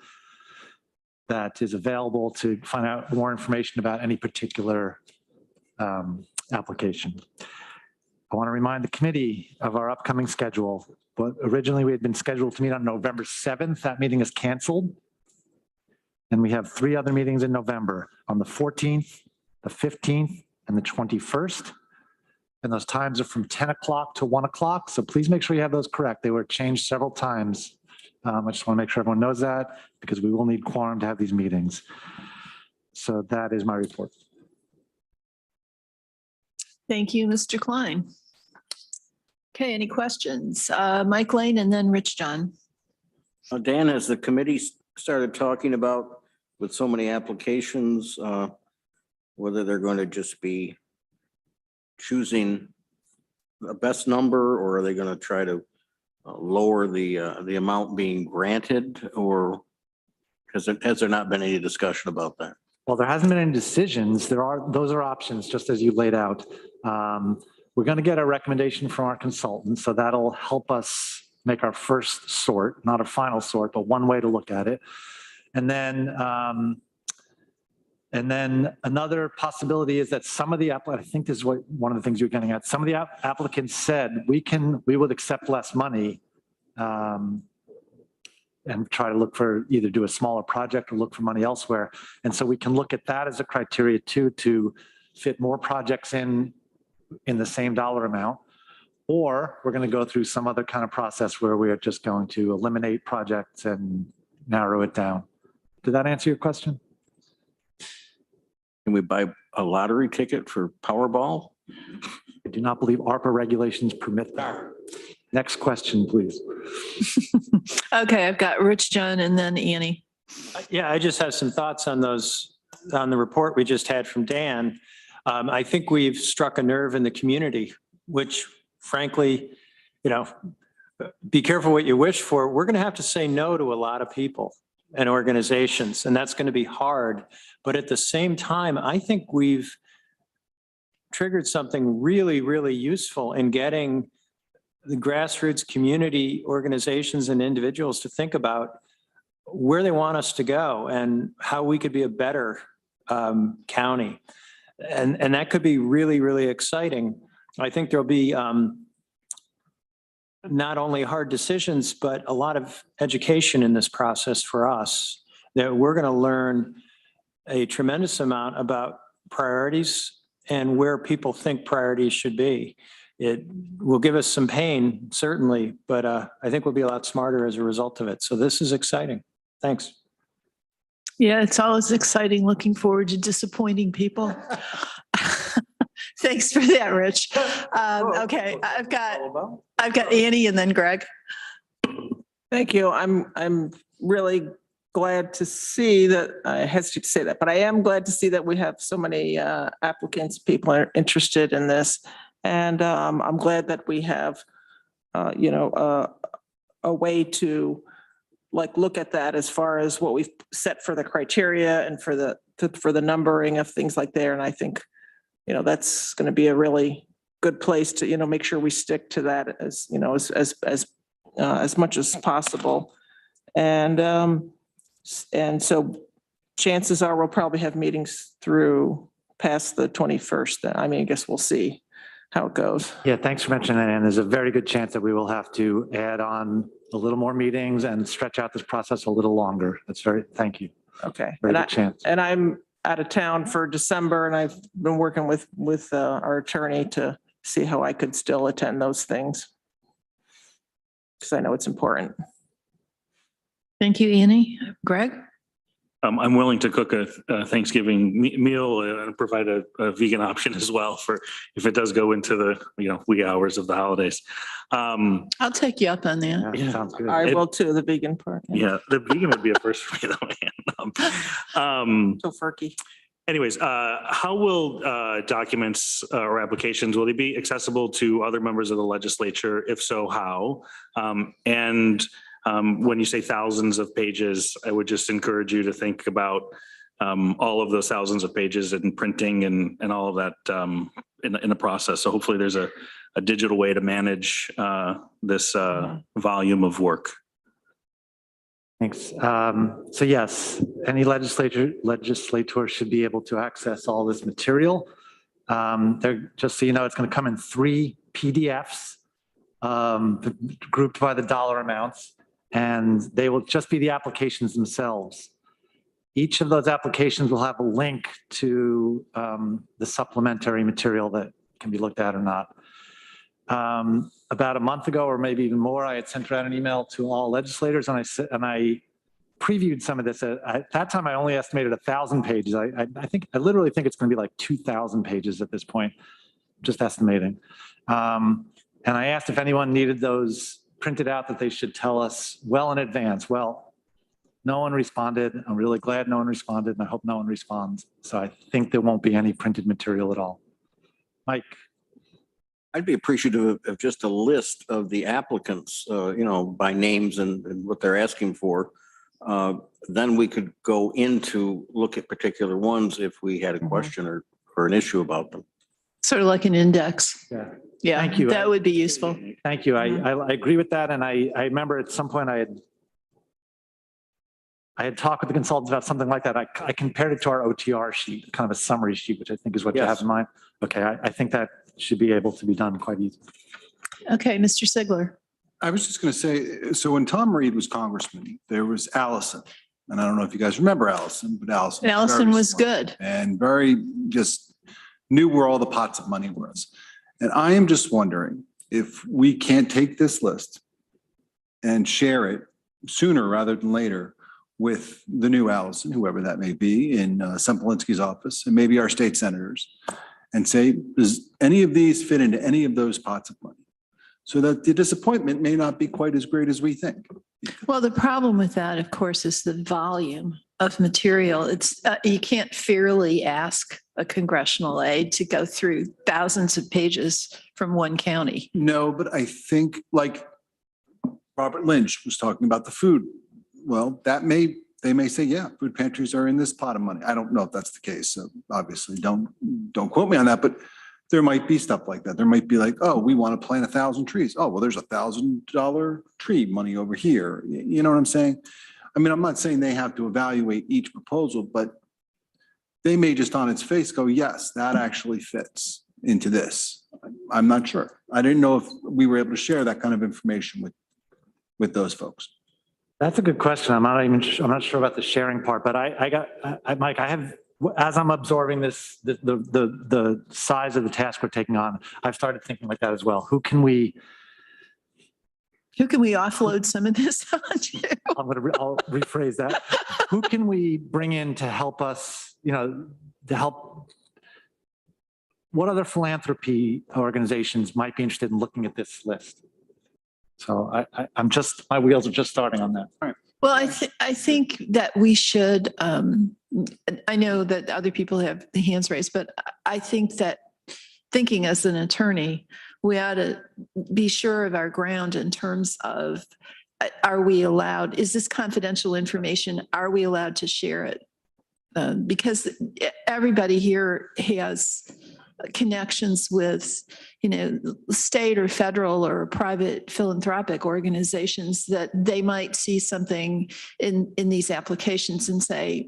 that is available to find out more information about any particular application. I want to remind the committee of our upcoming schedule. But originally we had been scheduled to meet on November 7th. That meeting is canceled. And we have 3 other meetings in November, on the 14th, the 15th, and the 21st. And those times are from 10 o'clock to 1 o'clock. So please make sure you have those correct. They were changed several times. I just want to make sure everyone knows that, because we will need quorum to have these meetings. So that is my report. Thank you, Mr. Klein. Okay, any questions? Mike Lane and then Rich John. Dan, has the committee started talking about, with so many applications, whether they're going to just be choosing the best number, or are they going to try to lower the amount being granted, or has there not been any discussion about that? Well, there hasn't been any decisions. Those are options, just as you laid out. We're going to get a recommendation from our consultant, so that'll help us make our first sort, not a final sort, but one way to look at it. And then another possibility is that some of the applicants, I think this is what one of the things you're getting at, some of the applicants said we would accept less money and try to look for, either do a smaller project or look for money elsewhere. And so we can look at that as a criteria too, to fit more projects in the same dollar amount. Or we're going to go through some other kind of process where we are just going to eliminate projects and narrow it down. Did that answer your question? Can we buy a lottery ticket for Powerball? I do not believe ARPA regulations permit that. Next question, please. Okay, I've got Rich John and then Annie. Yeah, I just have some thoughts on the report we just had from Dan. I think we've struck a nerve in the community, which frankly, be careful what you wish for. We're going to have to say no to a lot of people and organizations, and that's going to be hard. But at the same time, I think we've triggered something really, really useful in getting the grassroots community organizations and individuals to think about where they want us to go and how we could be a better county. And that could be really, really exciting. I think there'll be not only hard decisions, but a lot of education in this process for us, that we're going to learn a tremendous amount about priorities and where people think priorities should be. It will give us some pain, certainly, but I think we'll be a lot smarter as a result of it. So this is exciting. Thanks. Yeah, it's always exciting. Looking forward to disappointing people. Thanks for that, Rich. Okay, I've got Annie and then Greg. Thank you. I'm really glad to see that, I hesitate to say that, but I am glad to see that we have so many applicants, people are interested in this. And I'm glad that we have, a way to look at that as far as what we've set for the criteria and for the numbering of things like there. And I think, that's going to be a really good place to, make sure we stick to that as, as much as possible. And so chances are we'll probably have meetings through past the 21st. I guess we'll see how it goes. Yeah, thanks for mentioning that. And there's a very good chance that we will have to add on a little more meetings and stretch out this process a little longer. Thank you. Okay. Very good chance. And I'm out of town for December, and I've been working with our attorney to see how I could still attend those things, because I know it's important. Thank you, Annie. Greg? I'm willing to cook a Thanksgiving meal and provide a vegan option as well for if it does go into the wee hours of the holidays. I'll take you up on that. Yeah, sounds good. I will too, the vegan part. Yeah, the vegan would be a first for me though, man. Tofurkey. Anyways, how will documents or applications, will they be accessible to other members of the legislature? If so, how? When you say thousands of pages, I would just encourage you to think about all of those thousands of pages and printing and all of that in the process. So hopefully there's a digital way to manage this volume of work. Thanks. So yes, any legislator should be able to access all this material. Just so you know, it's going to come in 3 PDFs grouped by the dollar amounts, and they will just be the applications themselves. Each of those applications will have a link to the supplementary material that can be looked at or not. About a month ago, or maybe even more, I had sent out an email to all legislators, and I previewed some of this. At that time, I only estimated 1,000 pages. I literally think it's going to be like 2,000 pages at this point, just estimating. And I asked if anyone needed those printed out, that they should tell us well in advance. Well, no one responded. I'm really glad no one responded, and I hope no one responds. So I think there won't be any printed material at all. Mike. I'd be appreciative of just a list of the applicants, by names and what they're asking for. Then we could go into look at particular ones if we had a question or an issue about them. Sort of like an index. Yeah. Yeah, Thank you. That would be useful. Thank you. I agree with that. And I remember at some point I had talked with the consultants about something like that. I compared it to our OTR sheet, kind of a summary sheet, which I think is what you have in mind. Okay, I think that should be able to be done quite easily. Okay, Mr. Sigler. I was just going to say, so when Tom Reed was congressman, there was Allison. And I don't know if you guys remember Allison, but Allison was good. And very just knew where all the pots of money was. And I am just wondering if we can't take this list and share it sooner rather than later with the new Allison, whoever that may be, in Sempolinski's office, and maybe our state senators, and say, does any of these fit into any of those pots of money? So that the disappointment may not be quite as great as we think. Well, the problem with that, of course, is the volume of material. It's you can't fairly ask a congressional aide to go through thousands of pages from one county. No, but I think like Robert Lynch was talking about the food. Well, they may say, yeah, food pantries are in this pot of money. I don't know if that's the case. So obviously don't quote me on that, but there might be stuff like that. There might be like, oh, we want to plant 1,000 trees. Oh, well, there's $1,000 tree money over here. You know what I'm saying? I mean, I'm not saying they have to evaluate each proposal, but they may just on its face go, yes, that actually fits into this. I'm not sure. I didn't know if we were able to share that kind of information with those folks. That's a good question. I'm not sure about the sharing part, but Mike, I have, as I'm absorbing this, the size of the task we're taking on, I've started thinking like that as well. Who can we offload some of this onto? I'll rephrase that. Who can we bring in to help us, to help? What other philanthropy organizations might be interested in looking at this list? So my wheels are just starting on that. All right. Well, I think that we should, I know that other people have the hands raised, but I think that thinking as an attorney, we ought to be sure of our ground in terms of, are we allowed, is this confidential information? Are we allowed to share it? Because everybody here has connections with, state or federal or private philanthropic organizations that they might see something in these applications and say,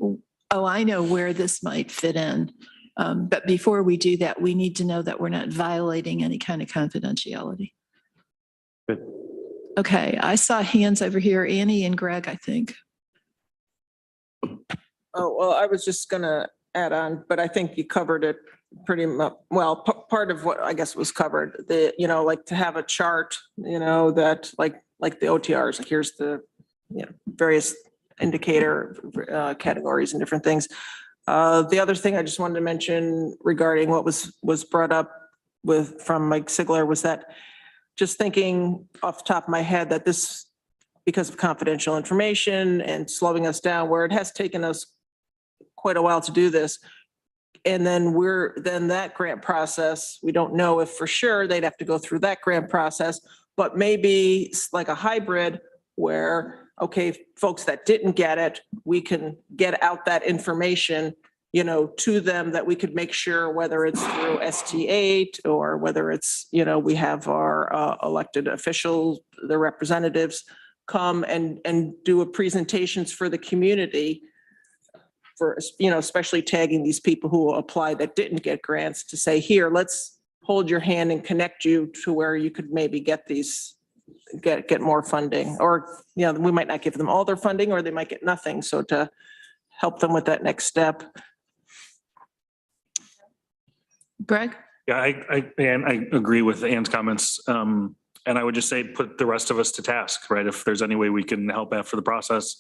oh, I know where this might fit in. But before we do that, we need to know that we're not violating any kind of confidentiality. Good. Okay, I saw hands over here, Annie and Greg, I think. Oh, well, I was just gonna add on, but I think you covered it pretty much. Well, part of what I guess was covered, like to have a chart, that like the OTRs, like here's the, various indicator categories and different things. The other thing I just wanted to mention regarding what was brought up from Mike Sigler was that just thinking off the top of my head that this, because of confidential information and slowing us down, where it has taken us quite a while to do this. And then that grant process, we don't know if for sure they'd have to go through that grant process, but maybe it's like a hybrid where, okay, folks that didn't get it, we can get out that information, to them, that we could make sure, whether it's through ST8 or whether it's, we have our elected officials, the representatives come and do a presentations for the community for, especially tagging these people who apply that didn't get grants, to say, here, let's hold your hand and connect you to where you could maybe get more funding, or, we might not give them all their funding, or they might get nothing. So to help them with that next step. Greg? Yeah, I agree with Ann's comments. And I would just say, put the rest of us to task, right? If there's any way we can help after the process.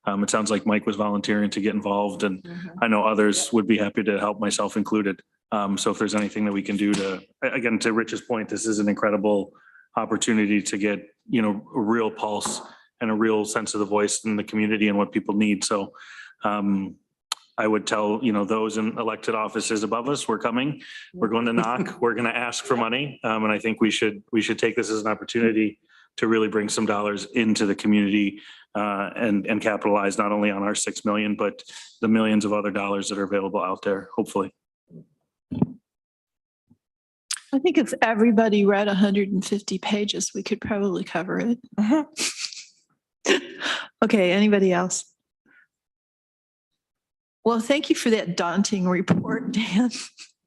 It sounds like Mike was volunteering to get involved, and I know others would be happy to help, myself included. So if there's anything that we can do again, to Rich's point, this is an incredible opportunity to get, a real pulse and a real sense of the voice in the community and what people need. So I would tell, those in elected offices above us, we're coming, we're going to knock, we're going to ask for money. And I think we should take this as an opportunity to really bring some dollars into the community and capitalize not only on our 6 million, but the millions of other dollars that are available out there, hopefully. I think if everybody read 150 pages, we could probably cover it. Okay, anybody else? Well, thank you for that daunting report, Dan.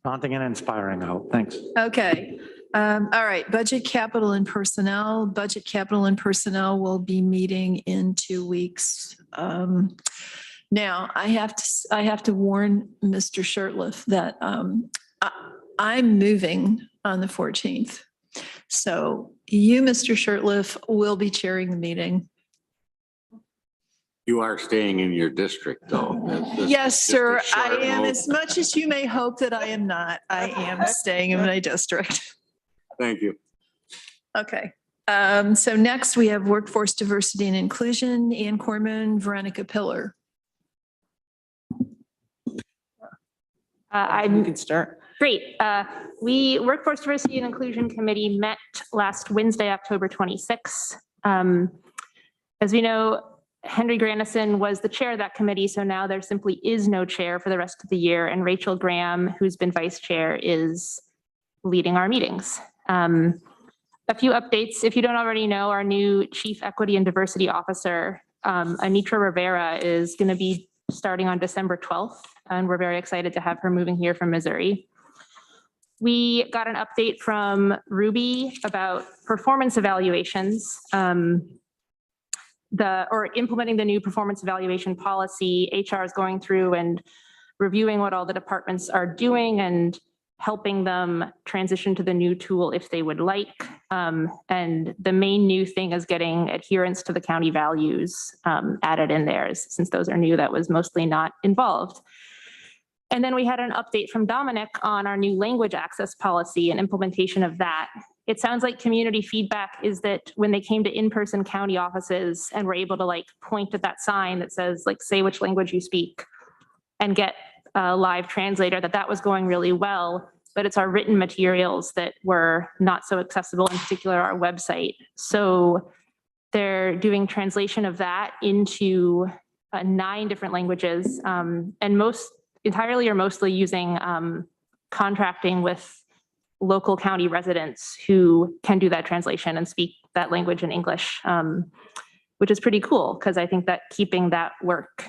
Daunting and inspiring, I hope. Thanks. Okay. All right. Budget, capital, and personnel. Budget, capital, and personnel will be meeting in 2 weeks. Now, I have to warn Mr. Shirtliff that I'm moving on the 14th. So you, Mr. Shirtliff, will be chairing the meeting. You are staying in your district, though. Yes, sir. I am. As much as you may hope that I am not, I am staying in my district. Thank you. Okay. So next we have workforce diversity and inclusion, Ann Corman, Veronica Pillar. You can start. Great. We Workforce Diversity and Inclusion Committee met last Wednesday, October 26th. As we know, Henry Grandison was the chair of that committee, so now there simply is no chair for the rest of the year, and Rachel Graham, who's been vice chair, is leading our meetings. A few updates. If you don't already know, our new Chief Equity and Diversity Officer, Anitra Rivera, is going to be starting on December 12th, and we're very excited to have her moving here from Missouri. We got an update from Ruby about performance evaluations. or implementing the new performance evaluation policy. HR is going through and reviewing what all the departments are doing and helping them transition to the new tool if they would like. And the main new thing is getting adherence to the county values added in there. Since those are new, that was mostly not involved. And then we had an update from Dominic on our new language access policy and implementation of that. It sounds like community feedback is that when they came to in-person county offices and were able to like point at that sign that says like, say which language you speak and get a live translator, that was going really well, but it's our written materials that were not so accessible, in particular our website. So they're doing translation of that into 9 different languages, and entirely or mostly using contracting with local county residents who can do that translation and speak that language in English, which is pretty cool because I think that keeping that work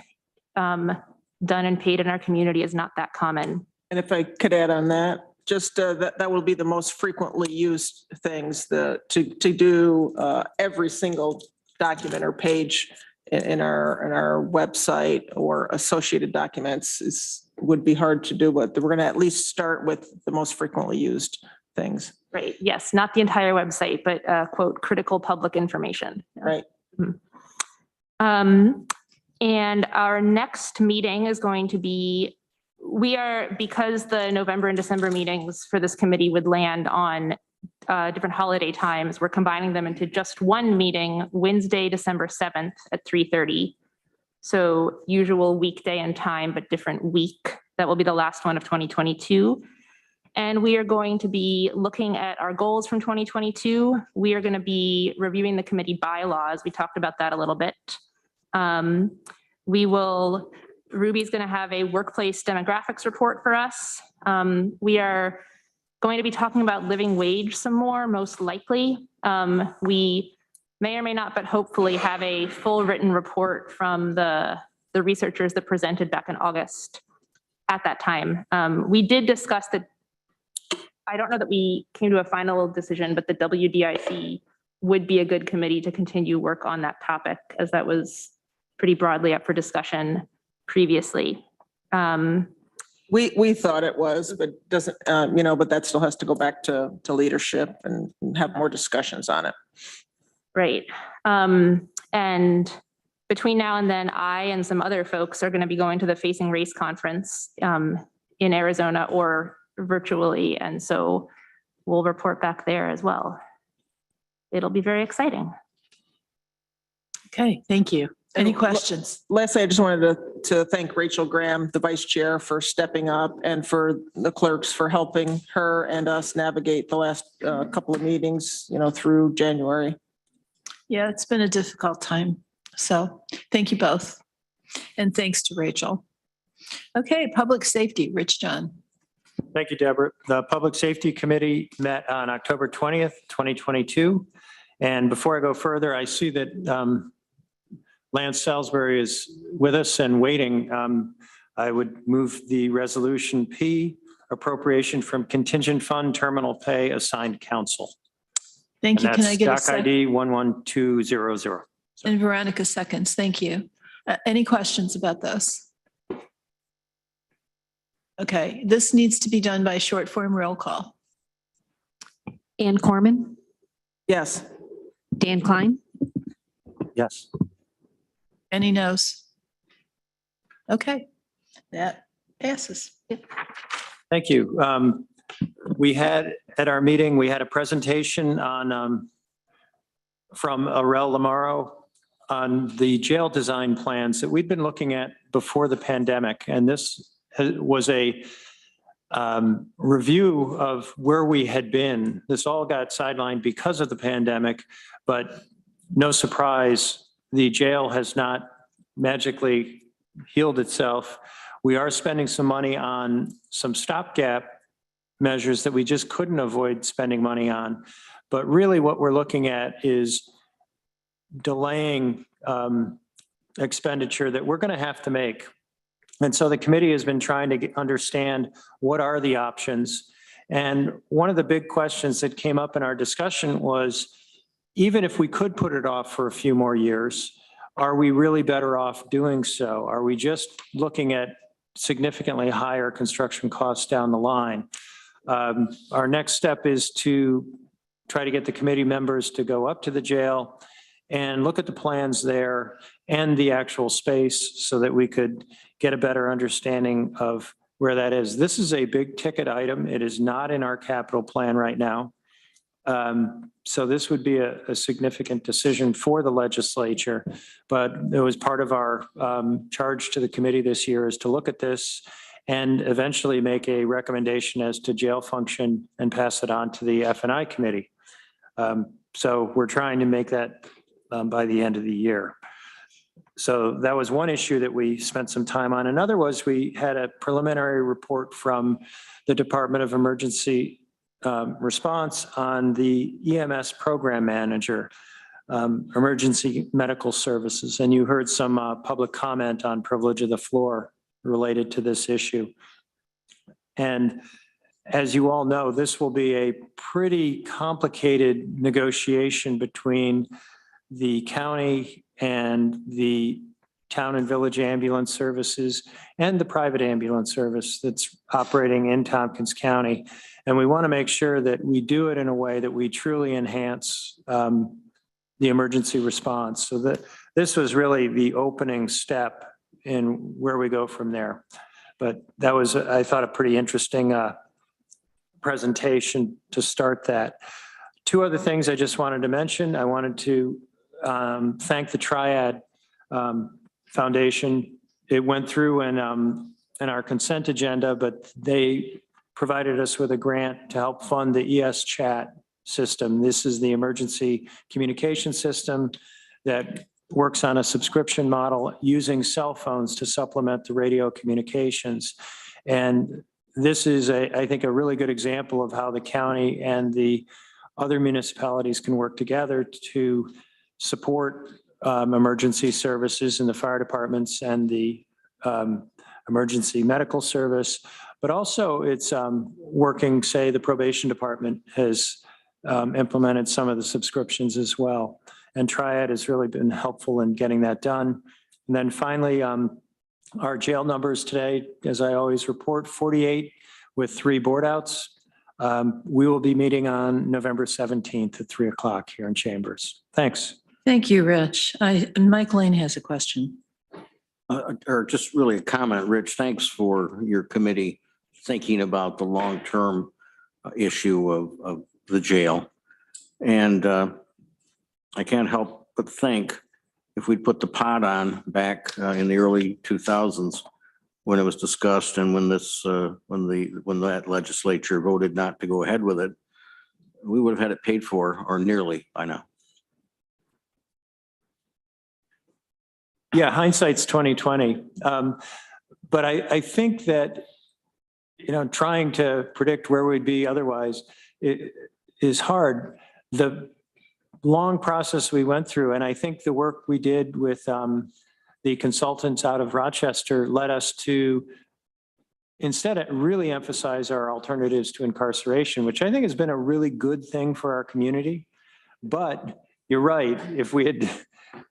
done and paid in our community is not that common. And if I could add on that, just that will be the most frequently used things to do every single document or page in our website or associated documents would be hard to do, but we're going to at least start with the most frequently used things. Right. Yes. Not the entire website, but quote, critical public information. Right. And our next meeting is going to be, because the November and December meetings for this committee would land on different holiday times, we're combining them into just one meeting, Wednesday, December 7th at 3:30. So usual weekday and time, but different week. That will be the last one of 2022. And we are going to be looking at our goals from 2022. We are going to be reviewing the committee bylaws. We talked about that a little bit. Ruby's going to have a workplace demographics report for us. We are going to be talking about living wage some more, most likely. We may or may not, but hopefully have a full written report from the researchers that presented back in August at that time. We did discuss that. I don't know that we came to a final decision, but the WDIC would be a good committee to continue work on that topic, as that was pretty broadly up for discussion previously. We thought it was, but doesn't, but that still has to go back to leadership and have more discussions on it. Right. And between now and then, I and some other folks are going to be going to the Facing Race conference in Arizona or virtually. And so we'll report back there as well. It'll be very exciting. Okay, thank you. Any questions? Lastly, I just wanted to thank Rachel Graham, the vice chair, for stepping up and for the clerks for helping her and us navigate the last couple of meetings, through January. Yeah, it's been a difficult time. So thank you both. And thanks to Rachel. Okay, public safety, Rich John. Thank you, Deborah. The Public Safety Committee met on October 20th, 2022. And before I go further, I see that Lance Salisbury is with us and waiting. I would move the resolution P, appropriation from contingent fund terminal pay assigned council. Thank you. Can I get a doc second? ID 11200. And Veronica seconds. Thank you. Any questions about this? Okay, this needs to be done by short form roll call. Ann Corman, Yes. Dan Klein, Yes. Any no's? Okay, that passes. Thank you. We had at our meeting, we had a presentation on from Aurel Lamaro on the jail design plans that we'd been looking at before the pandemic. And this was a review of where we had been. This all got sidelined because of the pandemic, but no surprise, the jail has not magically healed itself. We are spending some money on some stopgap measures that we just couldn't avoid spending money on. But really what we're looking at is delaying expenditure that we're going to have to make. And so the committee has been trying to understand what are the options. And one of the big questions that came up in our discussion was, even if we could put it off for a few more years, are we really better off doing so? Are we just looking at significantly higher construction costs down the line? Our next step is to try to get the committee members to go up to the jail and look at the plans there and the actual space so that we could get a better understanding of where that is. This is a big ticket item. It is not in our capital plan right now. So this would be a significant decision for the legislature, but it was part of our charge to the committee this year is to look at this and eventually make a recommendation as to jail function and pass it on to the F&I committee. So we're trying to make that by the end of the year. So that was one issue that we spent some time on. Another was we had a preliminary report from the Department of Emergency response on the EMS program manager, emergency medical services. And you heard some public comment on privilege of the floor related to this issue. And as you all know, this will be a pretty complicated negotiation between the county and the town and village ambulance services and the private ambulance service that's operating in Tompkins County. And we want to make sure that we do it in a way that we truly enhance the emergency response. So that this was really the opening step in where we go from there. But that was, I thought, a pretty interesting presentation to start that. Two other things I just wanted to mention. I wanted to thank the Triad Foundation. It went through in our consent agenda, but they provided us with a grant to help fund the ES Chat system. This is the emergency communication system that works on a subscription model using cell phones to supplement the radio communications. And this is, I think, a really good example of how the county and the other municipalities can work together to support emergency services in the fire departments and the emergency medical service. But also it's working, say, the probation department has implemented some of the subscriptions as well. And Triad has really been helpful in getting that done. And then finally, our jail numbers today, as I always report, 48 with 3 board outs. We will be meeting on November 17th at 3 o'clock here in Chambers. Thanks. Thank you, Rich. Mike Lane has a question. Or just really a comment, Rich, thanks for your committee thinking about the long-term issue of the jail. And I can't help but think if we'd put the pot on back in the early 2000s when it was discussed and when that legislature voted not to go ahead with it, we would have had it paid for or nearly by now. Yeah, hindsight's 2020. But I think that, trying to predict where we'd be otherwise is hard. The long process we went through, and I think the work we did with the consultants out of Rochester led us to instead really emphasize our alternatives to incarceration, which I think has been a really good thing for our community. But you're right, if we had,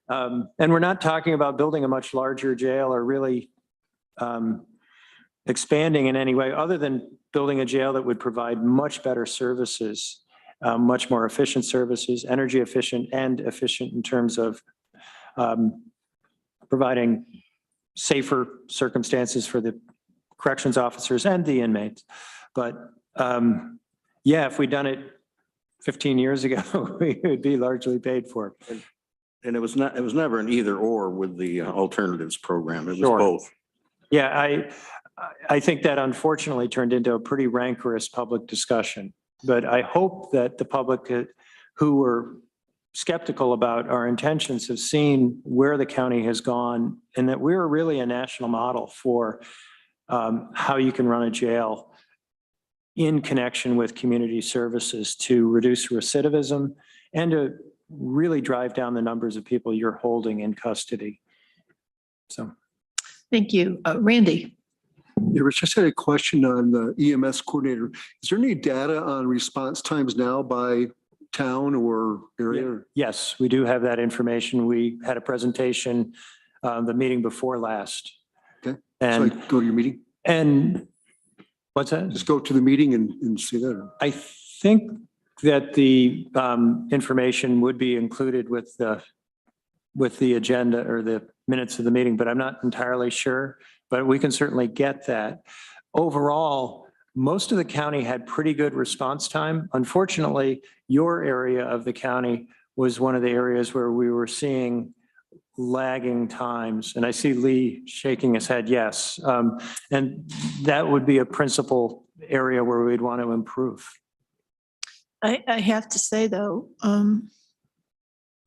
and we're not talking about building a much larger jail or really expanding in any way other than building a jail that would provide much better services, much more efficient services, energy efficient and efficient in terms of providing safer circumstances for the corrections officers and the inmates. But yeah, if we'd done it 15 years ago, we would be largely paid for. And it was never an either or with the alternatives program. It was Sure. both. Yeah, I think that unfortunately turned into a pretty rancorous public discussion. But I hope that the public who were skeptical about our intentions have seen where the county has gone and that we're really a national model for how you can run a jail in connection with community services to reduce recidivism and to really drive down the numbers of people you're holding in custody. So. Thank you. Randy. Yeah, Rich, I just had a question on the EMS coordinator. Is there any data on response times now by town or area? Yes, we do have that information. We had a presentation, the meeting before last. Okay. So I And, go to your meeting? and what's that? Just go to the meeting and see that? I think that the information would be included with the agenda or the minutes of the meeting, but I'm not entirely sure, but we can certainly get that. Overall, most of the county had pretty good response time. Unfortunately, your area of the county was one of the areas where we were seeing lagging times. And I see Lee shaking his head, yes. And that would be a principal area where we'd want to improve. I have to say, though,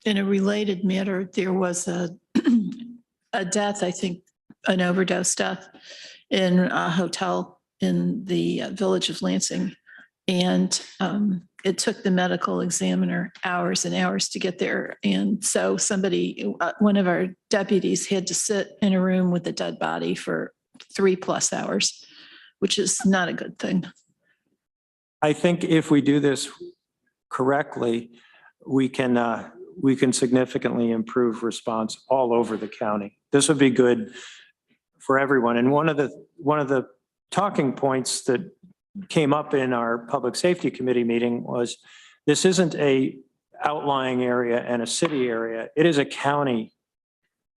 in a related matter, there was a death, I think, an overdose death in a hotel in the village of Lansing. And it took the medical examiner hours and hours to get there. And so somebody, one of our deputies had to sit in a room with a dead body for 3+ hours, which is not a good thing. I think if we do this correctly, we can significantly improve response all over the county. This would be good for everyone. And one of the talking points that came up in our Public Safety Committee meeting was this isn't a outlying area and a city area. It is a county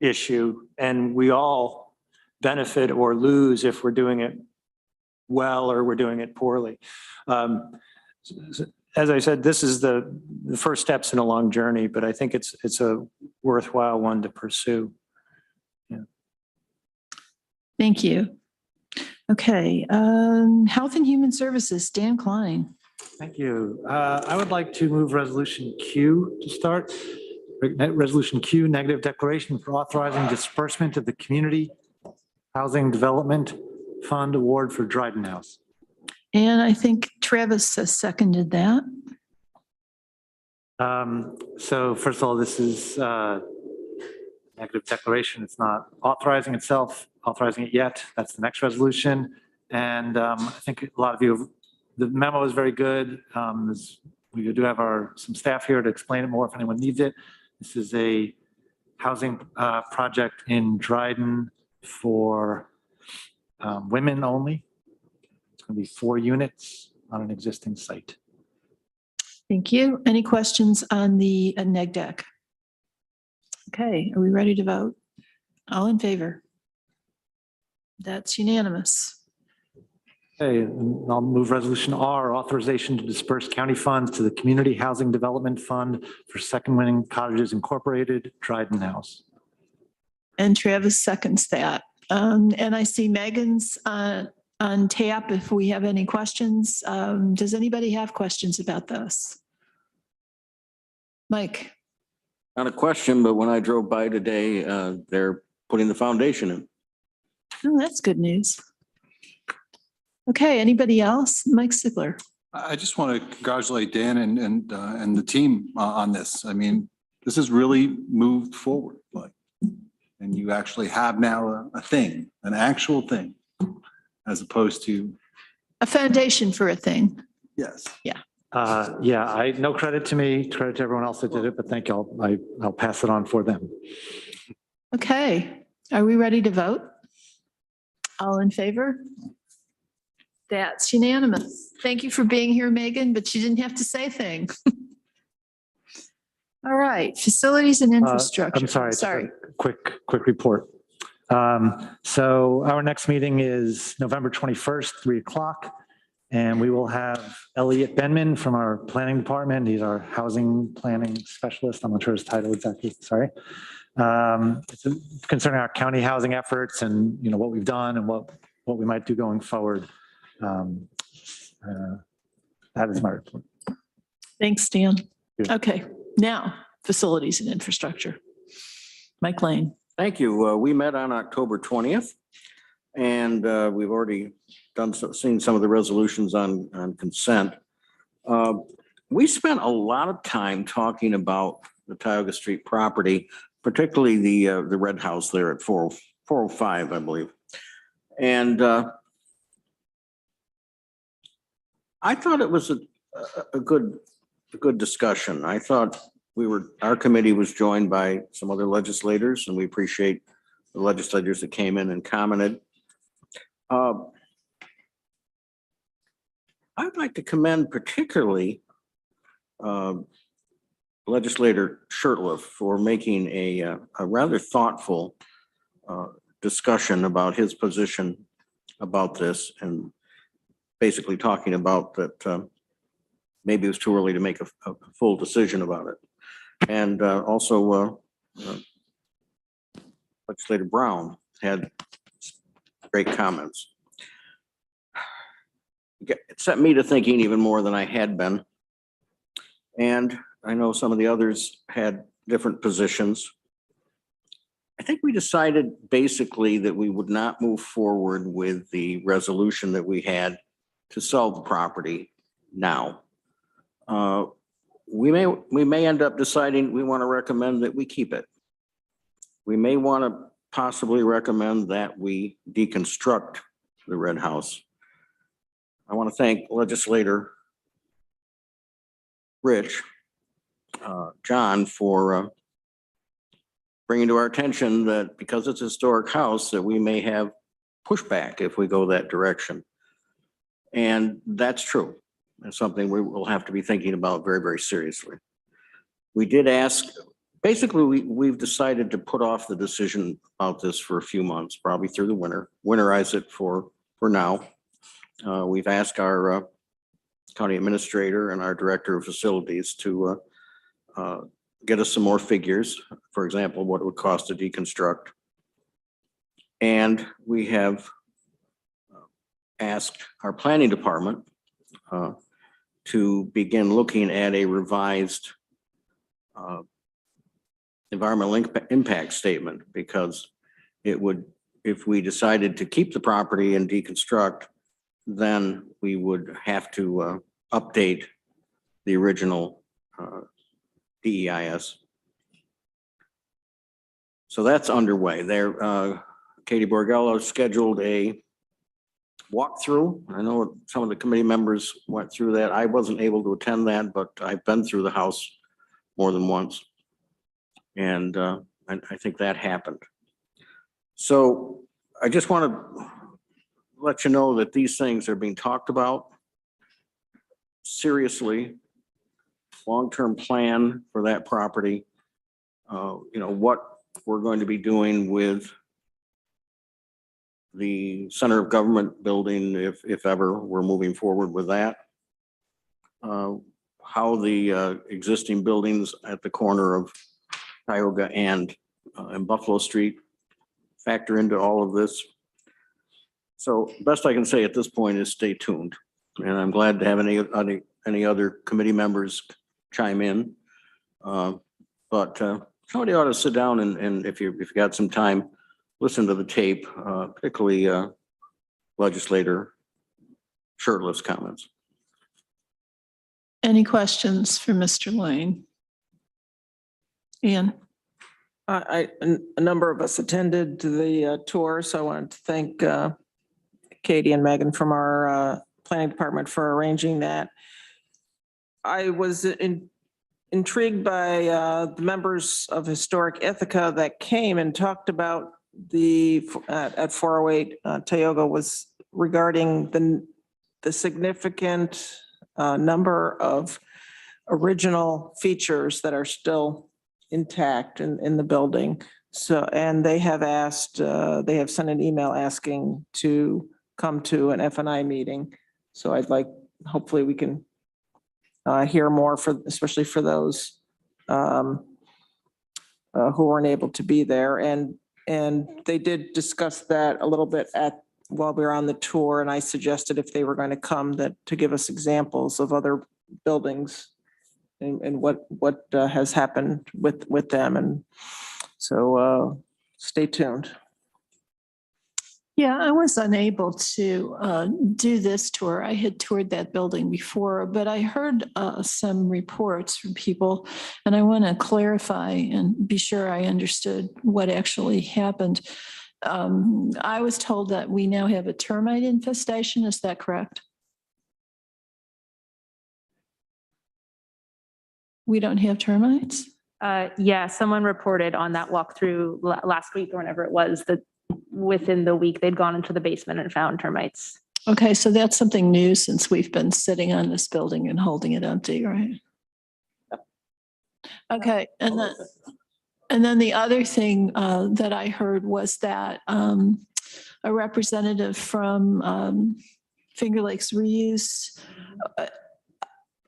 issue, and we all benefit or lose if we're doing it well or we're doing it poorly. As I said, this is the first steps in a long journey, but I think it's a worthwhile one to pursue. Yeah. Thank you. Okay, Health and Human Services, Dan Klein. Thank you. I would like to move resolution Q to start. Resolution Q, negative declaration for authorizing disbursement of the Community Housing Development Fund Award for Dryden House. And I think Travis has seconded that. So first of all, this is negative declaration. It's not authorizing it yet. That's the next resolution. And I think a lot of you, the memo is very good. We do have some staff here to explain it more if anyone needs it. This is a housing project in Dryden for women only. It's going to be 4 units on an existing site. Thank you. Any questions on the neg deck? Okay, are we ready to vote? All in favor? That's unanimous. Okay, and I'll move resolution R, authorization to disperse county funds to the Community Housing Development Fund for Second Winning Cottages Incorporated, Dryden House. And Travis seconds that. And I see Megan's on tap if we have any questions. Does anybody have questions about this? Mike? Not a question, but when I drove by today, they're putting the foundation in. Oh, that's good news. Okay, anybody else? Mike Sigler. I just want to congratulate Dan and the team on this. I mean, this has really moved forward, and you actually have now a thing, an actual thing, as opposed to A foundation for a thing. yes. Yeah. Yeah, no credit to me, credit to everyone else that did it, but thank you. I'll pass it on for them. Okay, are we ready to vote? All in favor? That's unanimous. Thank you for being here, Megan, but you didn't have to say a thing. All right, facilities and infrastructure. I'm sorry. Sorry. Quick report. So our next meeting is November 21st, 3:00. And we will have Elliot Benman from our planning department. He's our housing planning specialist. I'm not sure his title exactly, sorry. It's concerning our county housing efforts and what we've done and what we might do going forward. That is my report. Thanks, Dan. Yeah. Okay, now facilities and infrastructure. Mike Lane. Thank you. We met on October 20th, and we've already seen some of the resolutions on consent. We spent a lot of time talking about the Tioga Street property, particularly the red house there at 405, I believe. And I thought it was a good a good discussion. I thought our committee was joined by some other legislators, and we appreciate the legislators that came in and commented. I'd like to commend particularly Legislator Shurtleff for making a rather thoughtful discussion about his position about this, and basically talking about that maybe it was too early to make a full decision about it. And also Legislator Brown had great comments. It set me to thinking even more than I had been. And I know some of the others had different positions. I think we decided basically that we would not move forward with the resolution that we had to sell the property now. We may end up deciding we want to recommend that we keep it. We may want to possibly recommend that we deconstruct the red house. I want to thank Legislator Rich, John, for bringing to our attention that because it's a historic house, that we may have pushback if we go that direction. And that's true. It's something we will have to be thinking about very, very seriously. We did ask, basically, we've decided to put off the decision about this for a few months, probably through the winter, winterize it for now. We've asked our county administrator and our director of facilities to get us some more figures, for example, what it would cost to deconstruct. And we have asked our planning department to begin looking at a revised environmental impact statement, because it would, if we decided to keep the property and deconstruct, then we would have to update the original DEIS. So that's underway. There, Katie Borgello scheduled a walkthrough. I know some of the committee members went through that. I wasn't able to attend that, but I've been through the house more than once. And I think that happened. So I just want to let you know that these things are being talked about seriously. Long-term plan for that property. You know, what we're going to be doing with the center of government building, if ever we're moving forward with that. How the existing buildings at the corner of Tioga and Buffalo Street factor into all of this. So best I can say at this point is stay tuned. And I'm glad to have any other committee members chime in. But somebody ought to sit down and if you got some time, listen to the tape, particularly Legislator Shurtleff's comments. Any questions for Mr. Lane? Ian? A number of us attended the tour, so I wanted to thank Katie and Megan from our planning department for arranging that. I was intrigued by the members of Historic Ithaca that came and talked about at 408 Tioga was regarding the significant number of original features that are still intact in the building. So, and they have asked, they have sent an email asking to come to an F&I meeting. So I'd like, hopefully we can hear more especially for those who weren't able to be there. And they did discuss that a little bit while we were on the tour. And I suggested if they were going to come to give us examples of other buildings and what has happened with them. And so stay tuned. Yeah, I was unable to do this tour. I had toured that building before, but I heard some reports from people, and I want to clarify and be sure I understood what actually happened. I was told that we now have a termite infestation. Is that correct? We don't have termites? Yeah, someone reported on that walkthrough last week or whenever it was that within the week they'd gone into the basement and found termites. Okay, so that's something new since we've been sitting on this building and holding it empty, right? Okay, and then the other thing that I heard was that a representative from Finger Lakes Reuse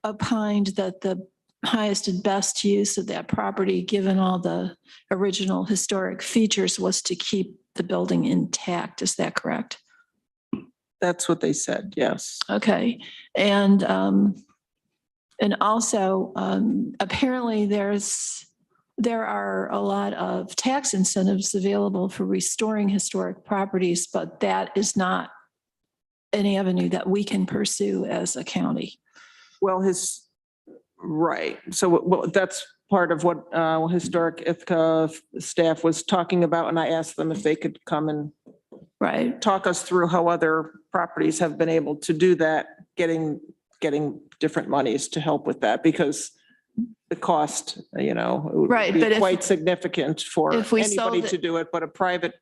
opined that the highest and best use of that property, given all the original historic features, was to keep the building intact. Is that correct? That's what they said, yes. Okay, and also apparently there are a lot of tax incentives available for restoring historic properties, but that is not an avenue that we can pursue as a county. Well, right. So well, that's part of what Historic Ithaca staff was talking about, and I asked them if they could come and talk us through how other properties have been able to do that, getting different monies to help with that, because the cost, would Right, be but quite significant for if we sold anybody it- to do it, but a private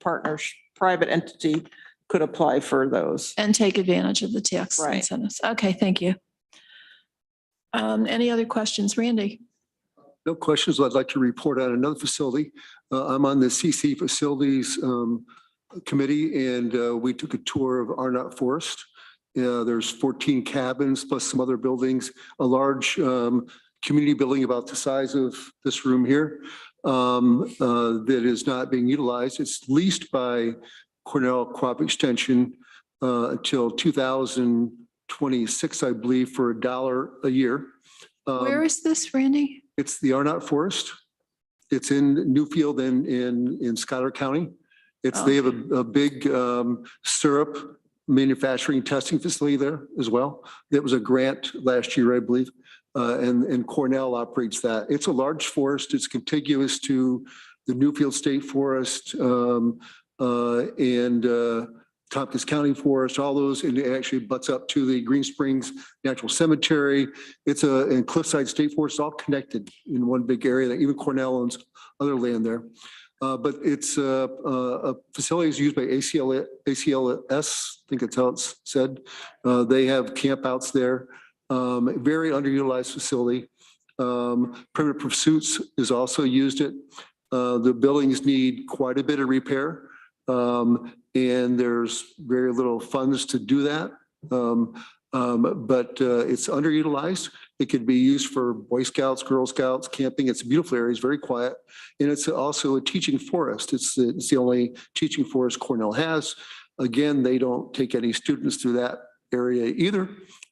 entity could apply for those. And take advantage of the tax Right. incentives. Okay, thank you. Any other questions, Randy? No questions. I'd like to report on another facility. I'm on the CC Facilities Committee, and we took a tour of Arnott Forest. There's 14 cabins plus some other buildings, a large community building about the size of this room here that is not being utilized. It's leased by Cornell Crop Extension until 2026, I believe, for $1 a year. Where is this, Randy? It's the Arnott Forest. It's in Newfield in Schuyler County. They have a big syrup manufacturing testing facility there as well. It was a grant last year, I believe, and Cornell operates that. It's a large forest. It's contiguous to the Newfield State Forest and Tompkins County Forest, all those, and it actually butts up to the Green Springs Natural Cemetery. And Cliffside State Forest, all connected in one big area. Even Cornell owns other land there. But it's a facility is used by ACLS, I think it's how it's said. They have campouts there. Very underutilized facility. Primitive Pursuits is also used it. The buildings need quite a bit of repair. And there's very little funds to do that. But it's underutilized. It could be used for Boy Scouts, Girl Scouts, camping. It's a beautiful area. It's very quiet. And it's also a teaching forest. It's the only teaching forest Cornell has. Again, they don't take any students through that area either.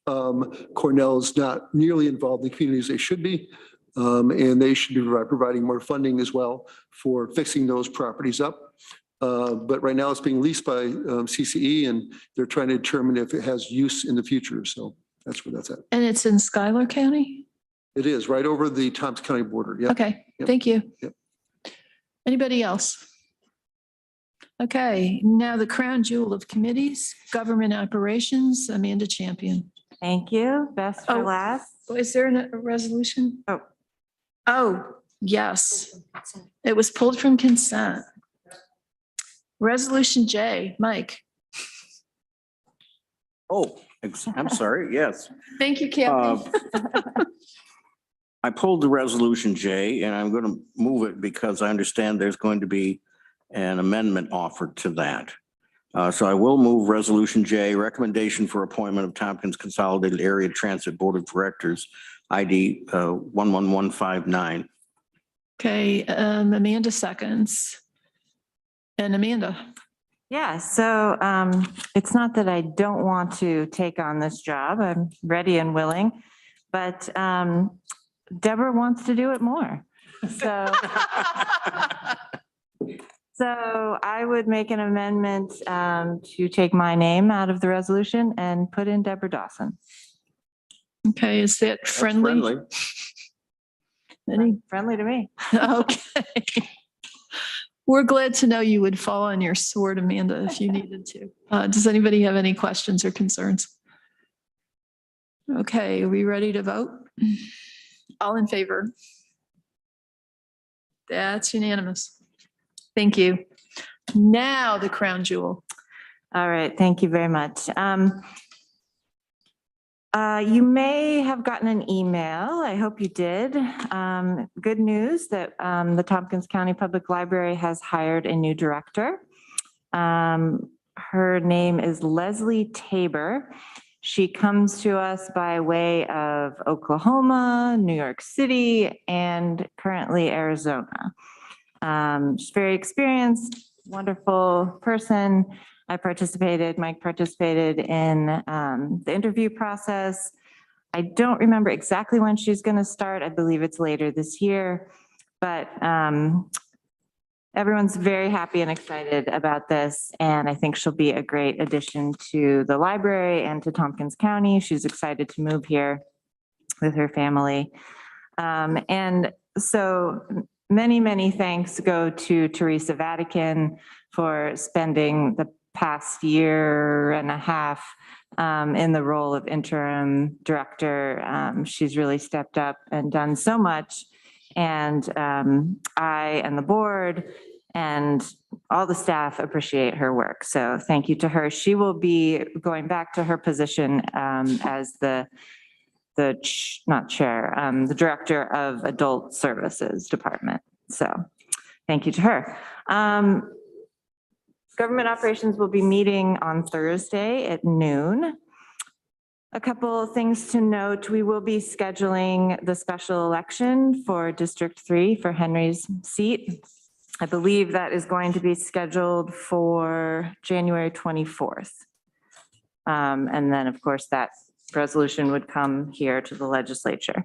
Cornell is not nearly involved in the communities they should be. And they should be providing more funding as well for fixing those properties up. But right now it's being leased by CCE, and they're trying to determine if it has use in the future. So that's where that's at. And it's in Schuyler County? It is right over the Tompkins County border. Yeah. Okay, Yep. thank you. Yep. Anybody else? Okay, now the crown jewel of committees, government operations, Amanda Champion. Thank you. Best for last. Is there a resolution? Oh, yes. It was pulled from consent. Resolution J, Mike. Oh, I'm sorry, yes. Thank you, Kathy. I pulled the resolution J, and I'm going to move it because I understand there's going to be an amendment offered to that. So I will move resolution J, recommendation for appointment of Tompkins Consolidated Area Transit Board of Directors, ID 11159. Okay, Amanda seconds. And Amanda. Yeah, so it's not that I don't want to take on this job. I'm ready and willing, but Deborah wants to do it more. So I would make an amendment to take my name out of the resolution and put in Deborah Dawson. Okay, is that friendly? Friendly to me. Okay. We're glad to know you would fall on your sword, Amanda, if you needed to. Does anybody have any questions or concerns? Okay, are we ready to vote? All in favor? That's unanimous. Thank you. Now the crown jewel. All right, thank you very much. You may have gotten an email. I hope you did. Good news that the Tompkins County Public Library has hired a new director. Her name is Leslie Tabor. She comes to us by way of Oklahoma, New York City, and currently Arizona. She's very experienced, wonderful person. Mike participated in the interview process. I don't remember exactly when she's going to start. I believe it's later this year, but everyone's very happy and excited about this. And I think she'll be a great addition to the library and to Tompkins County. She's excited to move here with her family. And so many thanks go to Teresa Vatican for spending the past year and a half in the role of interim director. She's really stepped up and done so much. And I and the board and all the staff appreciate her work. So thank you to her. She will be going back to her position as the director of adult services department. So thank you to her. Government operations will be meeting on Thursday at noon. A couple of things to note, we will be scheduling the special election for District 3 for Henry's seat. I believe that is going to be scheduled for January 24th. And then, of course, that resolution would come here to the legislature.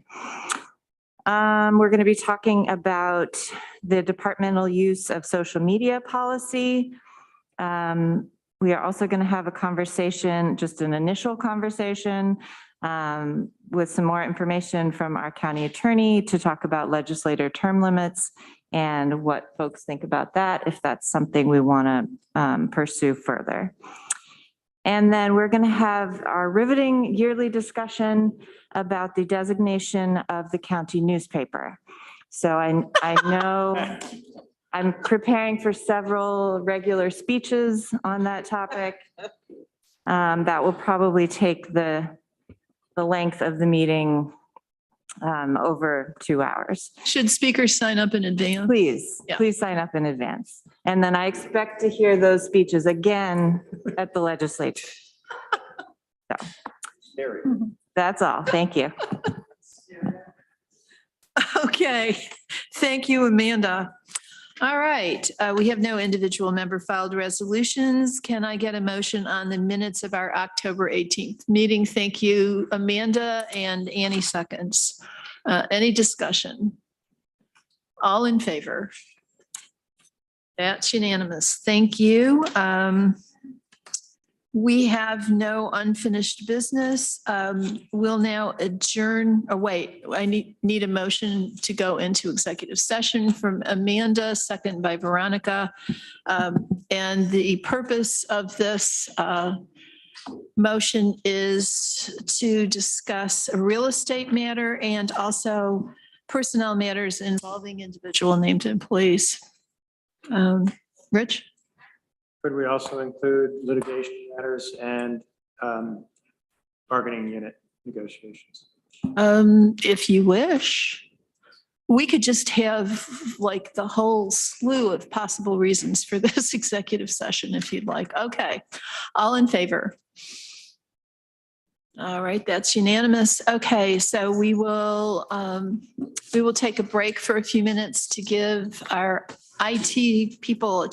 We're going to be talking about the departmental use of social media policy. We are also going to have a conversation, just an initial conversation with some more information from our county attorney to talk about legislator term limits and what folks think about that, if that's something we want to pursue further. And then we're going to have our riveting yearly discussion about the designation of the county newspaper. So I know I'm preparing for several regular speeches on that topic. That will probably take the length of the meeting over 2 hours. Should speakers sign up in advance? Please sign up in advance. And then I expect to hear those speeches again at the legislature. So that's all. Thank you. Okay, thank you, Amanda. All right, we have no individual member filed resolutions. Can I get a motion on the minutes of our October 18th meeting? Thank you, Amanda, and Annie seconds. Any discussion? All in favor? That's unanimous. Thank you. We have no unfinished business. We'll now adjourn. Oh, wait, I need a motion to go into executive session from Amanda, second by Veronica. And the purpose of this motion is to discuss a real estate matter and also personnel matters involving individual named employees. Rich? Could we also include litigation matters and bargaining unit negotiations? If you wish, we could just have like the whole slew of possible reasons for this executive session if you'd like. Okay, all in favor? All right, that's unanimous. Okay, so we will take a break for a few minutes to give our IT people a